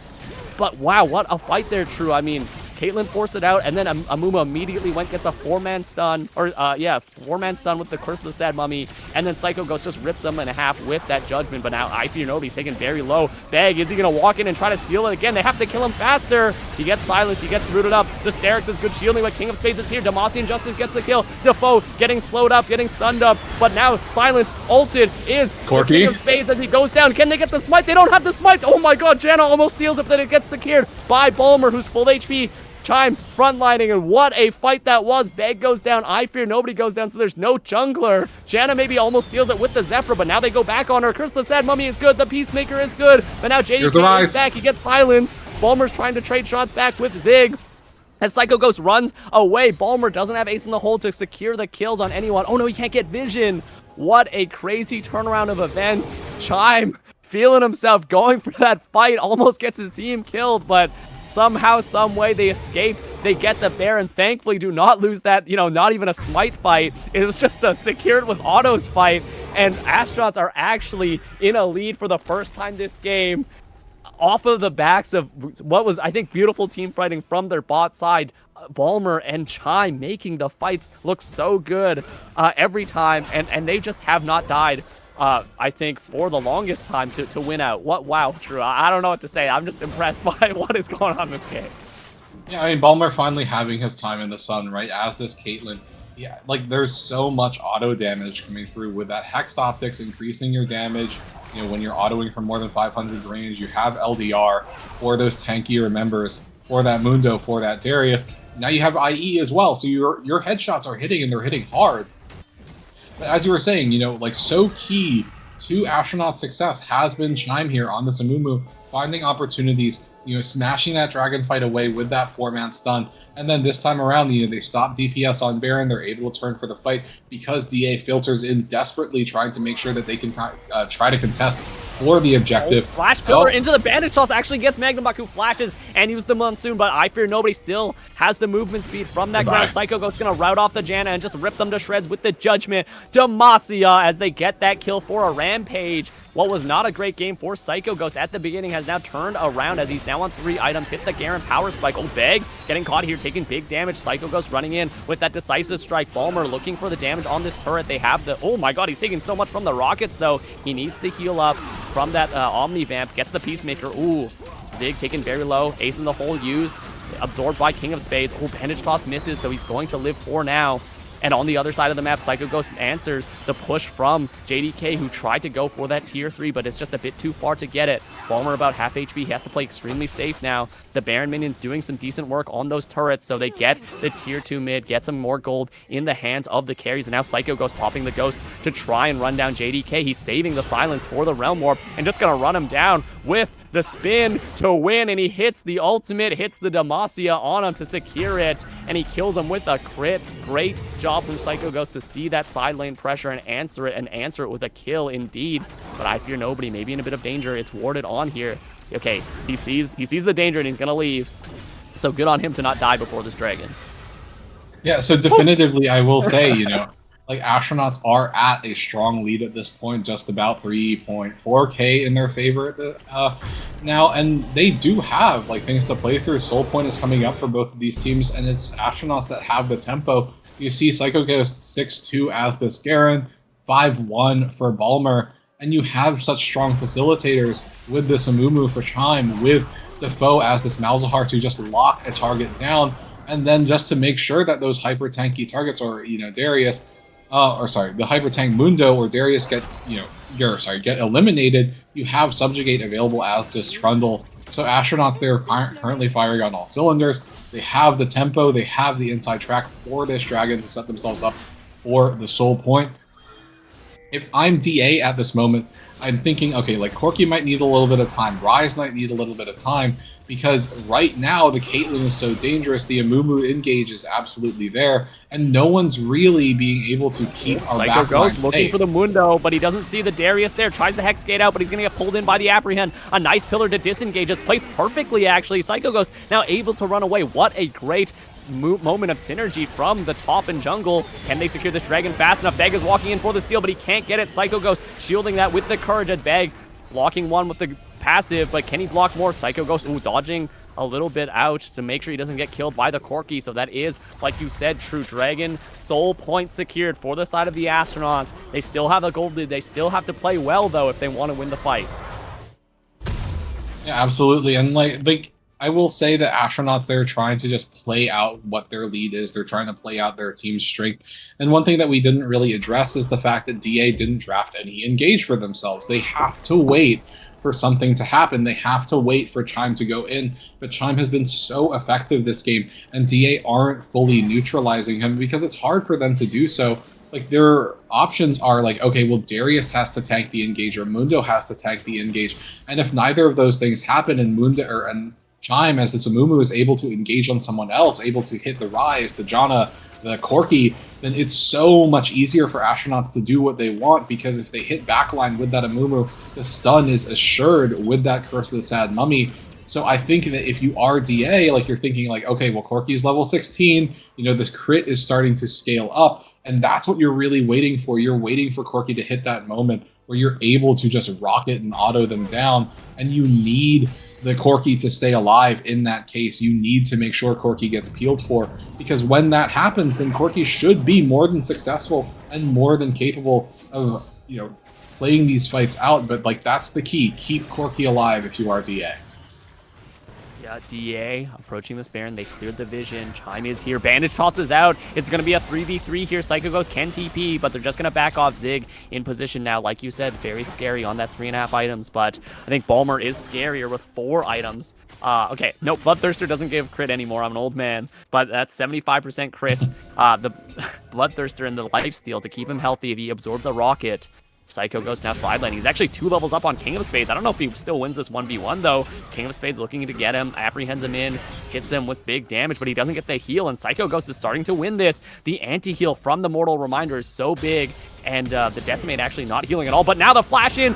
but wow, what a fight there, True. I mean, Caitlyn forced it out, and then Amuma immediately gets a 4-man stun, or 4-man stun with the Curse of the Sad Mummy, and then Psycho Ghost just rips them in half with that Judgment, but now I Fear Nobody's taken very low. Bag, is he going to walk in and try to steal it again? They have to kill him faster. He gets silenced, he gets rooted up. The Sterix is good shielding, but King of Spades is here. Demacian Justice gets the kill. Defoe getting slowed up, getting stunned up, but now Silence ulted is Corki. King of Spades as he goes down. Can they get the smite? They don't have the smite. Oh my god, Janna almost steals it, but it gets secured by Bulmer, who's full HP. Chime frontlining, and what a fight that was. Bag goes down, I Fear Nobody goes down, so there's no jungler. Janna maybe almost steals it with the Zephyr, but now they go back on her. Curse of the Sad Mummy is good, the Peacemaker is good, but now JDK is back, he gets silenced. Bulmer's trying to trade shots back with Zig. As Psycho Ghost runs away, Bulmer doesn't have Ace in the hole to secure the kills on anyone. Oh no, he can't get vision. What a crazy turnaround of events. Chime feeling himself, going for that fight, almost gets his team killed, but somehow, some way, they escape. They get the Baron. Thankfully, do not lose that, you know, not even a smite fight. It was just a secured with autos fight, and Astronauts are actually in a lead for the first time this game, off of the backs of what was, I think, beautiful team fighting from their bot side. Bulmer and Chime making the fights look so good every time, and they just have not died. I think for the longest time to win out. Wow, Drew. I don't know what to say. I'm just impressed by what is going on in this game. Yeah, I mean, Bulmer finally having his time in the sun, right? As this Caitlyn, yeah, like there's so much auto damage coming through with that Hex Optics increasing your damage. You know, when you're autoing from more than 500 range, you have LDR for those tankier members, for that Mundo, for that Darius. Now you have IE as well, so your headshots are hitting, and they're hitting hard. As you were saying, you know, like, so key to Astronaut's success has been Chime here on the Amumu, finding opportunities, you know, smashing that dragon fight away with that 4-man stun, and then this time around, you know, they stop DPS on Baron, they're able to turn for the fight because DA filters in desperately trying to make sure that they can try to contest for the objective. Flash pillar into the bandage toss actually gets Magnum Baku flashes and use the Monsoon, but I Fear Nobody still has the movement speed from that ground. Psycho Ghost's gonna route off the Janna and just rip them to shreds with the Judgment. Demacia, as they get that kill for a Rampage. What was not a great game for Psycho Ghost at the beginning has now turned around as he's now on 3 items. Hit the Garen Power Spike. Oh, Beg getting caught here, taking big damage. Psycho Ghost running in with that decisive strike. Balmer looking for the damage on this turret. They have the... Oh my god, he's taking so much from the rockets, though. He needs to heal up from that Omni Vamp. Gets the Peacemaker. Ooh, Zig taken very low. Ace in the hole used. Absorbed by King of Spades. Oh, Bandage Toss misses, so he's going to live 4 now. And on the other side of the map, Psycho Ghost answers the push from JDK, who tried to go for that tier 3, but it's just a bit too far to get it. Balmer about half HP. He has to play extremely safe now. The Baron minions doing some decent work on those turrets, so they get the tier 2 mid, get some more gold in the hands of the carries. And now Psycho Ghost popping the Ghost to try and run down JDK. He's saving the silence for the Realm Warp and just going to run him down with the spin to win, and he hits the ultimate, hits the Demacia on him to secure it, and he kills him with a crit. Great job from Psycho Ghost to see that side lane pressure and answer it with a kill indeed. But I Fear Nobody maybe in a bit of danger. It's warded on here. Okay, he sees the danger and he's gonna leave. So good on him to not die before this dragon. Yeah, so definitively I will say, like Astronauts are at a strong lead at this point, just about 3.4k in their favor now, and they do have like things to play through. Soul Point is coming up for both of these teams, and it's Astronauts that have the tempo. You see Psycho Ghost 6-2 as this Garen, 5-1 for Balmer, and you have such strong facilitators with this Amumu for Chime, with Defoe as this Malzahar to just lock a target down, and then just to make sure that those hyper tanky targets, or Darius, the hyper tank Mundo or Darius get eliminated. You have Subjugate available as this Trundle. So Astronauts, they're currently firing on all cylinders. They have the tempo, they have the inside track for this dragon to set themselves up for the Soul Point. If I'm DA at this moment, I'm thinking, okay, like Corki might need a little bit of time, Ryze might need a little bit of time, because right now the Caitlyn is so dangerous, the Amumu engage is absolutely there, and no one's really being able to keep our Psycho Ghost looking for the Mundo, but he doesn't see the Darius there. Tries the Hex Gate out, but he's going to get pulled in by the Apprehend. A nice pillar to disengage. It's placed perfectly, actually. Psycho Ghost now able to run away. What a great moment of synergy from the top and jungle. Can they secure this dragon fast enough? Beg is walking in for the steal, but he can't get it. Psycho Ghost shielding that with the courage at Beg. Blocking one with the passive, but can he block more? Psycho Ghost, dodging a little bit out to make sure he doesn't get killed by the Corki. So that is, like you said, True Dragon. Soul Point secured for the side of the Astronauts. They still have a gold lead. They still have to play well, though, if they want to win the fights. Yeah, absolutely. And like I will say that Astronauts, they're trying to just play out what their lead is. They're trying to play out their team's strength. And one thing that we didn't really address is the fact that DA didn't draft any engage for themselves. They have to wait for something to happen. They have to wait for Chime to go in. But Chime has been so effective this game, and DA aren't fully neutralizing him because it's hard for them to do so. Like, their options are like, okay, well, Darius has to tank the engage, or Mundo has to tank the engage. And if neither of those things happen, and Chime, as this Amumu, is able to engage on someone else, able to hit the Ryze, the Janna, the Corki, then it's so much easier for Astronauts to do what they want, because if they hit backline with that Amumu, the stun is assured with that Curse of the Sad Mummy. So I think that if you are DA, like, you're thinking like, okay, well, Corki's level 16, this crit is starting to scale up, and that's what you're really waiting for. You're waiting for Corki to hit that moment where you're able to just rocket and auto them down, and you need the Corki to stay alive in that case. You need to make sure Corki gets peeled for, because when that happens, then Corki should be more than successful and more than capable of, playing these fights out. But, like, that's the key. Keep Corki alive if you are DA. Yeah, DA approaching this Baron. They cleared the vision. Chime is here. Bandage tosses out. It's going to be a 3v3 here. Psycho Ghost can TP, but they're just going to back off. Zig in position now. Like you said, very scary on that 3.5 items, but I think Balmer is scarier with 4 items. Okay, no, Bloodthirster doesn't give crit anymore. I'm an old man, but that's 75% crit. The Bloodthirster and the lifesteal to keep him healthy if he absorbs a rocket. Psycho Ghost now sidelining. He's actually 2 levels up on King of Spades. I don't know if he still wins this 1v1, though. King of Spades looking to get him, apprehends him in, hits him with big damage, but he doesn't get the heal, and Psycho Ghost is starting to win this. The anti-heal from the Mortal Reminder is so big, and the Decimate actually not healing at all, but now the flash in,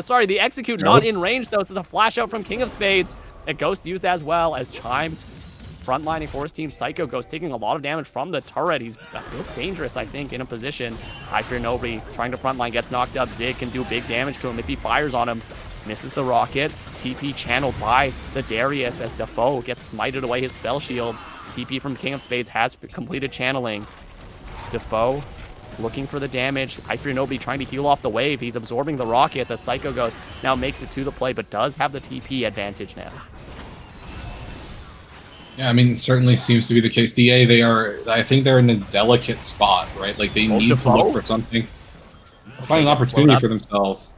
sorry, the execute not in range though. It's a flash out from King of Spades. A Ghost used as well as Chime frontlining for his team. Psycho Ghost taking a lot of damage from the turret. He's a bit dangerous, I think, in a position. I Fear Nobody trying to frontline, gets knocked up. Zig can do big damage to him if he fires on him. Misses the rocket. TP channeled by the Darius as Defoe gets smited away his spell shield. TP from King of Spades has completed channeling. Defoe looking for the damage. I Fear Nobody trying to heal off the wave. He's absorbing the rockets as Psycho Ghost now makes it to the play, but does have the TP advantage now. Yeah, I mean, it certainly seems to be the case. DA, I think they're in a delicate spot, right? Like, they need to look for something to find an opportunity for themselves.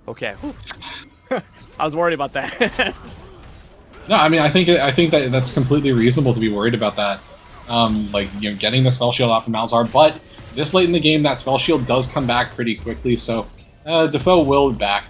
Okay. I was worried about that. No, I mean, I think that's completely reasonable to be worried about that. Like, you know, getting the spell shield off of Malzahar, but this late in the game, that spell shield does come back pretty quickly, so Defoe will back.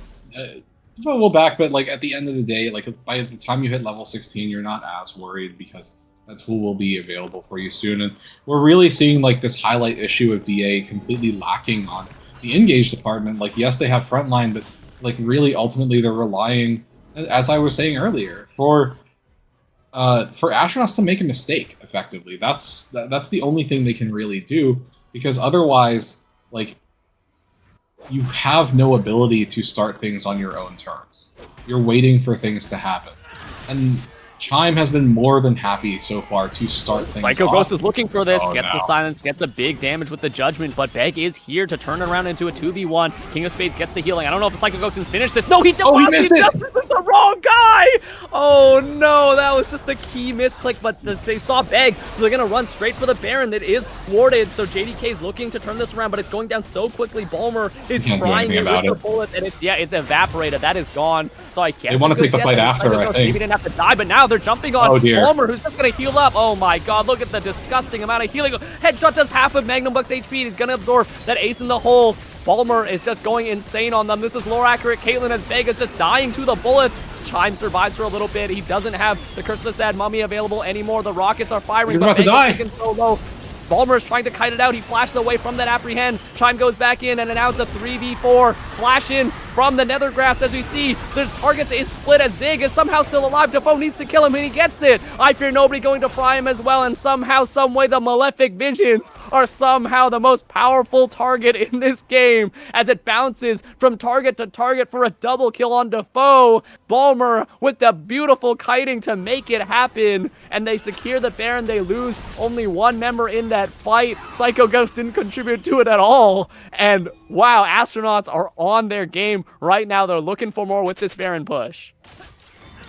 Defoe will back, but like at the end of the day, like by the time you hit level 16, you're not as worried because that tool will be available for you soon. And we're really seeing like this highlight issue of DA completely lacking on the engage department. Like, yes, they have frontline, but like really ultimately they're relying, as I was saying earlier, for astronauts to make a mistake effectively. That's the only thing they can really do, because otherwise, like, you have no ability to start things on your own terms. You're waiting for things to happen. And Chime has been more than happy so far to start things Psycho off. Ghost is looking for this, gets no. the silence, gets a big damage with the judgment, but Beg is here to turn it around into a 2v1. King of Spades gets the healing. I don't know if Psycho Ghost can finish this. No, he did. Oh, he missed it. This is the wrong guy. Oh no, that was just the key misclick, but they saw Beg, so they're gonna run straight for the Baron. That is thwarted, so JDK is looking to turn this around, but it's going down so quickly. Balmer is crying with the bullets, and it's evaporated. That is gone. So I guess they want to take the fight after, I think. Maybe didn't have to die, but now they're jumping on Balmer, who's just going to heal up. Oh my god, look at the disgusting amount of healing. Headshot does half of Magnum Buck's HP, and he's going to absorb that ace in the hole. Balmer is just going insane on them. This is lore accurate. Caitlyn as Beg is just dying to the bullets. Chime survives for a little bit. He doesn't have the Curse of the Sad Mummy available anymore. The rockets are firing. He's about to die. So low. Balmer is trying to kite it out. He flashes away from that apprehend. Chime goes back in and announces a 3v4. Flash in from the Nethergrass as we see the target is split as Zig is somehow still alive. Defoe needs to kill him and he gets it. I Fear Nobody going to fry him as well, and somehow, someway, the Malefic Visions are somehow the most powerful target in this game as it bounces from target to target for a double kill on Defoe. Balmer with the beautiful kiting to make it happen, and they secure the Baron. They lose only one member in that fight. Psycho Ghost didn't contribute to it at all, and wow, Astronauts are on their game right now. They're looking for more with this Baron push.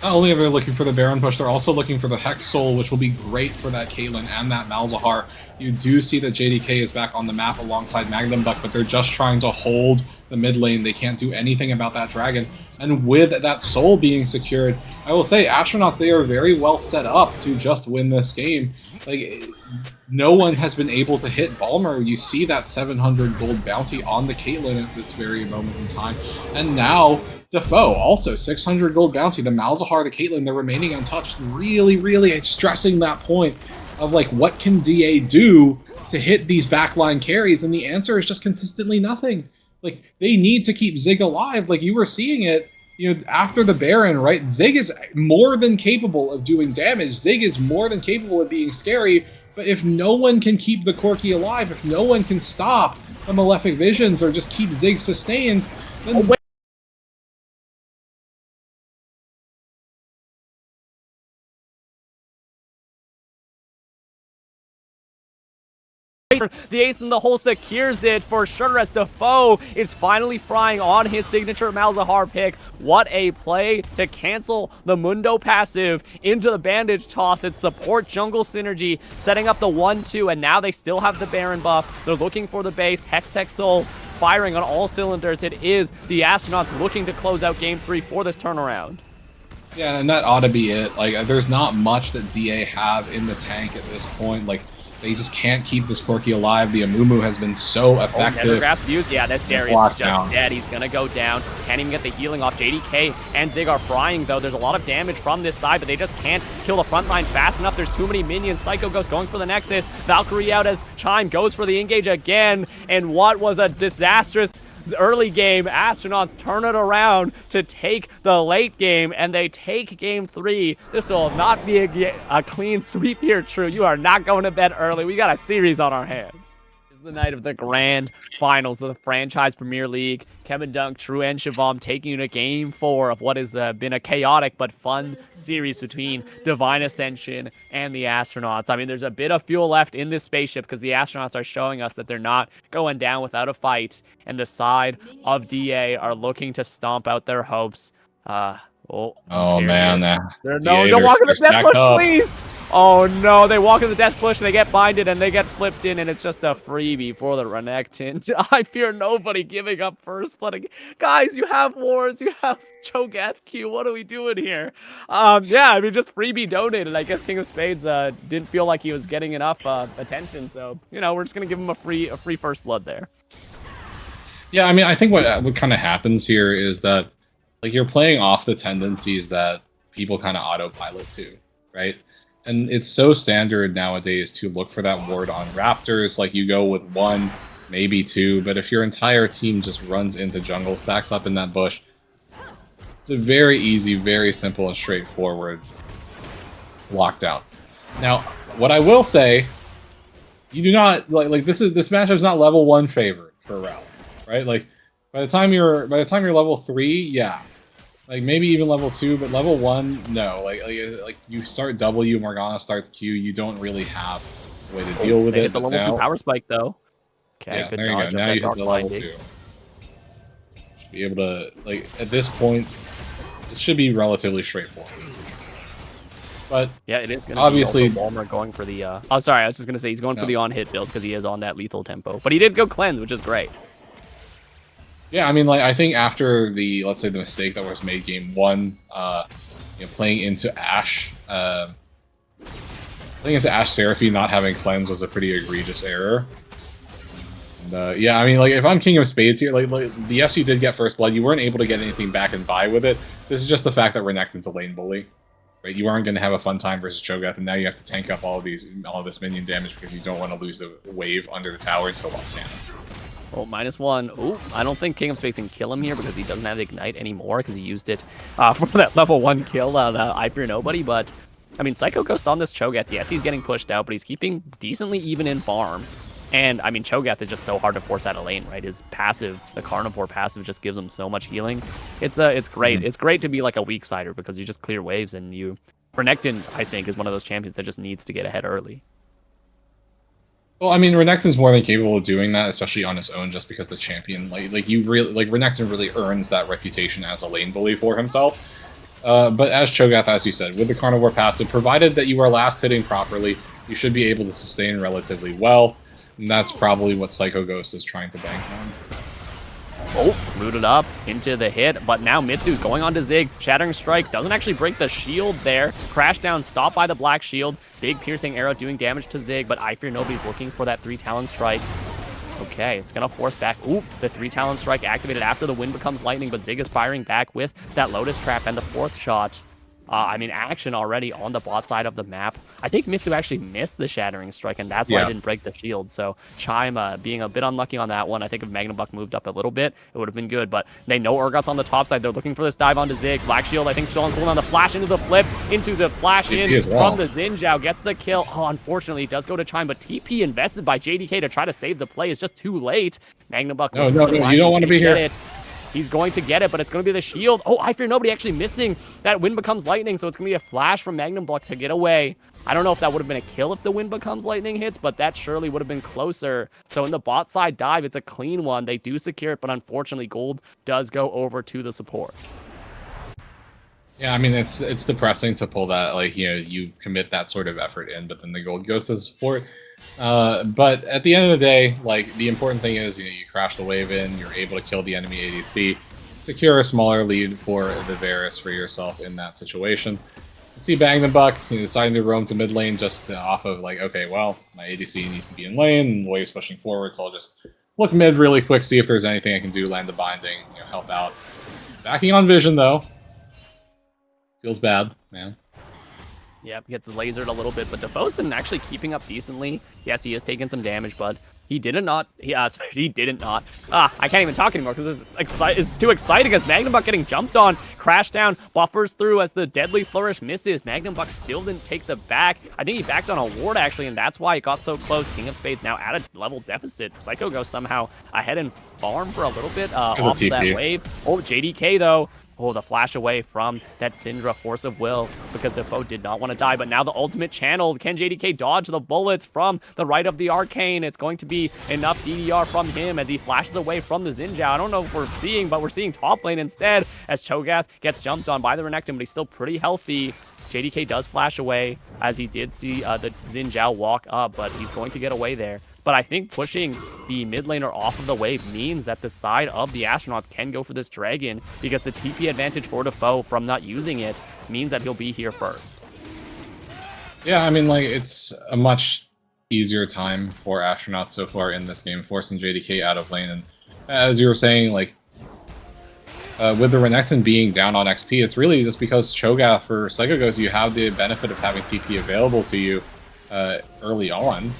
Not only are they looking for the Baron push, they're also looking for the Hex Soul, which will be great for that Caitlyn and that Malzahar. You do see that JDK is back on the map alongside Magnum Buck, but they're just trying to hold the mid lane. They can't do anything about that dragon. And with that soul being secured, I will say, Astronauts, they are very well set up to just win this game. Like, no one has been able to hit Balmer. You see that 700 gold bounty on the Caitlyn at this very moment in time. And now, Defoe, also 600 gold bounty. The Malzahar, the Caitlyn, they're remaining untouched. Really, really stressing that point of, like, what can DA do to hit these backline carries? And the answer is just consistently nothing. Like, they need to keep Zig alive. Like, you were seeing it, you know, after the Baron, right? Zig is more than capable of doing damage. Zig is more than capable of being scary. But if no one can keep the Corki alive, if no one can stop the Malefic Visions or just keep Zig sustained, then... The ace in the hole secures it for sure as Defoe is finally frying on his signature Malzahar pick. What a play to cancel the Mundo passive into the bandage toss. It's support jungle synergy, setting up the 1-2, and now they still have the Baron buff. They're looking for the base. Hextech Soul firing on all cylinders. It is the Astronauts looking to close out Game 3 for this turnaround. Yeah, and that ought to be it. Like, there's not much that DA have in the tank at this point. Like, they just can't keep this Corki alive. The Amumu has been so effective. Nethergrass used. Yeah, this Darius is just dead. He's going to go down. Can't even get the healing off. JDK and Zig are frying, though. There's a lot of damage from this side, but they just can't kill the front line fast enough. There's too many minions. Psycho Ghost going for the Nexus. Valkyrie out as Chime goes for the engage again. And what was a disastrous early game, Astronauts turn it around to take the late game, and they take game 3. This will not be a clean sweep here, True. You are not going to bed early. We got a series on our hands. This is the night of the grand finals of the Franchise Premier League. Kevin Dunk, True, and Shivam taking you to game 4 of what has been a chaotic but fun series between Divine Ascension and the Astronauts. I mean, there's a bit of fuel left in this spaceship because the Astronauts are showing us that they're not going down without a fight, and the side of DA are looking to stomp out their hopes. Oh man, don't walk in the death push, please. Oh no, they walk in the death push and they get binded and they get flipped in, and it's just a freebie for the Renekton. I fear nobody giving up first blood. Guys, you have wards, you have Cho'Gath Q. What are we doing here? Yeah, I mean, just freebie donated. I guess King of Spades didn't feel like he was getting enough attention, so you know, we're just gonna give him a free first blood there. Yeah, I mean, I think what kind of happens here is that, like, you're playing off the tendencies that people kind of autopilot to, right? And it's so standard nowadays to look for that ward on Raptors. Like, you go with 1, maybe 2, but if your entire team just runs into jungle, stacks up in that bush, it's a very easy, very simple and straightforward lockdown. Now, what I will say, you do not like this matchup's not level 1 favored for Ralph, right? Like, by the time you're level 3, yeah. Like, maybe even level 2, but level 1, no. Like you start W, Morgana starts Q, you don't really have a way to deal with it. Hit the level 2 power spike, though. Okay, yeah, good there you dodge. go. Now you hit the level 2. Should be able to, like, at this point, it should be relatively straightforward. But yeah, it is going to obviously be also Walmart going for the... Oh, sorry, I was just going to say he's going for the on-hit build because he is on that lethal tempo. But he did go cleanse, which is great. Yeah, I mean, like, I think after the, let's say, the mistake that was made game 1, you know, playing into Ashe Seraphine not having cleanse was a pretty egregious error. And, yeah, I mean, like, if I'm King of Spades here, like, yes, you did get first blood, you weren't able to get anything back and buy with it. This is just the fact that Renekton's a lane bully. Right? You aren't going to have a fun time versus Cho'Gath, and now you have to tank up all of this minion damage because you don't want to lose the wave under the tower and still lost mana. Oh, -1. Ooh, I don't think King of Spades can kill him here because he doesn't have Ignite anymore because he used it for that level 1 kill on I Fear Nobody. But, I mean, Psycho Ghost on this Cho'Gath, yes, he's getting pushed out, but he's keeping decently even in farm. And, I mean, Cho'Gath is just so hard to force out of lane, right? His passive, the Carnivore passive, just gives him so much healing. It's great. It's great to be like a weak sider because you just clear waves and you... Renekton, I think, is one of those champions that just needs to get ahead early. Well, I mean, Renekton's more than capable of doing that, especially on his own, just because the champion, Renekton really earns that reputation as a lane bully for himself. But as Cho'Gath, as you said, with the Carnivore passive, provided that you are last hitting properly, you should be able to sustain relatively well. And that's probably what Psycho Ghost is trying to bank on. Oh, rooted up into the hit, but now Mitsu's going on to Zig. Shattering Strike doesn't actually break the shield there. Crash down, stopped by the Black Shield. Big piercing arrow doing damage to Zig, but I Fear Nobody's looking for that 3 Talon Strike. Okay, it's going to force back. Ooh, the 3 Talon Strike activated after the wind becomes lightning, but Zig is firing back with that Lotus Trap and the 4th shot. I mean, action already on the bot side of the map. I think Mitsu actually missed the Shattering Strike, and that's why it didn't break the shield. So Chime being a bit unlucky on that one. I think if Magnum Buck moved up a little bit, it would have been good. But they know Urgot's on the top side. They're looking for this dive onto Zig. Black Shield, I think, still on cooldown. The flash into the flip, into the flash in from the Xin Zhao. Gets the kill. Oh, unfortunately, it does go to Chime, but TP invested by JDK to try to save the play is just too late. Magnum Buck. No, you don't want to be here. He's going to get it, but it's going to be the shield. Oh, I Fear Nobody actually missing that Wind Becomes Lightning, so it's going to be a flash from Magnum Buck to get away. I don't know if that would have been a kill if the Wind Becomes Lightning hits, but that surely would have been closer. So in the bot side dive, it's a clean one. They do secure it, but unfortunately, gold does go over to the support. Yeah, I mean, it's depressing to pull that, like, you know, you commit that sort of effort in, but then the gold goes to support. But at the end of the day, like, the important thing is, you know, you crash the wave in, you're able to kill the enemy ADC, secure a smaller lead for the Varus for yourself in that situation. You see Magnum Buck, you know, deciding to roam to mid lane just off of, like, okay, well, my ADC needs to be in lane, and the wave's pushing forward, so I'll just look mid really quick, see if there's anything I can do, land the binding, you know, help out. Backing on vision, though. Feels bad, man. Yep, gets lasered a little bit, but Defoe's been actually keeping up decently. Yes, he is taking some damage, but He did not. Sorry, he didn't not. I can't even talk anymore because it's too exciting as Magnum Buck getting jumped on, crash down, buffers through as the deadly flourish misses. Magnum Buck still didn't take the back. I think he backed on a ward actually, and that's why it got so close. King of Spades now at a level deficit. Psycho goes somehow ahead and farm for a little bit off of that wave. Oh, JDK though. Oh, the flash away from that Syndra force of will because the foe did not want to die. But now the ultimate channeled. Can JDK dodge the bullets from the right of the arcane? It's going to be enough DDR from him as he flashes away from the Xin Zhao. I don't know if we're seeing, but we're seeing top lane instead as Cho'Gath gets jumped on by the Renekton, but he's still pretty healthy. JDK does flash away as he did see the Xin Zhao walk up, but he's going to get away there. But I think pushing the mid laner off of the wave means that the side of the astronauts can go for this dragon because the TP advantage for the foe from not using it means that he'll be here first. Yeah, I mean, like, it's a much easier time for astronauts so far in this game, forcing JDK out of lane. And as you were saying, like, with the Renekton being down on XP, it's really just because Cho'Gath for Psycho Ghost, you have the benefit of having TP available to you early on.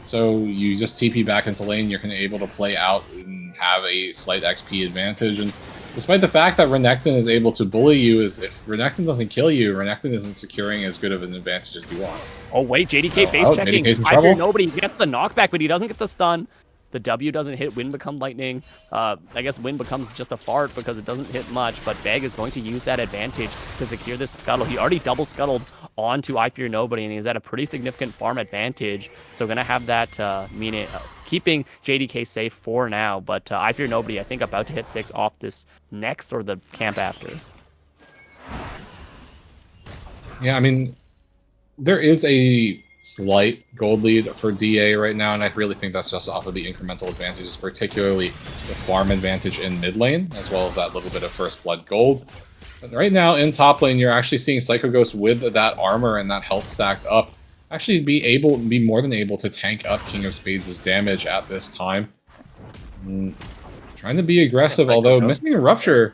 So you just TP back into lane, you're able to play out and have a slight XP advantage. And despite the fact that Renekton is able to bully you, if Renekton doesn't kill you, Renekton isn't securing as good of an advantage as he wants. Oh wait, JDK base checking. I fear nobody gets the knockback, but he doesn't get the stun. The W doesn't hit, Wind become lightning. I guess Wind becomes just a fart because it doesn't hit much, but Beg is going to use that advantage to secure this scuttle. He already double scuttled onto I Fear Nobody, and he's at a pretty significant farm advantage. So gonna have that keeping JDK safe for now, but I Fear Nobody, I think, about to hit 6 off this next or the camp after. Yeah, I mean, there is a slight gold lead for DA right now, and I really think that's just off of the incremental advantages, particularly the farm advantage in mid lane, as well as that little bit of first blood gold. But right now in top lane, you're actually seeing Psycho Ghost with that armor and that health stacked up actually be more than able to tank up King of Spades' damage at this time. Trying to be aggressive, although missing a rupture.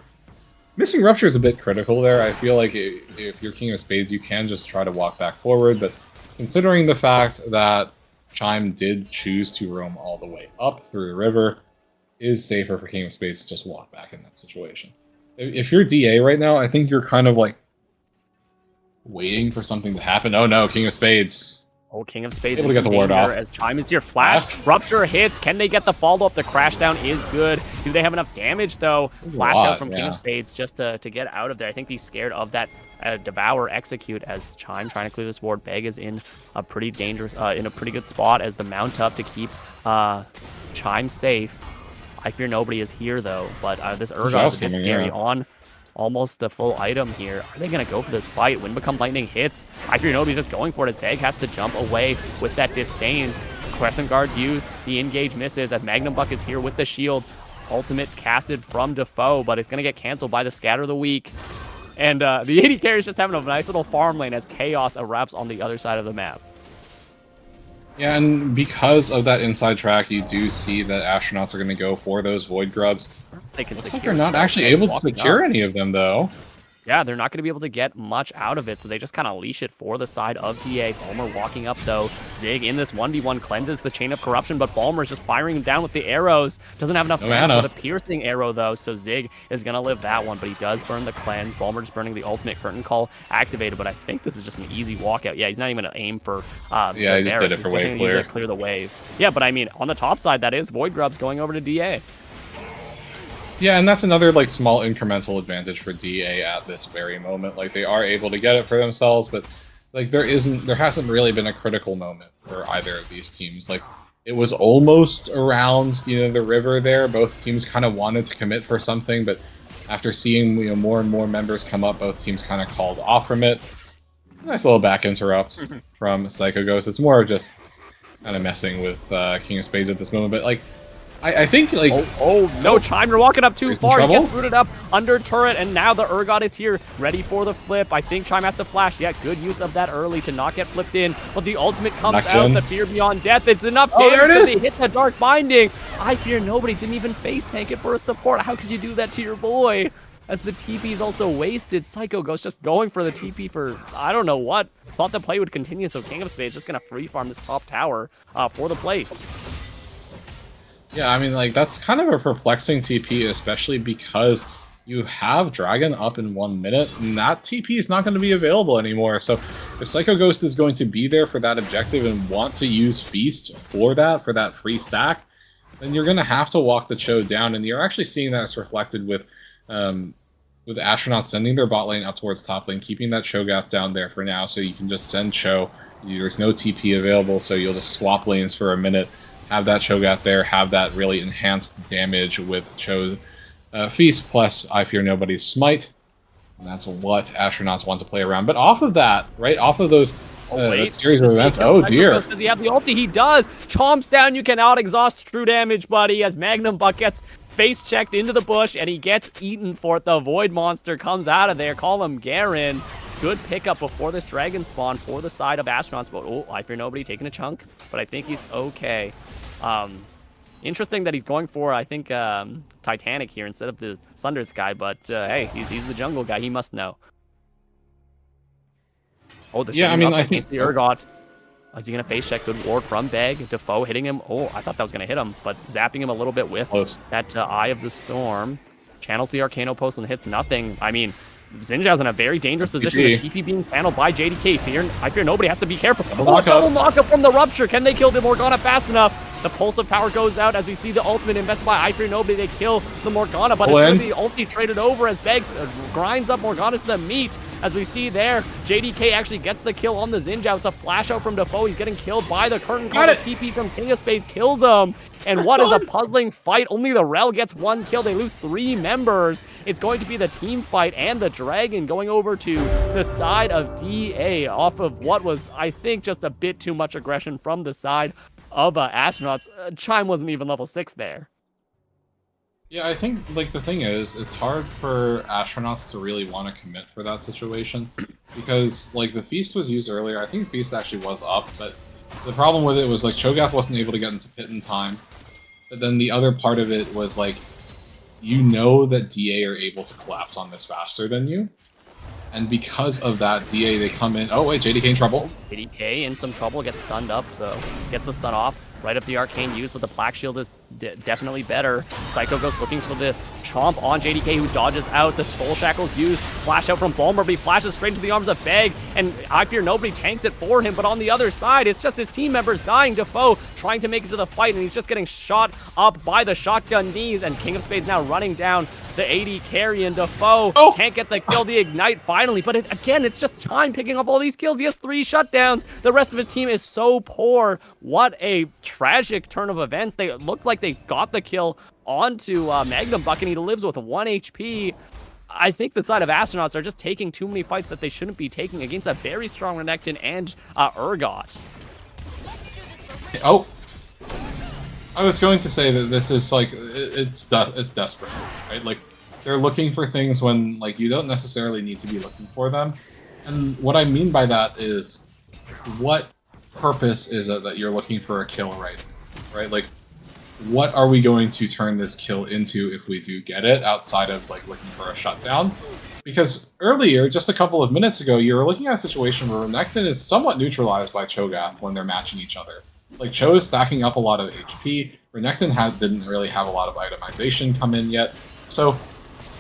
Missing rupture is a bit critical there. I feel like if you're King of Spades, you can just try to walk back forward, but considering the fact that Chime did choose to roam all the way up through the river, it is safer for King of Spades to just walk back in that situation. If you're DA right now, I think you're kind of like waiting for something to happen. Oh no, King of Spades. Oh, King of Spades able to get the ward off. As Chime is here. Flash. Rupture hits. Can they get the follow-up? The crash down is good. Do they have enough damage, though? Flash out from King of Spades just to get out of there. I think he's scared of that Devour execute as Chime trying to clear this ward. Beg is in a pretty dangerous, in a pretty good spot as the mount up to keep Chime safe. I Fear Nobody is here, though, but this Urgot is a bit scary on almost the full item here. Are they going to go for this fight? Wind Become Lightning hits. I Fear Nobody's just going for it as Beg has to jump away with that disdain. Crescent Guard used. The engage misses as Magnum Buck is here with the shield. Ultimate casted from Defoe, but it's going to get canceled by the Scatter of the Weak. And the AD carry is just having a nice little farm lane as Chaos erupts on the other side of the map. Yeah, and because of that inside track, you do see that astronauts are going to go for those Void Grubs. Looks like they're not actually able to secure any of them, though. Yeah, they're not going to be able to get much out of it, so they just kind of leash it for the side of DA. Balmer walking up, though. Zig in this 1v1 cleanses the Chain of Corruption, but Balmer is just firing him down with the arrows. Doesn't have enough mana for the piercing arrow, though, so Zig is going to live that one, but he does burn the cleanse. Balmer just burning the ultimate Curtain Call activated, but I think this is just an easy walkout. Yeah, he's not even going to aim for yeah, he just did it for wave clear. Clear the wave. Yeah, but I mean, on the top side, that is Void Grubs going over to DA. Yeah, and that's another like small incremental advantage for DA at this very moment. Like they are able to get it for themselves, but like there hasn't really been a critical moment for either of these teams. Like it was almost around, the river there. Both teams kind of wanted to commit for something, but after seeing more and more members come up, both teams kind of called off from it. Nice little back interrupt from Psycho Ghost. It's more of just kind of messing with King of Spades at this moment, but like I think, like... Oh, no, Chime, you're walking up too far. He gets booted up under turret, and now the Urgot is here, ready for the flip. I think Chime has to flash. Yeah, good use of that early to not get flipped in, but the ultimate comes out, the Fear Beyond Death. It's enough damage to hit the Dark Binding. I Fear Nobody didn't even face tank it for a support. How could you do that to your boy? As the TP is also wasted, Psycho Ghost just going for the TP for, I don't know what. Thought the play would continue, so King of Spades just going to free farm this top tower for the plates. Yeah, I mean, like, that's kind of a perplexing TP, especially because you have Dragon up in 1 minute, and that TP is not going to be available anymore. So if Psycho Ghost is going to be there for that objective and want to use Feast for that free stack, then you're going to have to walk the Cho down, and you're actually seeing that as reflected with Astronauts sending their bot lane up towards top lane, keeping that Cho'Gath down there for now, so you can just send Cho. There's no TP available, so you'll just swap lanes for a minute, have that Cho'Gath there, have that really enhanced damage with Cho Feast plus I Fear Nobody's Smite. And that's what Astronauts want to play around. But off of that, right, off of those that series of events, oh dear. Does he have the ulti? He does. Chomps down. You cannot exhaust true damage, buddy, as Magnum Buck gets face checked into the bush, and he gets eaten for it. The Void Monster comes out of there. Call him Garen. Good pickup before this Dragon spawn for the side of Astronauts. But, oh, I Fear Nobody taking a chunk, but I think he's okay. Interesting that he's going for, I think, Titanic here instead of the Sundered Sky, but hey, he's the jungle guy. He must know. Oh, yeah, I mean, I think the Urgot. Is he going to face check? Good ward from Beg. Defoe hitting him. Oh, I thought that was going to hit him, but zapping him a little bit with that Eye of the Storm. Channels the Arcano Post and hits nothing. I mean, Xin Zhao's in a very dangerous position. The TP being channeled by JDK. I fear nobody has to be careful. Oh, double knockup from the Rupture. Can they kill the Morgana fast enough? The Pulse of Power goes out as we see the ultimate invested by I Fear Nobody. They kill the Morgana, but it's going to be ulti traded over as Beggs grinds up Morgana to the meat. As we see there, JDK actually gets the kill on the Xin Zhao. It's a flash out from Defoe. He's getting killed by the Curtain Call. The TP from King of Spades kills him. And what is a puzzling fight? Only the Rel gets 1 kill. They lose 3 members. It's going to be the team fight and the Dragon going over to the side of DA off of what was, I think, just a bit too much aggression from the side of Astronauts. Chime wasn't even level 6 there. Yeah, I think, like, the thing is, it's hard for Astronauts to really want to commit for that situation, because, like, the Feast was used earlier. I think Feast actually was up, but the problem with it was, like, Cho'Gath wasn't able to get into pit in time, but then the other part of it was, like, you know that DA are able to collapse on this faster than you, and because of that, DA, they come in. Oh, wait, JDK in trouble. JDK in some trouble, gets stunned up, though. Gets the stun off. Right up the Arcane use, but the Black Shield is definitely better. Psycho Ghost looking for the chomp on JDK, who dodges out. The Soul Shackles used. Flash out from Bulmer, but he flashes straight into the arms of Beg, and I Fear Nobody tanks it for him, but on the other side, it's just his team members dying. Defoe trying to make it to the fight, and he's just getting shot up by the shotgun knees, and King of Spades now running down the AD carry, and Defoe can't get the kill, the Ignite finally, but again, it's just Chime picking up all these kills. He has 3 shutdowns. The rest of his team is so poor. What a tragic turn of events. They looked like they got the kill onto Magnum Buck, and he lives with 1 HP. I think the side of Astronauts are just taking too many fights that they shouldn't be taking against a very strong Renekton and Urgot. Oh, I was going to say that this is like it's desperate, right? Like they're looking for things when like you don't necessarily need to be looking for them. And what I mean by that is, what purpose is it that you're looking for a kill right? Like, what are we going to turn this kill into if we do get it, outside of like looking for a shutdown? Because earlier, just a couple of minutes ago, you were looking at a situation where Renekton is somewhat neutralized by Cho'Gath when they're matching each other. Like, Cho is stacking up a lot of HP, Renekton didn't really have a lot of itemization come in yet, so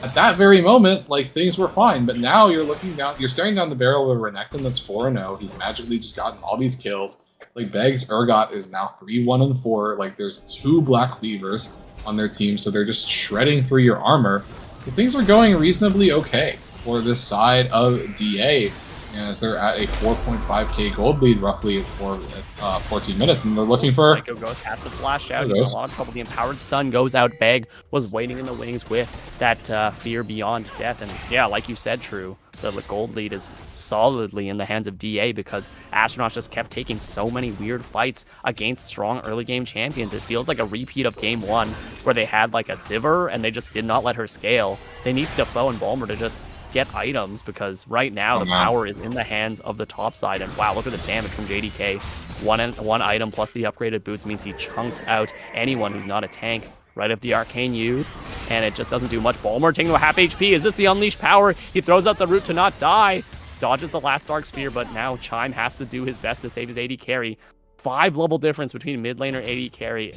at that very moment, like, things were fine, but now you're looking down, you're staring down the barrel of a Renekton that's 4-0, he's magically just gotten all these kills, like, Beg's Urgot is now 3-1-4, like, there's 2 Black Cleavers on their team, so they're just shredding through your armor, so things are going reasonably okay for this side of DA, as they're at a 4.5k gold lead roughly at 14 minutes, and they're looking for... Psycho Ghost has to flash out. He's in a lot of trouble. The empowered stun goes out. Beg was waiting in the wings with that fear beyond death. And yeah, like you said, True, the gold lead is solidly in the hands of DA because Astronauts just kept taking so many weird fights against strong early game champions. It feels like a repeat of game 1 where they had like a Sivir and they just did not let her scale. They need Defoe and Bulmer to just get items because right now the power is in the hands of the top side. And wow, look at the damage from JDK. One item plus the upgraded boots means he chunks out anyone who's not a tank. Right of the Arcane used, and it just doesn't do much. Bulmer taking a half HP. Is this the unleashed power? He throws out the root to not die. Dodges the last Dark Sphere, but now Chime has to do his best to save his AD carry. 5 level difference between mid laner AD carry.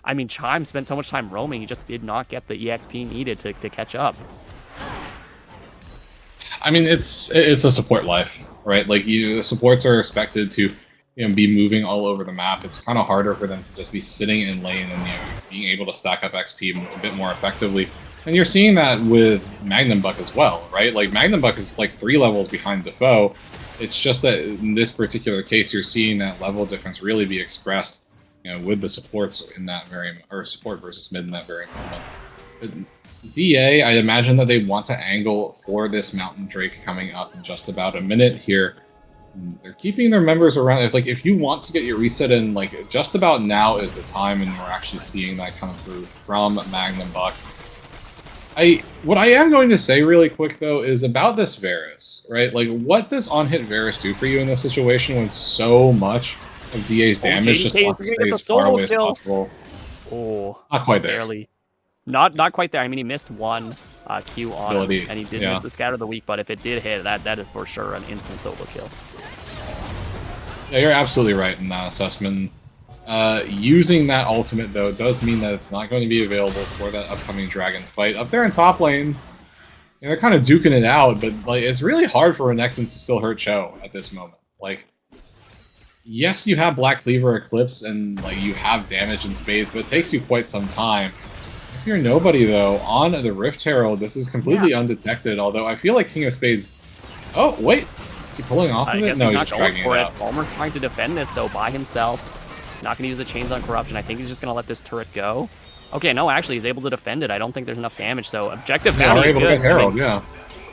I mean, Chime spent so much time roaming, he just did not get the EXP needed to catch up. I mean, it's a support life, right? Like the supports are expected to, be moving all over the map. It's kind of harder for them to just be sitting in lane and being able to stack up XP a bit more effectively. And you're seeing that with Magnum Buck as well, right? Like Magnum Buck is like 3 levels behind Defoe. It's just that in this particular case, you're seeing that level difference really be expressed, with the supports in that or support versus mid in that very moment. But DA, I imagine that they want to angle for this Mountain Drake coming up in just about a minute here. They're keeping their members around. If you want to get your reset in, like, just about now is the time, and we're actually seeing that come through from Magnum Buck. What I am going to say really quick, though, is about this Varus, right? Like, what does on-hit Varus do for you in this situation when so much of DA's damage just wants to stay as far away as possible? Oh, not quite there. Barely. Not quite there. I mean, he missed one Q on him, and he did miss the Scatter of the Week, but if it did hit, that is for sure an instant solo kill. Yeah, you're absolutely right in that assessment. Using that ultimate, though, does mean that it's not going to be available for that upcoming Dragon fight. Up there in top lane, they're kind of duking it out, but like it's really hard for Renekton to still hurt Cho at this moment. Like, yes, you have Black Cleaver Eclipse, and like you have damage in spades, but it takes you quite some time. If you're nobody, though, on the Rift Herald, this is completely undetected, although I feel like King of Spades... Oh, wait! Is he pulling off of it? No, he's dragging it out. Palmer trying to defend this, though, by himself. Not going to use the Chains on Corruption. I think he's just going to let this turret go. Okay, no, actually, he's able to defend it. I don't think there's enough damage, so objective bounty is good. Able to get Herald, yeah.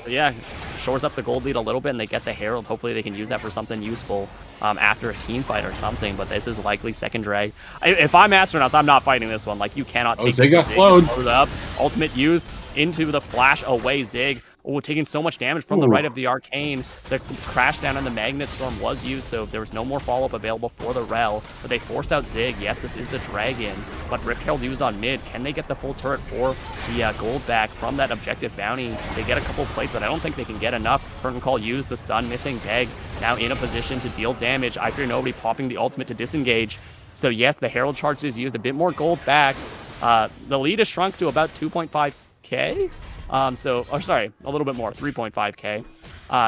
Yeah, shores up the gold lead a little bit, and they get the Herald. Hopefully they can use that for something useful after a team fight or something, but this is likely second drag. If I'm Astronauts, I'm not fighting this one. Like, you cannot take Zig got slowed. Up. Ultimate used into the flash away Zig. Oh, taking so much damage from the right of the Arcane. The crash down on the Magnet Storm was used, so there was no more follow-up available for the Rel. But they force out Zig. Yes, this is the Dragon, but Rift Herald used on mid. Can they get the full turret for the gold back from that objective bounty? They get a couple plates, but I don't think they can get enough. Curtain Call used the stun, missing Beg. Now in a position to deal damage. I Fear Nobody popping the ultimate to disengage. So yes, the Herald charge is used. A bit more gold back. The lead is shrunk to about 2.5k. Sorry, a little bit more, 3.5k,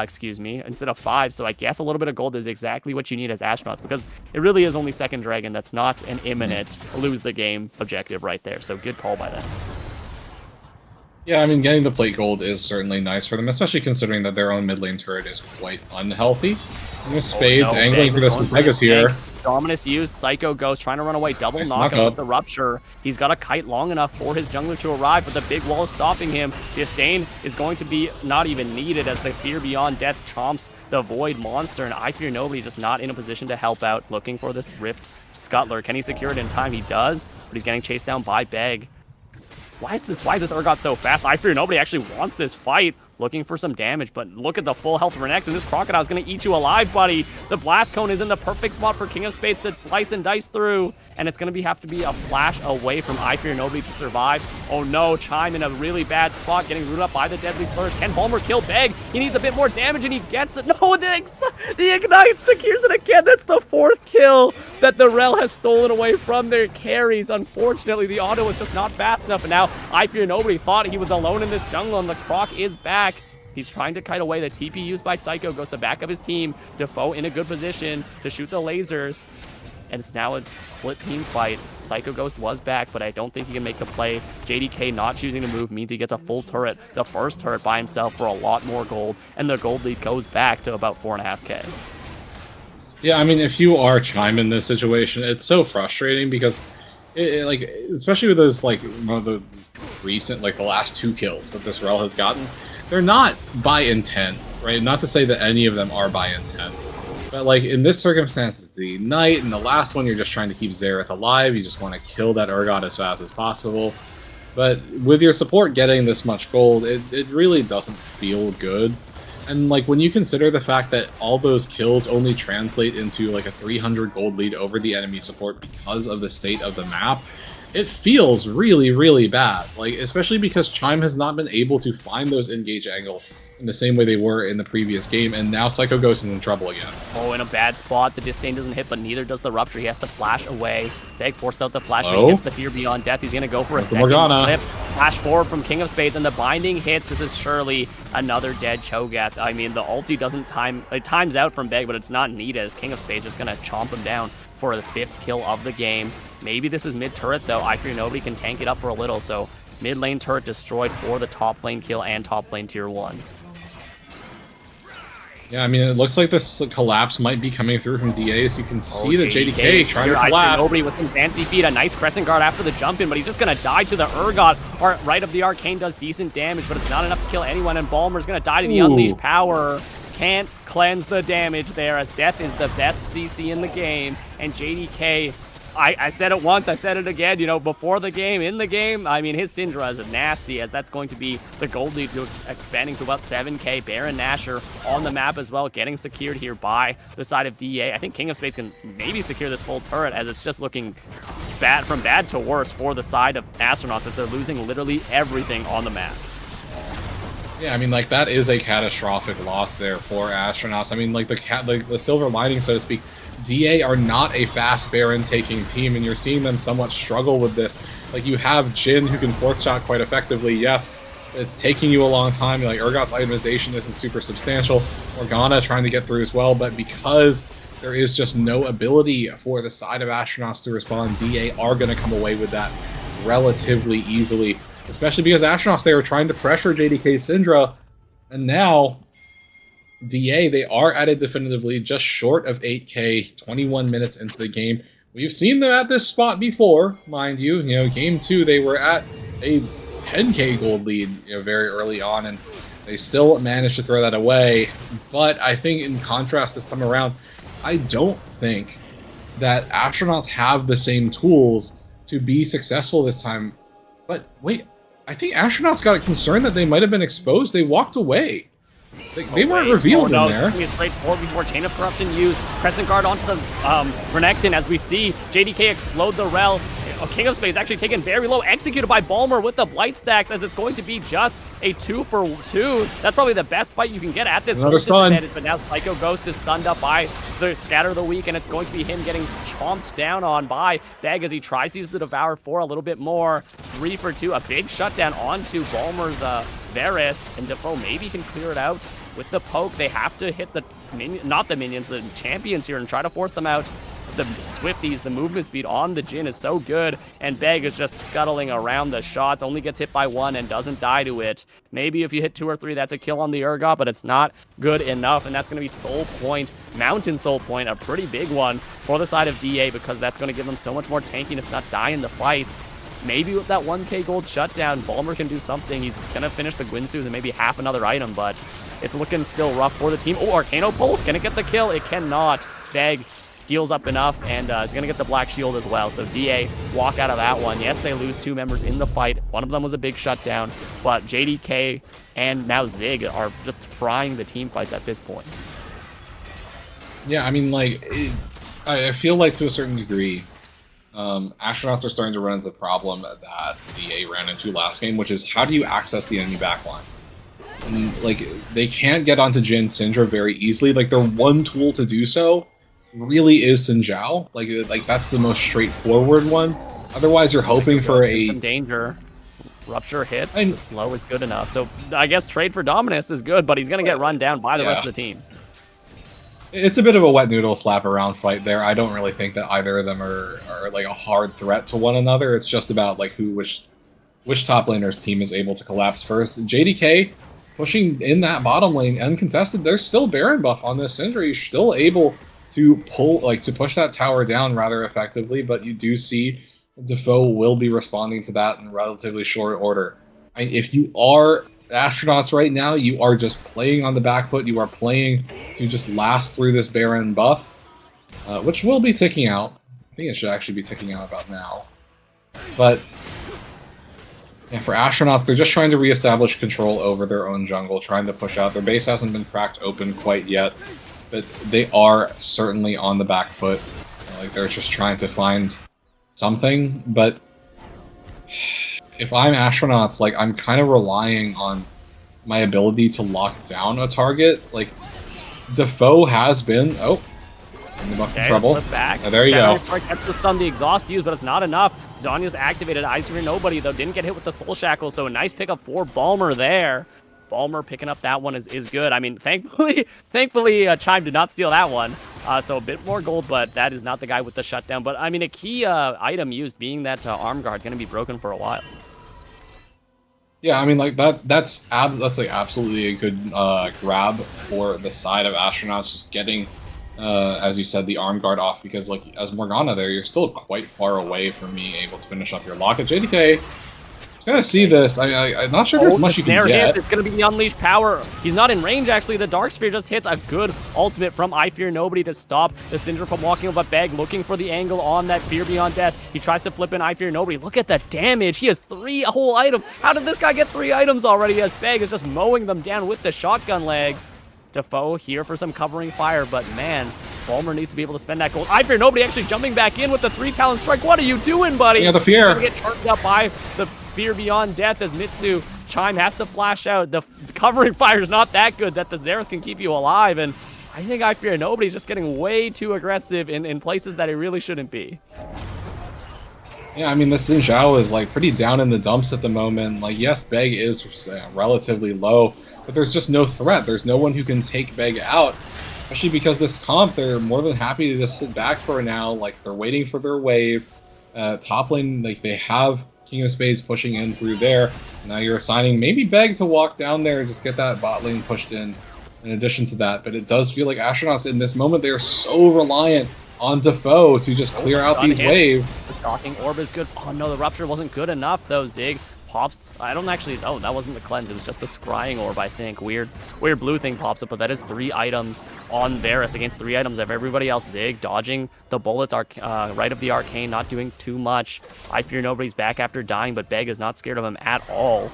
excuse me, instead of 5. So I guess a little bit of gold is exactly what you need as Astronauts, because it really is only second Dragon. That's not an imminent lose the game objective right there. So good call by them. Yeah, I mean, getting the plate gold is certainly nice for them, especially considering that their own mid lane turret is quite unhealthy. Spades angling for this with Pegasus here. Dominus used, Psycho Ghost trying to run away, double knockup with the Rupture. He's got a kite long enough for his jungler to arrive, but the big wall is stopping him. Disdain is going to be not even needed as the Fear Beyond Death chomps the Void Monster, and I Fear Nobody just not in a position to help out, looking for this Rift Scuttler. Can he secure it in time? He does, but he's getting chased down by Beg. Why is this Urgot so fast? I Fear Nobody actually wants this fight. Looking for some damage, but look at the full health of Renekton. This Crocodile is going to eat you alive, buddy. The Blast Cone is in the perfect spot for King of Spades to slice and dice through, and it's going to have to be a flash away from I Fear Nobody to survive. Oh no, Chime in a really bad spot, getting rooted up by the Deadly Flourish. Can Palmer kill Beg? He needs a bit more damage, and he gets it. No, the Ignite secures it again. That's the 4th kill that the Rel has stolen away from their carries. Unfortunately, the auto was just not fast enough, and now I Fear Nobody thought he was alone in this jungle, and the Croc is back. He's trying to kite away. The TP used by Psycho goes to back up his team. Defoe in a good position to shoot the lasers. And it's now a split team fight. Psycho Ghost was back, but I don't think he can make the play. JDK not choosing to move means he gets a full turret, the first turret by himself, for a lot more gold. And the gold lead goes back to about 4.5k. Yeah, I mean, if you are Chime in this situation, it's so frustrating because, like, especially with those, like, the recent, like, the last 2 kills that this Rel has gotten, they're not by intent, right? Not to say that any of them are by intent. But, like, in this circumstance, it's the Ignite, and the last one, you're just trying to keep Xerath alive. You just want to kill that Urgot as fast as possible. But with your support getting this much gold, it really doesn't feel good. And, like, when you consider the fact that all those kills only translate into, like, a 300 gold lead over the enemy support because of the state of the map, it feels really, really bad. Like, especially because Chime has not been able to find those engage angles in the same way they were in the previous game, and now Psycho Ghost is in trouble again. Oh, in a bad spot. The disdain doesn't hit, but neither does the rupture. He has to flash away. Beg forced out the flash, but he gets the fear beyond death. He's gonna go for a second flip. Flash forward from King of Spades, and the binding hits. This is surely another dead Cho'Gath. I mean, the ulti doesn't it times out from Beg, but it's not needed, as King of Spades is gonna chomp him down for the 5th kill of the game. Maybe this is mid turret though. I fear nobody can tank it up for a little, so mid lane turret destroyed for the top lane kill and top lane tier 1. Yeah, I mean, it looks like this collapse might be coming through from DA, as you can see the JDK trying to collapse. Nobody with some fancy feet, a nice crescent guard after the jump in, but he's just going to die to the Urgot. Right of the Arcane does decent damage, but it's not enough to kill anyone, and Balmer's going to die to the Unleashed Power. Can't cleanse the damage there, as Death is the best CC in the game, and JDK... I said it once, I said it again, you know, before the game, in the game. I mean, his Syndra is nasty, as that's going to be the gold lead expanding to about 7k. Baron Nashor on the map as well, getting secured here by the side of DA. I think King of Spades can maybe secure this full turret, as it's just looking bad, from bad to worse for the side of Astronauts, as they're losing literally everything on the map. Yeah, I mean, like, that is a catastrophic loss there for Astronauts. I mean, like, the silver lining, so to speak, DA are not a fast Baron taking team, and you're seeing them somewhat struggle with this. Like, you have Jhin who can 4th shot quite effectively. Yes, it's taking you a long time. Like, Urgot's itemization isn't super substantial. Morgana trying to get through as well, but because there is just no ability for the side of Astronauts to respond, DA are going to come away with that relatively easily. Especially because Astronauts, they were trying to pressure JDK Syndra, and now DA, they are at a definitive lead, just short of 8k, 21 minutes into the game. We've seen them at this spot before, mind you. You know, game 2, they were at a 10k gold lead, you know, very early on, and they still managed to throw that away. But I think in contrast this time around, I don't think that Astronauts have the same tools to be successful this time. But wait, I think Astronauts got concerned that they might have been exposed. They walked away. They weren't revealed in there. It's straightforward before Chain of Corruption used. Crescent Guard onto the Renekton, as we see JDK explode the Rel. King of Spades actually taken very low, executed by Balmer with the Blight Stacks, as it's going to be just a 2-for-2. That's probably the best fight you can get at this disadvantage, but now Psycho Ghost is stunned up by the Scatter of the Weak, and it's going to be him getting chomped down on by Beg as he tries to use the Devour 4 a little bit more. 3-for-2, a big shutdown onto Balmer's Varus, and Defoe maybe can clear it out with the poke. They have to hit the not the minions, the champions here, and try to force them out. The Swifties, the movement speed on the Jhin is so good, and Beg is just scuttling around the shots, only gets hit by 1 and doesn't die to it. Maybe if you hit 2 or 3, that's a kill on the Urgot, but it's not good enough, and that's going to be Soul Point, Mountain Soul Point, a pretty big one for the side of DA, because that's going to give them so much more tankiness, not die in the fights. Maybe with that 1k gold shutdown, Balmer can do something. He's going to finish the Gwynsu's and maybe half another item, but it's looking still rough for the team. Oh, Arcano Pulse, can it get the kill? It cannot. Beg heals up enough, and is going to get the Black Shield as well. So DA walk out of that one. Yes, they lose 2 members in the fight. One of them was a big shutdown, but JDK and now Zig are just frying the team fights at this point. Yeah, I mean, like, I feel like to a certain degree, Astronauts are starting to run into the problem that DA ran into last game, which is how do you access the enemy backline? And, like, they can't get onto Jhin Syndra very easily. Like, their one tool to do so really is Xin Zhao. Like that's the most straightforward one. Otherwise, you're hoping for a danger. Rupture hits. The slow is good enough. So I guess trade for Dominus is good, but he's gonna get run down by the rest of the team. It's a bit of a wet noodle slap around fight there. I don't really think that either of them are like a hard threat to one another. It's just about like which top laner's team is able to collapse first. JDK pushing in that bottom lane uncontested. There's still Baron buff on this Syndra. He's still able to push that tower down rather effectively, but you do see Defoe will be responding to that in relatively short order. If you are Astronauts right now, you are just playing on the back foot. You are playing to just last through this Baron buff, which will be ticking out. I think it should actually be ticking out about now. But yeah, for Astronauts, they're just trying to reestablish control over their own jungle, trying to push out. Their base hasn't been cracked open quite yet, but they are certainly on the back foot. Like they're just trying to find something, but if I'm Astronauts, like I'm kind of relying on my ability to lock down a target. Like, Defoe has been... Oh, and the Buck's in trouble. Flip back. There you go. Strike gets the stun, the exhaust used, but it's not enough. Zonya's activated. Ice for nobody, though. Didn't get hit with the Soul Shackle, so a nice pickup for Balmer there. Balmer picking up that one is good. I mean, thankfully, Chime did not steal that one. So a bit more gold, but that is not the guy with the shutdown. But, I mean, a key item used being that arm guard going to be broken for a while. Yeah, I mean, like, that's like absolutely a good grab for the side of Astronauts, just getting, as you said, the arm guard off, because, like, as Morgana there, you're still quite far away from being able to finish up your lock. At JDK, it's gonna see this. I'm not sure there's much you can get. Hit. It's gonna be the unleashed power. He's not in range, actually. The Dark Sphere just hits a good ultimate from I Fear Nobody to stop the Syndra from walking over. Beg looking for the angle on that Fear Beyond Death. He tries to flip in I Fear Nobody. Look at the damage. He has 3 whole items. How did this guy get 3 items already, as Beg is just mowing them down with the shotgun legs? Defoe here for some covering fire, but man, Balmer needs to be able to spend that gold. I Fear Nobody actually jumping back in with the 3 Talon Strike. What are you doing, buddy? Yeah, the fear. He's gonna get turned up by the Fear Beyond Death as Mitsu. Chime has to flash out. The covering fire is not that good that the Xerath can keep you alive, and I think I Fear Nobody's just getting way too aggressive in places that it really shouldn't be. Yeah, I mean, the Xin Zhao is, like, pretty down in the dumps at the moment. Like, yes, Beg is relatively low, but there's just no threat. There's no one who can take Beg out, especially because this comp, they're more than happy to just sit back for now. Like, they're waiting for their wave. Top lane, like, they have King of Spades pushing in through there. Now you're assigning maybe Beg to walk down there and just get that bot lane pushed in addition to that. But it does feel like Astronauts in this moment, they are so reliant on Defoe to just clear out these waves. The Shocking Orb is good. Oh no, the Rupture wasn't good enough though. Zig pops. I don't actually... Oh, that wasn't the Cleanse. It was just the Scrying Orb, I think. Weird blue thing pops up, but that is 3 items on Varus against 3 items of everybody else. Zig dodging the bullets, right of the Arcane, not doing too much. I Fear Nobody's back after dying, but Beg is not scared of him at all.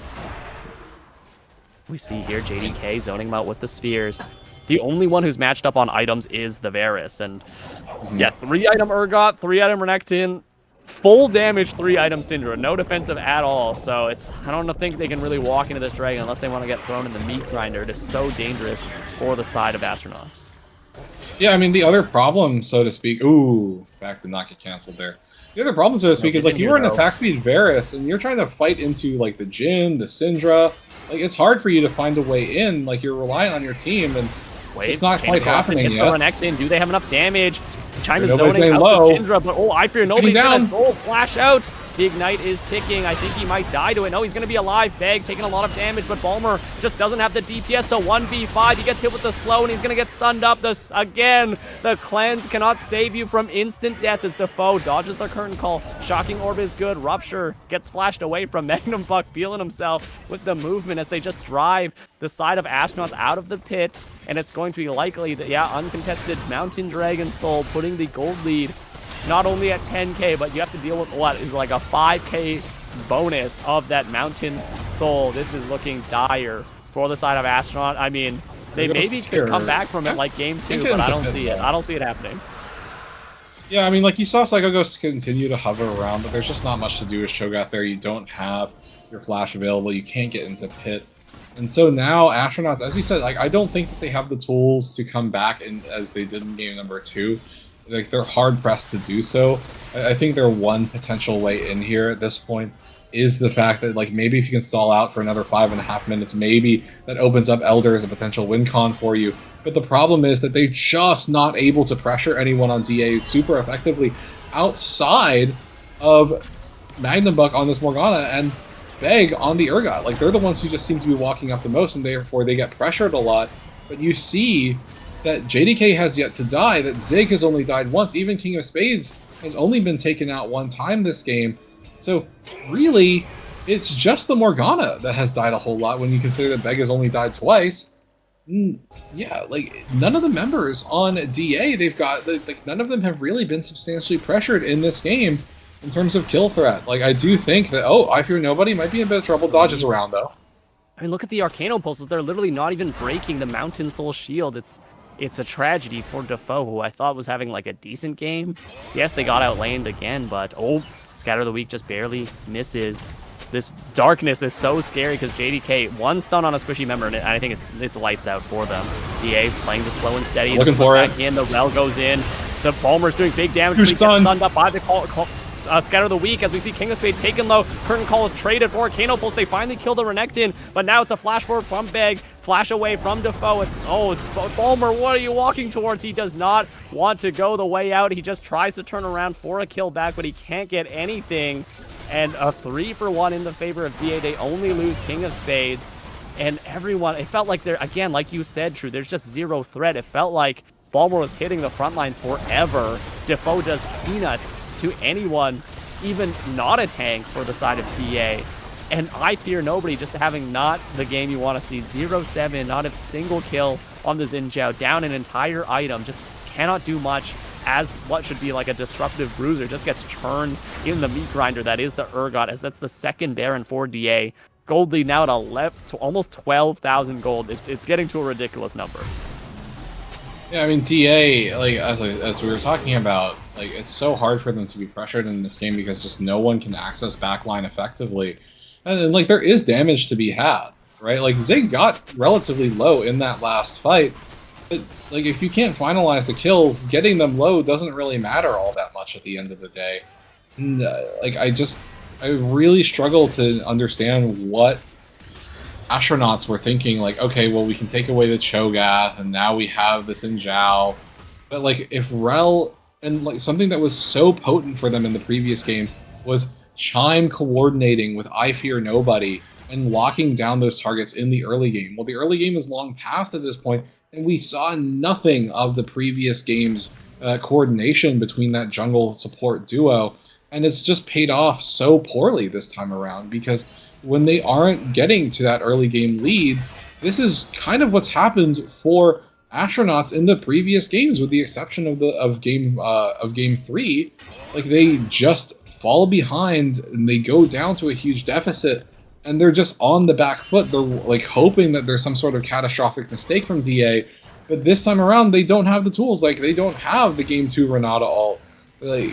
We see here JDK zoning him out with the spheres. The only one who's matched up on items is the Varus, and yeah, 3 item Urgot, 3 item Renekton, full damage 3 item Syndra, no defensive at all. So I don't think they can really walk into this dragon unless they want to get thrown in the meat grinder. It is so dangerous for the side of Astronauts. Yeah, I mean, the other problem, so to speak, ooh, back to not get canceled there. The other problem, so to speak, is like you're an attack speed Varus and you're trying to fight into like the Jhin, the Syndra. Like, it's hard for you to find a way in. Like, you're relying on your team, and it's not quite happening yet. Do they have enough damage? Chime is zoning out the Syndra, but I Fear Nobody's gonna go flash out. The Ignite is ticking. I think he might die to it. No, he's gonna be alive. Beg taking a lot of damage, but Balmer just doesn't have the DPS to 1v5. He gets hit with the slow, and he's gonna get stunned up. Again, the Cleanse cannot save you from instant death as Defoe dodges the curtain call. Shocking Orb is good. Rupture gets flashed away from Magnum Buck, feeling himself with the movement as they just drive the side of Astronauts out of the pit, and it's going to be likely that, yeah, uncontested Mountain Dragon Soul putting the gold lead not only at 10k, but you have to deal with what is like a 5k bonus of that Mountain Soul. This is looking dire for the side of Astronaut. I mean, they maybe could come back from it like game 2, but I don't see it. I don't see it happening. Yeah, I mean, like, you saw Psycho Ghost continue to hover around, but there's just not much to do with Shogat there. You don't have your flash available. You can't get into pit. And so now Astronauts, as you said, like, I don't think that they have the tools to come back as they did in game number 2. Like, they're hard pressed to do so. I think their one potential way in here at this point is the fact that, like, maybe if you can stall out for another 5.5 minutes, maybe that opens up Elder as a potential win con for you. But the problem is that they're just not able to pressure anyone on DA super effectively outside of Magnum Buck on this Morgana and Beg on the Urgot. Like, they're the ones who just seem to be walking up the most, and therefore they get pressured a lot. But you see that JDK has yet to die, that Zig has only died once, even King of Spades has only been taken out 1 time this game. So really, it's just the Morgana that has died a whole lot when you consider that Beg has only died twice. Yeah, like, none of the members on DA, they've got, like, none of them have really been substantially pressured in this game in terms of kill threat. Like, I do think that, I Fear Nobody might be in a bit of trouble. Dodges around, though. I mean, look at the Arcano pulses. They're literally not even breaking the Mountain Soul shield. It's a tragedy for Defoe, who I thought was having, like, a decent game. Yes, they got outlaned again, but, Scatter of the Weak just barely misses. This darkness is so scary because JDK, one stun on a squishy member, and I think it's lights out for them. DA playing the slow and steady. Looking for it. In, the well goes in. The Bulmer's doing big damage. He gets stunned up by the Scatter of the Weak, as we see King of Spades taken low. Curtain Call traded for Kano Pulse. They finally kill the Renekton, but now it's a flash forward from Beg, flash away from Defoe. Oh, Bulmer, what are you walking towards? He does not want to go the way out. He just tries to turn around for a kill back, but he can't get anything. And a 3-for-1 in the favor of DA. They only lose King of Spades. And everyone, it felt like again, like you said, True, there's just zero threat. It felt like Bulmer was hitting the front line forever. Defoe does peanuts to anyone, even not a tank for the side of DA. And I Fear Nobody just having not the game you want to see. 0-7, not a single kill on the Xin Zhao, down an entire item, just cannot do much, as what should be like a disruptive bruiser just gets churned in the meat grinder that is the Urgot, as that's the second Baron for DA. Gold lead now at almost 12,000 gold. It's getting to a ridiculous number. Yeah, I mean, TA, like as we were talking about, like it's so hard for them to be pressured in this game because just no one can access backline effectively, and then, like there is damage to be had, right? Like Zig got relatively low in that last fight, but like if you can't finalize the kills, getting them low doesn't really matter all that much at the end of the day. And, like I really struggle to understand what astronauts were thinking, like, okay, well, we can take away the Cho'Gath, and now we have this Xin Zhao. But, like, if Rel, and, like, something that was so potent for them in the previous game was Chime coordinating with I Fear Nobody and locking down those targets in the early game. Well, the early game is long past at this point, and we saw nothing of the previous game's coordination between that jungle support duo, and it's just paid off so poorly this time around, because when they aren't getting to that early game lead, this is kind of what's happened for astronauts in the previous games, with the exception of game 3. Like they just fall behind and they go down to a huge deficit, and they're just on the back foot. They're like hoping that there's some sort of catastrophic mistake from DA, but this time around they don't have the tools. Like they don't have the game 2 Renata ult. Like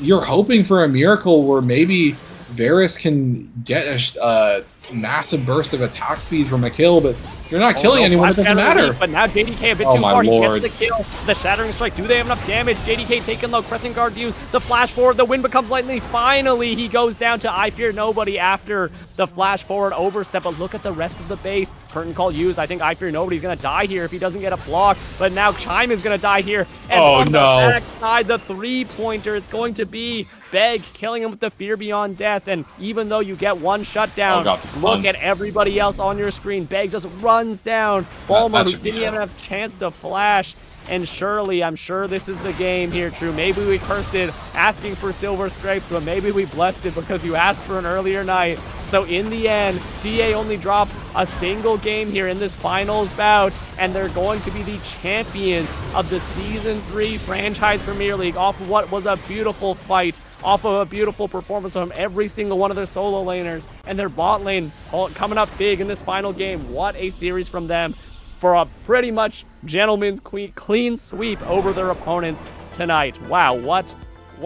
you're hoping for a miracle where maybe Varus can get a massive burst of attack speed from a kill, but you're not killing anyone, it doesn't matter. But now JDK a bit too far. He gets the kill. The Shattering Strike. Do they have enough damage? JDK taking low. Crescent Guard used. The flash forward. The wind becomes lightning. Finally, he goes down to I Fear Nobody after the flash forward overstep. But look at the rest of the base. Curtain Call used. I think I Fear Nobody's going to die here if he doesn't get a block. But now Chime is going to die here. And on the backside, the 3-pointer, it's going to be Beg killing him with the Fear Beyond Death. And even though you get one shutdown, look at everybody else on your screen. Beg just runs down. Bulmer, who didn't even have a chance to flash. And surely, I'm sure this is the game here, True. Maybe we cursed it asking for Silver Scrapes, but maybe we blessed it because you asked for an earlier night. So in the end, DA only dropped a single game here in this finals bout, and they're going to be the champions of the Season 3 Franchise Premier League off of what was a beautiful fight, off of a beautiful performance from every single one of their solo laners, and their bot lane coming up big in this final game. What a series from them for a pretty much gentleman's clean sweep over their opponents tonight. Wow, what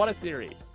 a series.